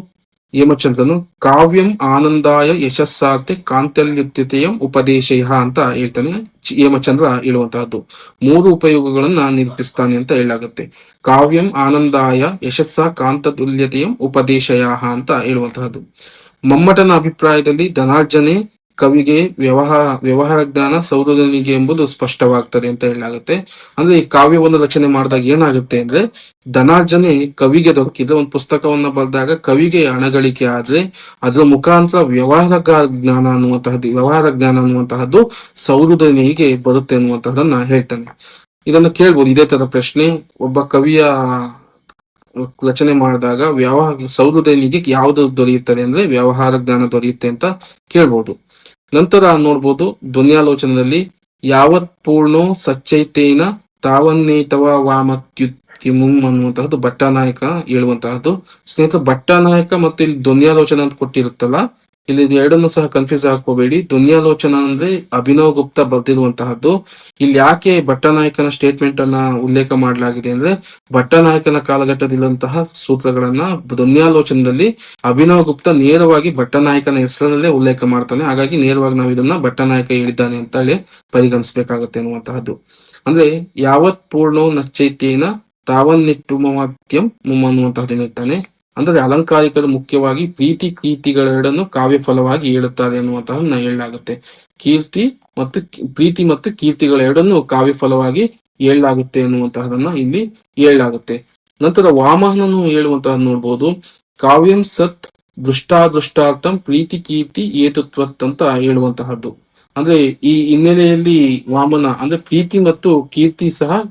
ಹೇಮಚಂದ್ರನು ಕಾವ್ಯಂ ಆನಂದಾಯ ಯಶಸ್ಸಾತೆ ಕಾಂತಲ್ಯುತ್ಯತೆಯಂ ಉಪದೇಶಯ ಅಂತ ಹೇಳ್ತಾನೆ. ಹೇಮಚಂದ್ರ ಹೇಳುವಂತಹದ್ದು 3 ಉಪಯೋಗಗಳನ್ನ ನಿರೂಪಿಸ್ತಾನೆ ಅಂತ ಹೇಳಲಾಗುತ್ತೆ. ಕಾವ್ಯಂ ಆನಂದಾಯ ಯಶಸ್ಸ ಕಾಂತತುಲ್ಯತೆಯಂ ಉಪದೇಶಯ ಅಂತ ಹೇಳುವಂತಹದ್ದು. ಮಮ್ಮಟನ ಅಭಿಪ್ರಾಯದಲ್ಲಿ ಧನಾರ್ಜನೆ ಕವಿಗೆ ವ್ಯವಹಾರ ಜ್ಞಾನ, ಸೌಧನಿಗೆ ಎಂಬುದು ಸ್ಪಷ್ಟವಾಗ್ತದೆ ಅಂತ ಹೇಳಲಾಗುತ್ತೆ. ಅಂದ್ರೆ ಈ ಕಾವ್ಯವನ್ನು ರಚನೆ ಮಾಡಿದಾಗ ಏನಾಗುತ್ತೆ ಅಂದ್ರೆ ಧನಾರ್ಜನೆ ಕವಿಗೆ ದೊರಕಿದ್ರೆ, ಒಂದು ಪುಸ್ತಕವನ್ನ ಬರೆದಾಗ ಕವಿಗೆ ಹಣಗಳಿಕೆ ಆದ್ರೆ ಅದರ ಮುಖಾಂತರ ವ್ಯವಹಾರ ಜ್ಞಾನ ಅನ್ನುವಂತಹದ್ದು ಸೌಧನಿಗೆ ಬರುತ್ತೆ ಅನ್ನುವಂತಹದನ್ನ ಹೇಳ್ತಾನೆ. ಇದನ್ನ ಕೇಳ್ಬೋದು ಇದೇ ತರ ಪ್ರಶ್ನೆ. ಒಬ್ಬ ಕವಿಯ ರಚನೆ ಮಾಡಿದಾಗ ಸೌಧನಿಗೆ ಯಾವ್ದು ದೊರೆಯುತ್ತದೆ ಅಂದ್ರೆ ವ್ಯವಹಾರ ಜ್ಞಾನ ದೊರೆಯುತ್ತೆ ಅಂತ ಕೇಳ್ಬೋದು. ನಂತರ ನೋಡ್ಬೋದು ಧ್ವನ್ಯಾಲೋಚನದಲ್ಲಿ ಯಾವತ್ ಪೂರ್ಣೋ ಸಚ್ಚೈತೇನ ತಾವನ್ನೇತವ ವಾಮತ್ಯುತ್ಯಮುಂ ಅನ್ನುವಂತಹದ್ದು ಭಟ್ಟಾನಾಯಕ ಹೇಳುವಂತಹದ್ದು. ಸ್ನೇಹಿತರೆ, ಭಟ್ಟಾನಾಯಕ ಮತ್ತೆ ಇಲ್ಲಿ ಧ್ವನ್ಯಾಲೋಚನ ಅಂತ ಕೊಟ್ಟಿರುತ್ತಲ್ಲ, ಇಲ್ಲಿ ಎರಡನ್ನು ಸಹ ಕನ್ಫ್ಯೂಸ್ ಹಾಕೋಬೇಡಿ. ಧ್ವನ್ಯಾಲೋಚನ ಅಂದ್ರೆ ಅಭಿನವ್ ಗುಪ್ತ ಬರೆದಿರುವಂತಹದ್ದು. ಇಲ್ಲಿ ಯಾಕೆ ಭಟ್ಟಾನಾಯಕನ ಸ್ಟೇಟ್ಮೆಂಟ್ ಅನ್ನ ಉಲ್ಲೇಖ ಮಾಡಲಾಗಿದೆ ಅಂದ್ರೆ ಭಟ್ಟಾನಾಯಕನ ಕಾಲಘಟ್ಟದಲ್ಲಿರುವಂತಹ ಸೂತ್ರಗಳನ್ನ ಧ್ವನ್ಯಾಲೋಚನದಲ್ಲಿ ಅಭಿನವ್ ಗುಪ್ತ ನೇರವಾಗಿ ಭಟ್ಟಾನಾಯಕನ ಹೆಸರಲ್ಲೇ ಉಲ್ಲೇಖ ಮಾಡ್ತಾನೆ. ಹಾಗಾಗಿ ನೇರವಾಗಿ ನಾವು ಇದನ್ನ ಭಟ್ಟಾನಾಯಕ ಹೇಳಿದ್ದಾನೆ ಅಂತ ಹೇಳಿ ಪರಿಗಣಿಸಬೇಕಾಗತ್ತೆ ಅನ್ನುವಂತಹದ್ದು. ಅಂದ್ರೆ ಯಾವತ್ ಪೂರ್ಣೋ ನಚ್ಚೈತ್ಯೇನ ತಾವನ್ನಿಟ್ಟು ಮಮತ್ಯಂ ಮುಮ್ ಅನ್ನುವಂತಹದ್ದು ಹೇಳ್ತಾನೆ. ಅಂದ್ರೆ ಅಲಂಕಾರಿಕರು ಮುಖ್ಯವಾಗಿ ಪ್ರೀತಿ ಕೀರ್ತಿಗಳೆರಡನ್ನು ಕಾವ್ಯ ಫಲವಾಗಿ ಹೇಳುತ್ತಾರೆ ಅನ್ನುವಂತಹದನ್ನ ಹೇಳಲಾಗುತ್ತೆ. ಪ್ರೀತಿ ಮತ್ತು ಕೀರ್ತಿಗಳೆರಡನ್ನು ಕಾವ್ಯ ಫಲವಾಗಿ ಹೇಳಲಾಗುತ್ತೆ ಅನ್ನುವಂತಹದನ್ನ ಇಲ್ಲಿ ಹೇಳಲಾಗುತ್ತೆ. ನಂತರ ವಾಮನನು ಹೇಳುವಂತಹದ್ದು ನೋಡ್ಬೋದು, ಕಾವ್ಯಂ ಸತ್ ದೃಷ್ಟಾರ್ಥಂ ಪ್ರೀತಿ ಕೀರ್ತಿ ಏತುತ್ವತ್ ಅಂತ ಹೇಳುವಂತಹದ್ದು. ಅಂದ್ರೆ ಈ ಹಿನ್ನೆಲೆಯಲ್ಲಿ ವಾಮನ ಅಂದ್ರೆ ಪ್ರೀತಿ ಮತ್ತು ಕೀರ್ತಿ ಸಹ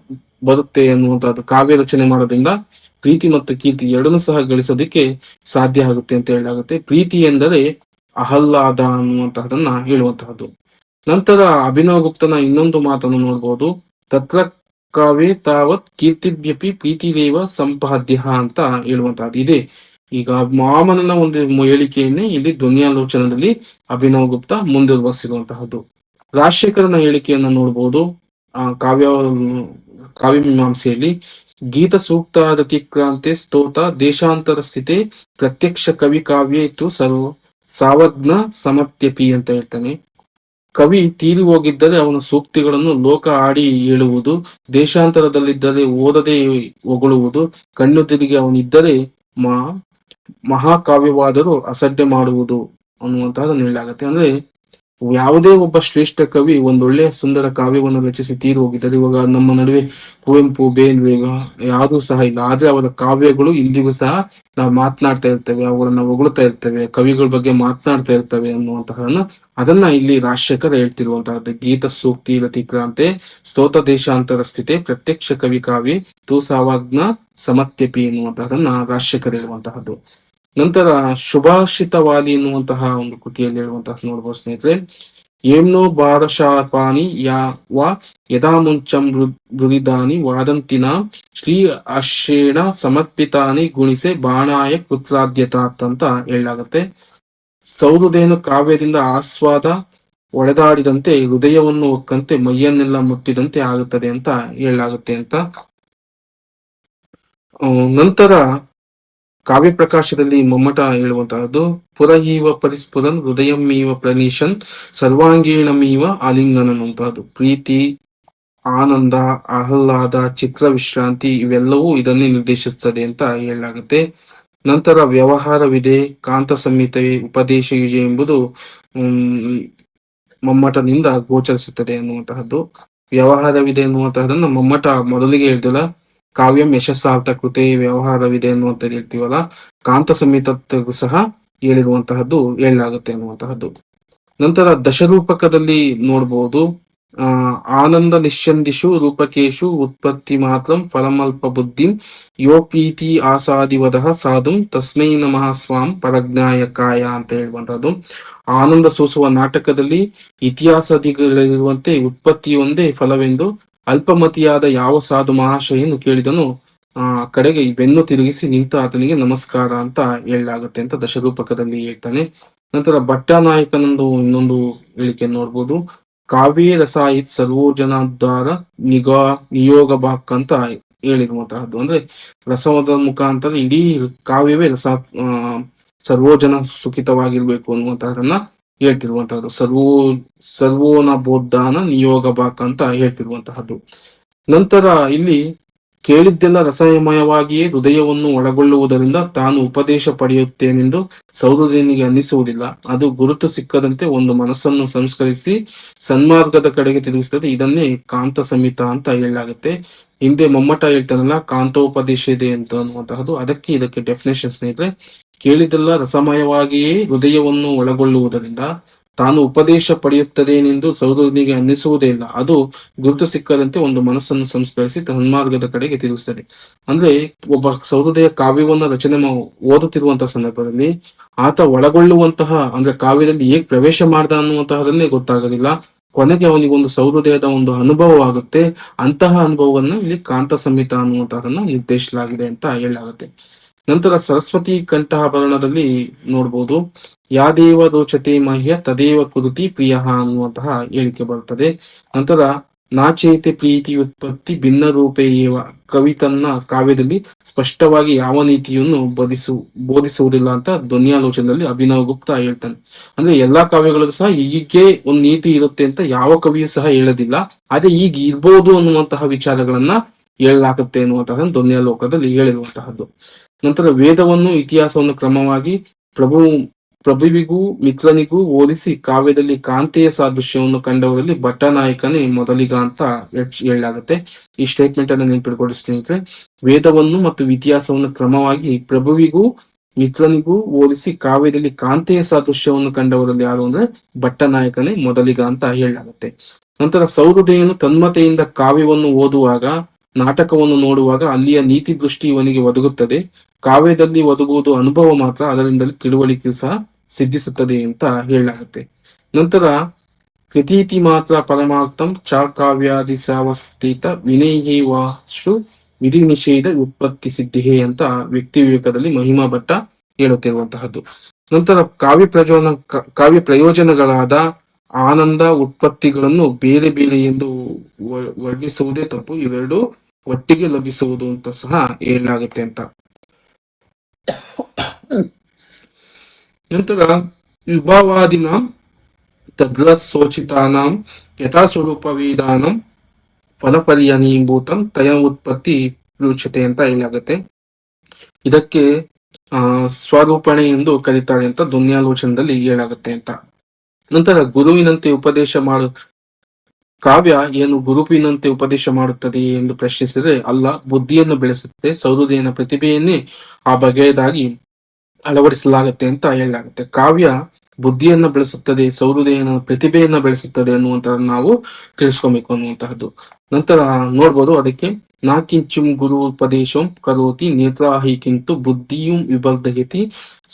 ಬರುತ್ತೆ ಅನ್ನುವಂತಹದ್ದು. ಕಾವ್ಯ ರಚನೆ ಮಾಡೋದ್ರಿಂದ ಪ್ರೀತಿ ಮತ್ತು ಕೀರ್ತಿ ಎರಡನ್ನೂ ಸಹ ಗಳಿಸೋದಕ್ಕೆ ಸಾಧ್ಯ ಆಗುತ್ತೆ ಅಂತ ಹೇಳಲಾಗುತ್ತೆ. ಪ್ರೀತಿ ಎಂದರೆ ಆಹ್ಲಾದ ಅನ್ನುವಂತಹದನ್ನ ಹೇಳುವಂತಹದ್ದು. ನಂತರ ಅಭಿನವ ಗುಪ್ತನ ಇನ್ನೊಂದು ಮಾತನ್ನು ನೋಡ್ಬೋದು, ತತ್ರ ಕಾವ್ಯ ತಾವತ್ ಕೀರ್ತಿಭ್ಯಪಿ ಪ್ರೀತಿದೇವ ಸಂಪಾದ್ಯ ಅಂತ ಹೇಳುವಂತಹದ್ದು ಇದೆ. ಈಗ ವಾಮನನ ಒಂದು ಹೇಳಿಕೆಯನ್ನೇ ಇಲ್ಲಿ ಧ್ವನ್ಯಾಲೋಚನದಲ್ಲಿ ಅಭಿನವ ಗುಪ್ತ ಮುಂದುವರಿಸಿರುವಂತಹದ್ದು. ರಾಜಶೇಖರನ ಹೇಳಿಕೆಯನ್ನ ನೋಡ್ಬೋದು. ಕಾವ್ಯ ಮೀಮಾಂಸೆಯಲ್ಲಿ ಗೀತ ಸೂಕ್ತಾದತಿಕ್ರಾಂತೆ ಸ್ತೋತ ದೇಶಾಂತರ ಸ್ಥಿತಿ ಪ್ರತ್ಯಕ್ಷ ಕವಿ ಕಾವ್ಯ ಇತ್ತು ಸಾವಜ್ಞ ಸಮತ್ಯಪಿ ಅಂತ ಹೇಳ್ತಾನೆ. ಕವಿ ತೀರಿ ಹೋಗಿದ್ದರೆ ಅವನ ಸೂಕ್ತಿಗಳನ್ನು ಲೋಕ ಆಡಿ ಹೇಳುವುದು, ದೇಶಾಂತರದಲ್ಲಿದ್ದರೆ ಓದದೆ ಹೊಗಳುವುದು, ಕಣ್ಣು ತಿರುಗಿ ಅವನಿದ್ದರೆ ಮಹಾಕಾವ್ಯವಾದರೂ ಅಸಡ್ಡೆ ಮಾಡುವುದು ಅನ್ನುವಂತಹದನ್ನು ಹೇಳಲಾಗತ್ತೆ. ಅಂದ್ರೆ ಯಾವುದೇ ಒಬ್ಬ ಶ್ರೇಷ್ಠ ಕವಿ ಒಂದೊಳ್ಳೆಯ ಸುಂದರ ಕಾವ್ಯವನ್ನು ರಚಿಸಿ ತೀರು ಹೋಗಿದ್ದಾರೆ. ಇವಾಗ ನಮ್ಮ ನಡುವೆ ಕುವೆಂಪು, ಬೇಂದ್ರೆ ಯಾರೂ ಸಹ ಇಲ್ಲ. ಆದ್ರೆ ಅವರ ಕಾವ್ಯಗಳು ಇಂದಿಗೂ ಸಹ ನಾವು ಮಾತನಾಡ್ತಾ ಇರ್ತೇವೆ, ಅವುಗಳನ್ನ ಹೊಗಳ್ತಾ ಇರ್ತೇವೆ, ಕವಿಗಳ ಬಗ್ಗೆ ಮಾತನಾಡ್ತಾ ಇರ್ತೇವೆ ಅನ್ನುವಂತಹ ಅದನ್ನ ಇಲ್ಲಿ ರಾಜಶೇಖರ್ ಹೇಳ್ತಿರುವಂತಹದ್ದು. ಗೀತ ಸೂಕ್ತಿ ರತಿಕ್ರಾಂತೆ ಸ್ತೋತ ದೇಶಾಂತರ ಸ್ಥಿತಿ ಪ್ರತ್ಯಕ್ಷ ಕವಿ ಕಾವ್ಯ ತೂಸಾವಾಗ್ನ ಸಮತ್ಯಪಿ ಎನ್ನುವಂತಹದನ್ನ ರಾಜಶೇಖರ್ ಹೇಳುವಂತಹದ್ದು. ನಂತರ ಶುಭಾಷಿತವಾಲಿ ಎನ್ನುವಂತಹ ಒಂದು ಕೃತಿಯಲ್ಲಿ ಹೇಳುವಂತಹ ನೋಡ್ಬೋದು ಸ್ನೇಹಿತರೆ. ಏಮ್ನೋ ಭಾರಶಾಪಾನಿ ವ ಯದಾ ಮುಂಚಂ ಮೃದಿದಾನಿ ವಾದಂತಿನ ಶ್ರೀ ಅಶ್ರೇಣ ಸಮರ್ಪಿತಾನಿ ಗುಣಿಸೆ ಬಾಣಾಯ ಕೃತ್ರಾದ್ಯತಾತ್ ಅಂತ ಹೇಳಲಾಗತ್ತೆ. ಸೌರುದೇನು ಕಾವ್ಯದಿಂದ ಆಸ್ವಾದ ಒಡೆದಾಡಿದಂತೆ ಹೃದಯವನ್ನು ಒಕ್ಕಂತೆ ಮೈಯನ್ನೆಲ್ಲ ಮುಟ್ಟಿದಂತೆ ಆಗುತ್ತದೆ ಅಂತ ಹೇಳಲಾಗುತ್ತೆ ಅಂತ. ನಂತರ ಕಾವ್ಯ ಪ್ರಕಾಶದಲ್ಲಿ ಮಮ್ಮಟ ಹೇಳುವಂತಹದ್ದು ಪುರಹೀವ ಪರಿಸ್ಫುರನ್ ಹೃದಯಮೀವ ಪ್ರಣೀಶನ್ ಸರ್ವಾಂಗೀಣಮೀವ ಆಲಿಂಗನ್ ಅನ್ನುವಂತಹದ್ದು. ಪ್ರೀತಿ, ಆನಂದ, ಆಹ್ಲಾದ, ಚಿತ್ರ ವಿಶ್ರಾಂತಿ ಇವೆಲ್ಲವೂ ಇದನ್ನೇ ನಿರ್ದೇಶಿಸುತ್ತದೆ ಅಂತ ಹೇಳಲಾಗುತ್ತೆ. ನಂತರ ವ್ಯವಹಾರವಿದೆ, ಕಾಂತ ಸಂಹಿತೆ, ಉಪದೇಶ ಯುಜ ಎಂಬುದು ಮಮ್ಮಟದಿಂದ ಗೋಚರಿಸುತ್ತದೆ ಅನ್ನುವಂತಹದ್ದು. ವ್ಯವಹಾರವಿದೆ ಎನ್ನುವಂತಹದನ್ನ ಮಮ್ಮಟ ಮೊದಲಿಗೆ ಹೇಳ್ತಿಲ್ಲ, ಕಾವ್ಯಂ ಯಶಸ್ಸಾರ್ಥ ಕೃತೆ ವ್ಯವಹಾರವಿದೆ ಅನ್ನುವಂಥದ್ದು ಹೇಳ್ತೀವಲ್ಲ, ಕಾಂತ ಸಂಹಿತಕ್ಕೂ ಸಹ ಹೇಳಿರುವಂತಹದ್ದು ಹೇಳಲಾಗುತ್ತೆ ಅನ್ನುವಂತಹದ್ದು. ನಂತರ ದಶರೂಪಕದಲ್ಲಿ ನೋಡ್ಬೋದು, ಆನಂದ ನಿಶ್ಚಂದಿಷು ರೂಪಕೇಶು ಉತ್ಪತ್ತಿ ಮಾತ್ರಂ ಫಲಮಲ್ಪ ಬುದ್ಧಿಂ ಯೋ ಪ್ರೀತಿ ಆಸಾದಿವದಃ ಸಾಧುಂ ತಸ್ಮೈ ನಮಃ ಸ್ವಾಂ ಪರಜ್ಞಾಯಕಾಯ ಅಂತ ಹೇಳುವಂತಹದ್ದು. ಆನಂದ ಸೂಸುವ ನಾಟಕದಲ್ಲಿ ಇತಿಹಾಸದಿಗಳಿರುವಂತೆ ಉತ್ಪತ್ತಿ ಒಂದೇ ಫಲವೆಂದು ಅಲ್ಪಮತಿಯಾದ ಯಾವ ಸಾಧು ಮಹಾಶಯನು ಕೇಳಿದನು ಕಡೆಗೆ ಬೆನ್ನು ತಿರುಗಿಸಿ ನಿಂತ ಆತನಿಗೆ ನಮಸ್ಕಾರ ಅಂತ ಹೇಳಲಾಗುತ್ತೆ ಅಂತ ದಶರೂಪಕದಲ್ಲಿ ಹೇಳ್ತಾನೆ. ನಂತರ ಭಟ್ಟನಾಯಕನಂದು ಇನ್ನೊಂದು ಹೇಳಿಕೆ ನೋಡ್ಬೋದು, ಕಾವ್ಯ ರಸಾಯಿತ್ ಸರ್ವೋಜನಾದ್ವಾರ ನಿಯೋಗ ಬಾಕ್ ಅಂತ ಹೇಳಿರುವಂತಹದ್ದು. ಅಂದ್ರೆ ರಸದ ಮುಖಾಂತರ ಇಡೀ ಕಾವ್ಯವೇ ಸರ್ವೋಜನ ಸುಖಿತವಾಗಿರ್ಬೇಕು ಅನ್ನುವಂತಹದನ್ನ ಹೇಳ್ತಿರುವಂತಹದ್ದು. ಸರ್ವೋನ ಬೋಧಾನ ನಿಯೋಗ ಬಾಕ್ ಅಂತ ಹೇಳ್ತಿರುವಂತಹದ್ದು. ನಂತರ ಇಲ್ಲಿ ಕೇಳಿದ್ದೆಲ್ಲ ರಸಮಯವಾಗಿಯೇ ಹೃದಯವನ್ನು ಒಳಗೊಳ್ಳುವುದರಿಂದ ತಾನು ಉಪದೇಶ ಪಡೆಯುತ್ತೇನೆಂದು ಸೌರದೇನಿಗೆ ಅನ್ನಿಸುವುದಿಲ್ಲ. ಅದು ಗುರುತು ಸಿಕ್ಕದಂತೆ ಒಂದು ಮನಸ್ಸನ್ನು ಸಂಸ್ಕರಿಸಿ ಸನ್ಮಾರ್ಗದ ಕಡೆಗೆ ತಿರುಗಿಸುತ್ತದೆ. ಇದನ್ನೇ ಕಾಂತ ಸಂಹಿತ ಅಂತ ಹೇಳಲಾಗುತ್ತೆ. ಹಿಂದೆ ಮಮ್ಮಟ ಹೇಳ್ತಾನಲ್ಲ, ಕಾಂತೋಪದೇಶ ಇದೆ ಅಂತ ಅನ್ನುವಂತಹದ್ದು. ಅದಕ್ಕೆ ಇದಕ್ಕೆ ಡೆಫಿನೇಷನ್ ಸ್ನೇಹಿತರೆ, ಕೇಳಿದೆಲ್ಲ ರಸಮಯವಾಗಿಯೇ ಹೃದಯವನ್ನು ಒಳಗೊಳ್ಳುವುದರಿಂದ ತಾನು ಉಪದೇಶ ಪಡೆಯುತ್ತದೇನೆಂದು ಸೌರನಿಗೆ ಅನ್ನಿಸುವುದೇ ಇಲ್ಲ. ಅದು ಗುರುತು ಸಿಕ್ಕದಂತೆ ಒಂದು ಮನಸ್ಸನ್ನು ಸಂಸ್ಕರಿಸಿ ಸನ್ಮಾರ್ಗದ ಕಡೆಗೆ ತಿರುಗಿಸ್ತದೆ. ಅಂದ್ರೆ ಒಬ್ಬ ಸೌಹೃದಯ ಕಾವ್ಯವನ್ನ ರಚನೆ ಓದುತ್ತಿರುವಂತಹ ಸಂದರ್ಭದಲ್ಲಿ ಆತ ಒಳಗೊಳ್ಳುವಂತಹ ಅಂದ್ರೆ ಕಾವ್ಯದಲ್ಲಿ ಹೇಗೆ ಪ್ರವೇಶ ಮಾಡ್ದ ಅನ್ನುವಂತಹದನ್ನೇ ಗೊತ್ತಾಗೋದಿಲ್ಲ. ಕೊನೆಗೆ ಅವನಿಗೆ ಒಂದು ಸೌಹೃದಯದ ಒಂದು ಅನುಭವ ಆಗುತ್ತೆ. ಅಂತಹ ಅನುಭವವನ್ನು ಇಲ್ಲಿ ಕಾಂತ ಸಂಹಿತ ಅನ್ನುವಂತಹದನ್ನ ನಿರ್ದೇಶಿಸಲಾಗಿದೆ ಅಂತ ಹೇಳಲಾಗುತ್ತೆ. ನಂತರ ಸರಸ್ವತಿ ಕಂಠಾಭರಣದಲ್ಲಿ ನೋಡ್ಬೋದು, ಯಾದೇವ ರೋಚತೆ ಮಹ್ಯ ತದೇವ ಕುರುತಿ ಪ್ರಿಯ ಅನ್ನುವಂತಹ ಹೇಳಿಕೆ ಬರುತ್ತದೆ. ನಂತರ ನಾಚೇತೆ ಪ್ರೀತಿ ಉತ್ಪತ್ತಿ ಭಿನ್ನ ರೂಪೇಯೇವ. ಕವಿ ತನ್ನ ಕಾವ್ಯದಲ್ಲಿ ಸ್ಪಷ್ಟವಾಗಿ ಯಾವ ನೀತಿಯನ್ನು ಬೋಧಿಸುವುದಿಲ್ಲ ಅಂತ ಧ್ವನಿಯಾಲೋಚನದಲ್ಲಿ ಅಭಿನವ್ ಗುಪ್ತಾ ಹೇಳ್ತಾನೆ. ಅಂದ್ರೆ ಎಲ್ಲಾ ಕಾವ್ಯಗಳಲ್ಲೂ ಸಹ ಹೀಗೆ ಒಂದು ನೀತಿ ಇರುತ್ತೆ ಅಂತ ಯಾವ ಕವಿಯೂ ಸಹ ಹೇಳೋದಿಲ್ಲ. ಆದ್ರೆ ಈಗ ಇರ್ಬೋದು ಅನ್ನುವಂತಹ ವಿಚಾರಗಳನ್ನ ಹೇಳಲಾಗುತ್ತೆ ಎನ್ನುವಂತಹ ಧ್ವನಿಯಾಲೋಕದಲ್ಲಿ ಹೇಳಿರುವಂತಹದ್ದು. ನಂತರ ವೇದವನ್ನು ಇತಿಹಾಸವನ್ನು ಕ್ರಮವಾಗಿ ಪ್ರಭುವಿಗೂ ಮಿತ್ರನಿಗೂ ಹೋಲಿಸಿ ಕಾವ್ಯದಲ್ಲಿ ಕಾಂತೆಯ ಸಾದೃಶ್ಯವನ್ನು ಕಂಡವರಲ್ಲಿ ಭಟ್ಟನಾಯಕನೇ ಮೊದಲಿಗ ಅಂತ ಹೇಳಲಾಗುತ್ತೆ. ಈ ಸ್ಟೇಟ್ಮೆಂಟ್ ಅನ್ನು ನೆನಪಿಟ್ಕೊಳ್ಳಿ ಸ್ನೇಹಿತರೆ. ವೇದವನ್ನು ಮತ್ತು ಇತಿಹಾಸವನ್ನು ಕ್ರಮವಾಗಿ ಪ್ರಭುವಿಗೂ ಮಿತ್ರನಿಗೂ ಹೋಲಿಸಿ ಕಾವ್ಯದಲ್ಲಿ ಕಾಂತೆಯ ಸಾದೃಶ್ಯವನ್ನು ಕಂಡವರಲ್ಲಿ ಯಾರು ಅಂದ್ರೆ ಭಟ್ಟನಾಯಕನೇ ಮೊದಲಿಗ ಅಂತ ಹೇಳಲಾಗುತ್ತೆ. ನಂತರ ಸೌಹೃದಯನು ತನ್ಮತೆಯಿಂದ ಕಾವ್ಯವನ್ನು ಓದುವಾಗ, ನಾಟಕವನ್ನು ನೋಡುವಾಗ ಅಲ್ಲಿಯ ನೀತಿ ದೃಷ್ಟಿ ಇವನಿಗೆ ಒದಗುತ್ತದೆ. ಕಾವ್ಯದಲ್ಲಿ ಒದಗುವುದು ಅನುಭವ ಮಾತ್ರ, ಅದರಿಂದಲೇ ತಿಳುವಳಿಕೆ ಸಹ ಸಿದ್ಧಿಸುತ್ತದೆ ಅಂತ ಹೇಳಲಾಗುತ್ತೆ. ನಂತರ ಕೃತೀತಿ ಮಾತ್ರ ಪರಮಾರ್ಥಂ ಚ ಕಾವ್ಯಾದಿ ಸಾವಸ್ಥಿತ ವಿನೇಹೇವಾಶು ವಿಧಿ ನಿಷೇಧ ಉತ್ಪತ್ತಿ ಸಿದ್ಧಿಹೇ ಅಂತ ವ್ಯಕ್ತಿ ವಿವೇಕದಲ್ಲಿ ಮಹಿಮಾ ಭಟ್ಟ ಹೇಳುತ್ತಿರುವಂತಹದ್ದು. ನಂತರ ಕಾವ್ಯ ಪ್ರಯೋಜನಗಳಾದ ಆನಂದ ಉತ್ಪತ್ತಿಗಳನ್ನು ಬೇರೆ ಬೇರೆ ಎಂದು ವರ್ಣಿಸುವುದೇ ತಪ್ಪು. ಇವೆರಡು ಒಟ್ಟಿಗೆ ಲಭಿಸುವುದು ಅಂತ ಸಹ ಹೇಳಲಾಗುತ್ತೆ ಅಂತ. ನಂತರ ವಿಭಾವಾದಿನ ತದ್ರಸೋಚಿತಾನಾಂ ಯಥಾ ಸ್ವರೂಪ ವೇದಾನಂ ಫಲಪರ್ಯನೀಭೂತಂ ತಯ ಉತ್ಪತ್ತಿ ರುಚ್ಯತೆ ಅಂತ ಹೇಳಲಾಗುತ್ತೆ. ಇದಕ್ಕೆ ಸ್ವರೂಪಣೆ ಎಂದು ಕರೀತಾರೆ ಅಂತ ಧ್ವನ್ಯಾಲೋಚನದಲ್ಲಿ ಹೇಳಾಗುತ್ತೆ ಅಂತ. ನಂತರ ಗುರುವಿನಂತೆ ಉಪದೇಶ ಮಾಡು ಕಾವ್ಯ ಏನು ಗುರುವಿನಂತೆ ಉಪದೇಶ ಮಾಡುತ್ತದೆ ಎಂದು ಪ್ರಶ್ನಿಸಿದರೆ ಅಲ್ಲ, ಬುದ್ಧಿಯನ್ನು ಬೆಳೆಸುತ್ತೆ, ಸಹೃದಯನ ಪ್ರತಿಭೆಯನ್ನೇ ಆ ಬಗೆಯದಾಗಿ ಅಳವಡಿಸಲಾಗುತ್ತೆ ಅಂತ ಹೇಳಲಾಗುತ್ತೆ. ಕಾವ್ಯ ಬುದ್ಧಿಯನ್ನ ಬೆಳೆಸುತ್ತದೆ, ಸಹೃದಯನ ಪ್ರತಿಭೆಯನ್ನ ಬೆಳೆಸುತ್ತದೆ ಅನ್ನುವಂತ ನಾವು ತಿಳಿಸ್ಕೊಬೇಕು ಅನ್ನುವಂತಹದ್ದು. ನಂತರ ನೋಡ್ಬೋದು ಅದಕ್ಕೆ ನಾಕಿಂಚುಂ ಗುರು ಉಪದೇಶಂ ಕರೋತಿ ನೇತ್ರಾಹಿಕಿಂತು ಬುದ್ಧಿಯುಂ ವಿಬರ್ಧಯತಿ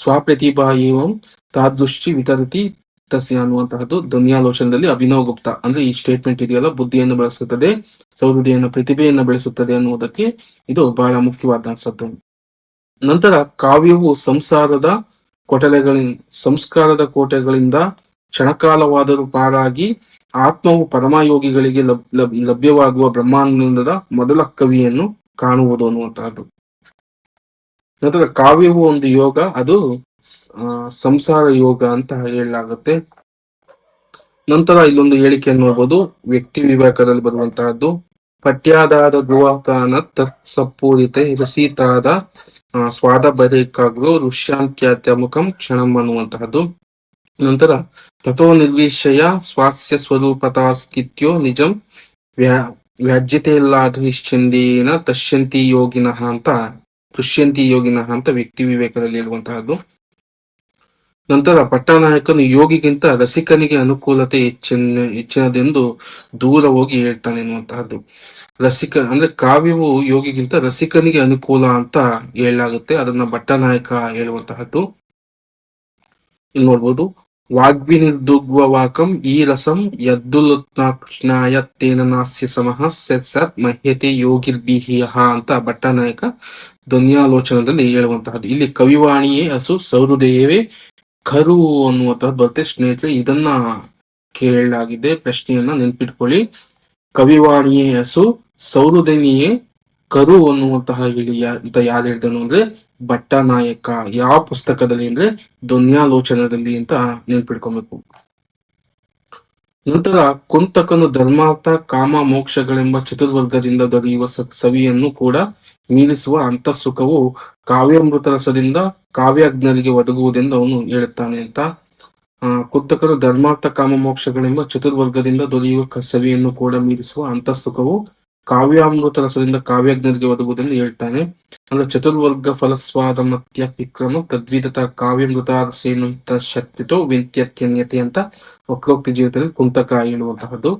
ಸ್ವಪ್ರತಿಭಾ ಏವಂ ತಾದೃಷ್ಟಿ ವಿತರತಿ ತಸ್ಯ ಅನ್ನುವಂತಹದ್ದು ಧ್ವನ್ಯಾಲೋಚನದಲ್ಲಿ ಅಭಿನವ್ ಗುಪ್ತಾ. ಅಂದ್ರೆ ಈ ಸ್ಟೇಟ್ಮೆಂಟ್ ಇದೆಯಲ್ಲ, ಬುದ್ಧಿಯನ್ನು ಬೆಳೆಸುತ್ತದೆ, ಸಹೃದಯನ ಪ್ರತಿಭೆಯನ್ನು ಬೆಳೆಸುತ್ತದೆ ಅನ್ನುವುದಕ್ಕೆ ಇದು ಬಹಳ ಮುಖ್ಯವಾದ. ನಂತರ ಕಾವ್ಯವು ಸಂಸ್ಕಾರದ ಕೋಟೆಗಳಿಂದ ಕ್ಷಣಕಾಲವಾದರೂ ಪಾರಾಗಿ ಆತ್ಮವು ಪರಮಯೋಗಿಗಳಿಗೆ ಲಭ್ಯವಾಗುವ ಬ್ರಹ್ಮಾನಂದದ ಮೊದಲ ಕವಿಯನ್ನು ಕಾಣುವುದು ಅನ್ನುವಂತಹದ್ದು. ನಂತರ ಕಾವ್ಯವು ಒಂದು ಯೋಗ, ಅದು ಸಂಸಾರ ಯೋಗ ಅಂತ ಹೇಳಲಾಗುತ್ತೆ. ನಂತರ ಇಲ್ಲೊಂದು ಹೇಳಿಕೆಯನ್ನು ನೋಡ್ಬೋದು, ವ್ಯಕ್ತಿ ವಿವೇಕದಲ್ಲಿ ಬರುವಂತಹದ್ದು. ಪಠ್ಯಾದಾದ ದುವಾಕಾನ ತತ್ ಸಪೂರಿತೆ ರಸೀತಾದ ಸ್ವಾದ ಬರೇಕಾಗ್ರು ಋಷ್ಯಾಂತ್ಯತ್ಯಮುಖಂ ಕ್ಷಣಂ ಅನ್ನುವಂತಹದ್ದು. ನಂತರ ತಥೋ ನಿರ್ವಿಷಯ ಸ್ವಾಸ್ಯ ಸ್ವರೂಪತಾಸ್ಥಿತ್ಯೋ ನಿಜಂ ವ್ಯಾಜ್ಯತೆಯಲ್ಲಾದ ನಿಶ್ಚಂದೇನ ತುಷ್ಯಂತಿ ಯೋಗಿನಃ ಅಂತ ವ್ಯಕ್ತಿ ವಿವೇಕದಲ್ಲಿ ಇರುವಂತಹದ್ದು. ನಂತರ ಪಟ್ಟನಾಯಕನು ಯೋಗಿಗಿಂತ ರಸಿಕನಿಗೆ ಅನುಕೂಲತೆ ಹೆಚ್ಚಿನದೆಂದು ದೂರ ಹೋಗಿ ಹೇಳ್ತಾನೆ ಎನ್ನುವಂತಹದ್ದು. ಅಂದ್ರೆ ಕಾವ್ಯವು ಯೋಗಿಗಿಂತ ರಸಿಕನಿಗೆ ಅನುಕೂಲ ಅಂತ ಹೇಳಲಾಗುತ್ತೆ, ಅದನ್ನ ಭಟ್ಟನಾಯಕ ಹೇಳುವಂತಹದ್ದು. ಇಲ್ಲಿ ನೋಡ್ಬೋದು, ವಾಗ್ವಿನಿರ್ದುಗ್ವಾಕಂ ಈ ರಸಂ ಯದ್ದುಲುತ್ನಾಯ ನಾಸ್ಯ ಸಮಃ ಸತ್ ಮಹ್ಯತೆ ಯೋಗಿರ್ಬಿಹಿಯ ಅಂತ ಭಟ್ಟನಾಯಕ ಧ್ವನ್ಯಾಲೋಚನದಲ್ಲಿ ಹೇಳುವಂತಹದ್ದು. ಇಲ್ಲಿ ಕವಿವಾಣಿಯೇ ಹಸು, ಸಹೃದಯವೇ ಕರು ಅನ್ನುವಂತಹದ್ದು ಬರುತ್ತೆ. ಸ್ನೇಹಿತರೆ, ಇದನ್ನ ಕೇಳಲಾಗಿದೆ, ಪ್ರಶ್ನೆಯನ್ನ ನೆನ್ಪಿಟ್ಕೊಳ್ಳಿ. ಕವಿವಾಣಿಯೇ ಹಸು, ಸಹೃದಯನಿಯೇ ಕರು ಅನ್ನುವಂತಹ ಅಂತ ಯಾರು ಹೇಳ್ತಾನು ಅಂದ್ರೆ ಭಟ್ಟನಾಯಕ. ಯಾವ ಪುಸ್ತಕದಲ್ಲಿ ಅಂದ್ರೆ ಧ್ವನ್ಯಾಲೋಚನದಲ್ಲಿ ಅಂತ ನೆನ್ಪಿಟ್ಕೊಬೇಕು. ನಂತರ ಕುಂತಕನು ಧರ್ಮಾರ್ಥ ಕಾಮ ಮೋಕ್ಷಗಳೆಂಬ ಚತುರ್ವರ್ಗದಿಂದ ದೊರೆಯುವ ಸವಿಯನ್ನು ಕೂಡ ಮೀರಿಸುವ ಅಂತಃಸುಖವು ಕಾವ್ಯಾಮೃತ ರಸದಿಂದ ಕಾವ್ಯಾಜ್ಞರಿಗೆ ಒದಗುವುದೆಂದು ಅವನು ಹೇಳುತ್ತಾನೆ ಅಂತ. ಕುಂತಕನು ಧರ್ಮಾರ್ಥ ಕಾಮ ಮೋಕ್ಷಗಳೆಂಬ ಚತುರ್ವರ್ಗದಿಂದ ದೊರೆಯುವ ಸವಿಯನ್ನು ಕೂಡ ಮೀರಿಸುವ ಅಂತಃಸುಖವು ಕಾವ್ಯಾಮೃತ ರಸದಿಂದ ಕಾವ್ಯಾಜ್ಞರಿಗೆ ಒದಗುವುದೆಂದು ಹೇಳ್ತಾನೆ. ಅಂದ್ರೆ ಚತುರ್ವರ್ಗ ಫಲಸ್ವಾದ ಮತ್ಯ ವಿಕ್ರಮ ತದ್ವಿಧತ ಕಾವ್ಯಾಮೃತ ರಸೇನುಂತ ಶಕ್ತಿತೋ ವ್ಯಂತ್ಯನ್ಯತೆ ಅಂತ ವಕ್ರೋಕ್ತಿ ಜೀವಿತದಲ್ಲಿ ಕುಂತಕ ಹೇಳುವಂತಹದ್ದು.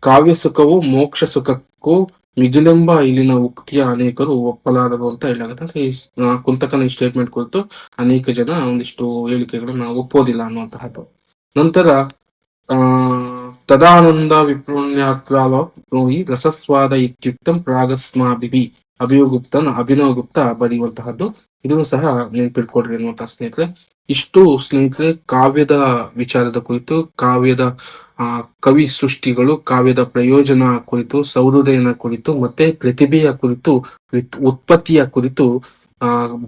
ಕಾವ್ಯ ಸುಖವು ಮೋಕ್ಷ ಸುಖಕ್ಕೂ ಮಿಗಿಲೆಂಬ ಇಲ್ಲಿನ ಉಕ್ತಿಯ ಅನೇಕರು ಒಪ್ಪಲಾರರು ಅಂತ ಹೇಳಲಾಗುತ್ತೆ. ಕುಂತಕನ ಈ ಸ್ಟೇಟ್ಮೆಂಟ್ ಕುರಿತು ಅನೇಕ ಜನ ಒಂದಿಷ್ಟು ಹೇಳಿಕೆಗಳನ್ನ ಒಪ್ಪೋದಿಲ್ಲ ಅನ್ನುವಂತಹದ್ದು. ನಂತರ ತದಾನಂದ ವಿಪ್ರೋನ್ಯಾತ್ರಾವಪ್ನೋಹಿ ರಸಸ್ವಾದ ಇತ್ಯುಕ್ತಂ ಪ್ರಾಗಸ್ಮಾಭಿಭಿ ಅಭಿನವ ಗುಪ್ತ ಬರೆಯುವಂತಹದ್ದು. ಇದನ್ನು ಸಹ ನೆನ್ಪಿಟ್ಕೊಡ್ರಿ ಅನ್ನುವಂತಹ ಸ್ನೇಹಿತರೆ. ಇಷ್ಟು ಸ್ನೇಹಿತರೆ ಕಾವ್ಯದ ವಿಚಾರದ ಕುರಿತು, ಕಾವ್ಯದ ಕವಿ ಸೃಷ್ಟಿಗಳು, ಕಾವ್ಯದ ಪ್ರಯೋಜನ ಕುರಿತು, ಸಹೃದಯನ ಕುರಿತು ಮತ್ತೆ ಪ್ರತಿಭೆಯ ಕುರಿತು, ಉತ್ಪತ್ತಿಯ ಕುರಿತು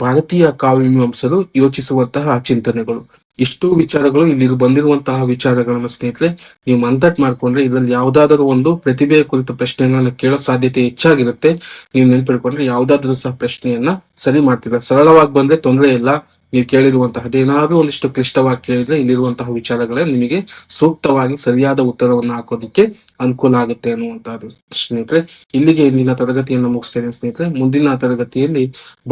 ಭಾರತೀಯ ಕಾವ್ಯಮೀಮಾಂಸರು ಯೋಚಿಸುವಂತಹ ಚಿಂತನೆಗಳು. ಇಷ್ಟು ವಿಚಾರಗಳು ಇಲ್ಲಿ ಬಂದಿರುವಂತಹ ವಿಚಾರಗಳನ್ನ ಸ್ನೇಹಿತರೆ ನೀವು ಮಂತಟ್ ಮಾಡ್ಕೊಂಡ್ರೆ ಇದರಲ್ಲಿ ಯಾವ್ದಾದ್ರು ಒಂದು ಪ್ರತಿಭೆಯ ಕುರಿತ ಪ್ರಶ್ನೆಗಳನ್ನ ಕೇಳೋ ಸಾಧ್ಯತೆ ಹೆಚ್ಚಾಗಿರುತ್ತೆ. ನೀವು ನೆನ್ಪಿಡ್ಕೊಂಡ್ರೆ ಯಾವ್ದಾದ್ರು ಸಹ ಪ್ರಶ್ನೆಯನ್ನ ಸರಿ ಮಾಡ್ತೀರಾ. ಸರಳವಾಗಿ ಬಂದ್ರೆ ತೊಂದರೆ ಇಲ್ಲ. ನೀವು ಕೇಳಿರುವಂತಹದ್ದು ಏನಾದ್ರೂ ಒಂದಿಷ್ಟು ಕ್ಲಿಷ್ಟವಾಗಿ ಕೇಳಿದ್ರೆ ಇಲ್ಲಿರುವಂತಹ ವಿಚಾರಗಳೇ ನಿಮಗೆ ಸೂಕ್ತವಾಗಿ ಸರಿಯಾದ ಉತ್ತರವನ್ನು ಹಾಕೋದಿಕ್ಕೆ ಅನುಕೂಲ ಆಗುತ್ತೆ ಅನ್ನುವಂತಹದ್ದು. ಸ್ನೇಹಿತರೆ, ಇಲ್ಲಿಗೆ ಇಂದಿನ ತರಗತಿಯನ್ನು ಮುಗಿಸ್ತೇನೆ ಸ್ನೇಹಿತರೆ. ಮುಂದಿನ ತರಗತಿಯಲ್ಲಿ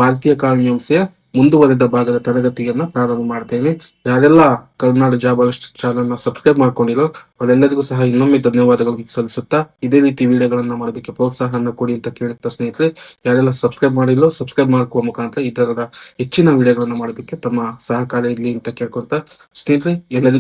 ಭಾರತೀಯ ಕಾವ್ಯಮೀಮಾಂಸೆಯ ಮುಂದುವರೆದ ಭಾಗದ ತರಗತಿಯನ್ನ ಪ್ರಾರಂಭ ಮಾಡ್ತೇನೆ. ಯಾರೆಲ್ಲ ಕರ್ನಾಟಕ ಜಾಬ್ ಚಾನಲ್ ನ ಸಬ್ಸ್ಕ್ರೈಬ್ ಮಾಡ್ಕೊಂಡಿರೋ ಅವರೆಲ್ಲರಿಗೂ ಸಹ ಇನ್ನೊಮ್ಮೆ ಧನ್ಯವಾದಗಳನ್ನು ಸಲ್ಲಿಸುತ್ತಾ ಇದೇ ರೀತಿ ವಿಡಿಯೋಗಳನ್ನ ಮಾಡೋದಕ್ಕೆ ಪ್ರೋತ್ಸಾಹನ ಕೊಡಿ ಅಂತ ಕೇಳುತ್ತಾ ಸ್ನೇಹಿತರೆ, ಯಾರೆಲ್ಲ ಸಬ್ಸ್ಕ್ರೈಬ್ ಮಾಡಿಲ್ಲೋ ಸಬ್ಸ್ಕ್ರೈಬ್ ಮಾಡ್ಕುವ ಮುಖಾಂತರ ಈ ತರದ ಹೆಚ್ಚಿನ ವಿಡಿಯೋಗಳನ್ನ ಮಾಡೋದಕ್ಕೆ ತಮ್ಮ ಸಹಕಾರ ಇರಲಿ ಅಂತ ಕೇಳ್ಕೊಂತ ಸ್ನೇಹಿತರೆ, ಎಲ್ಲರಿಗೂ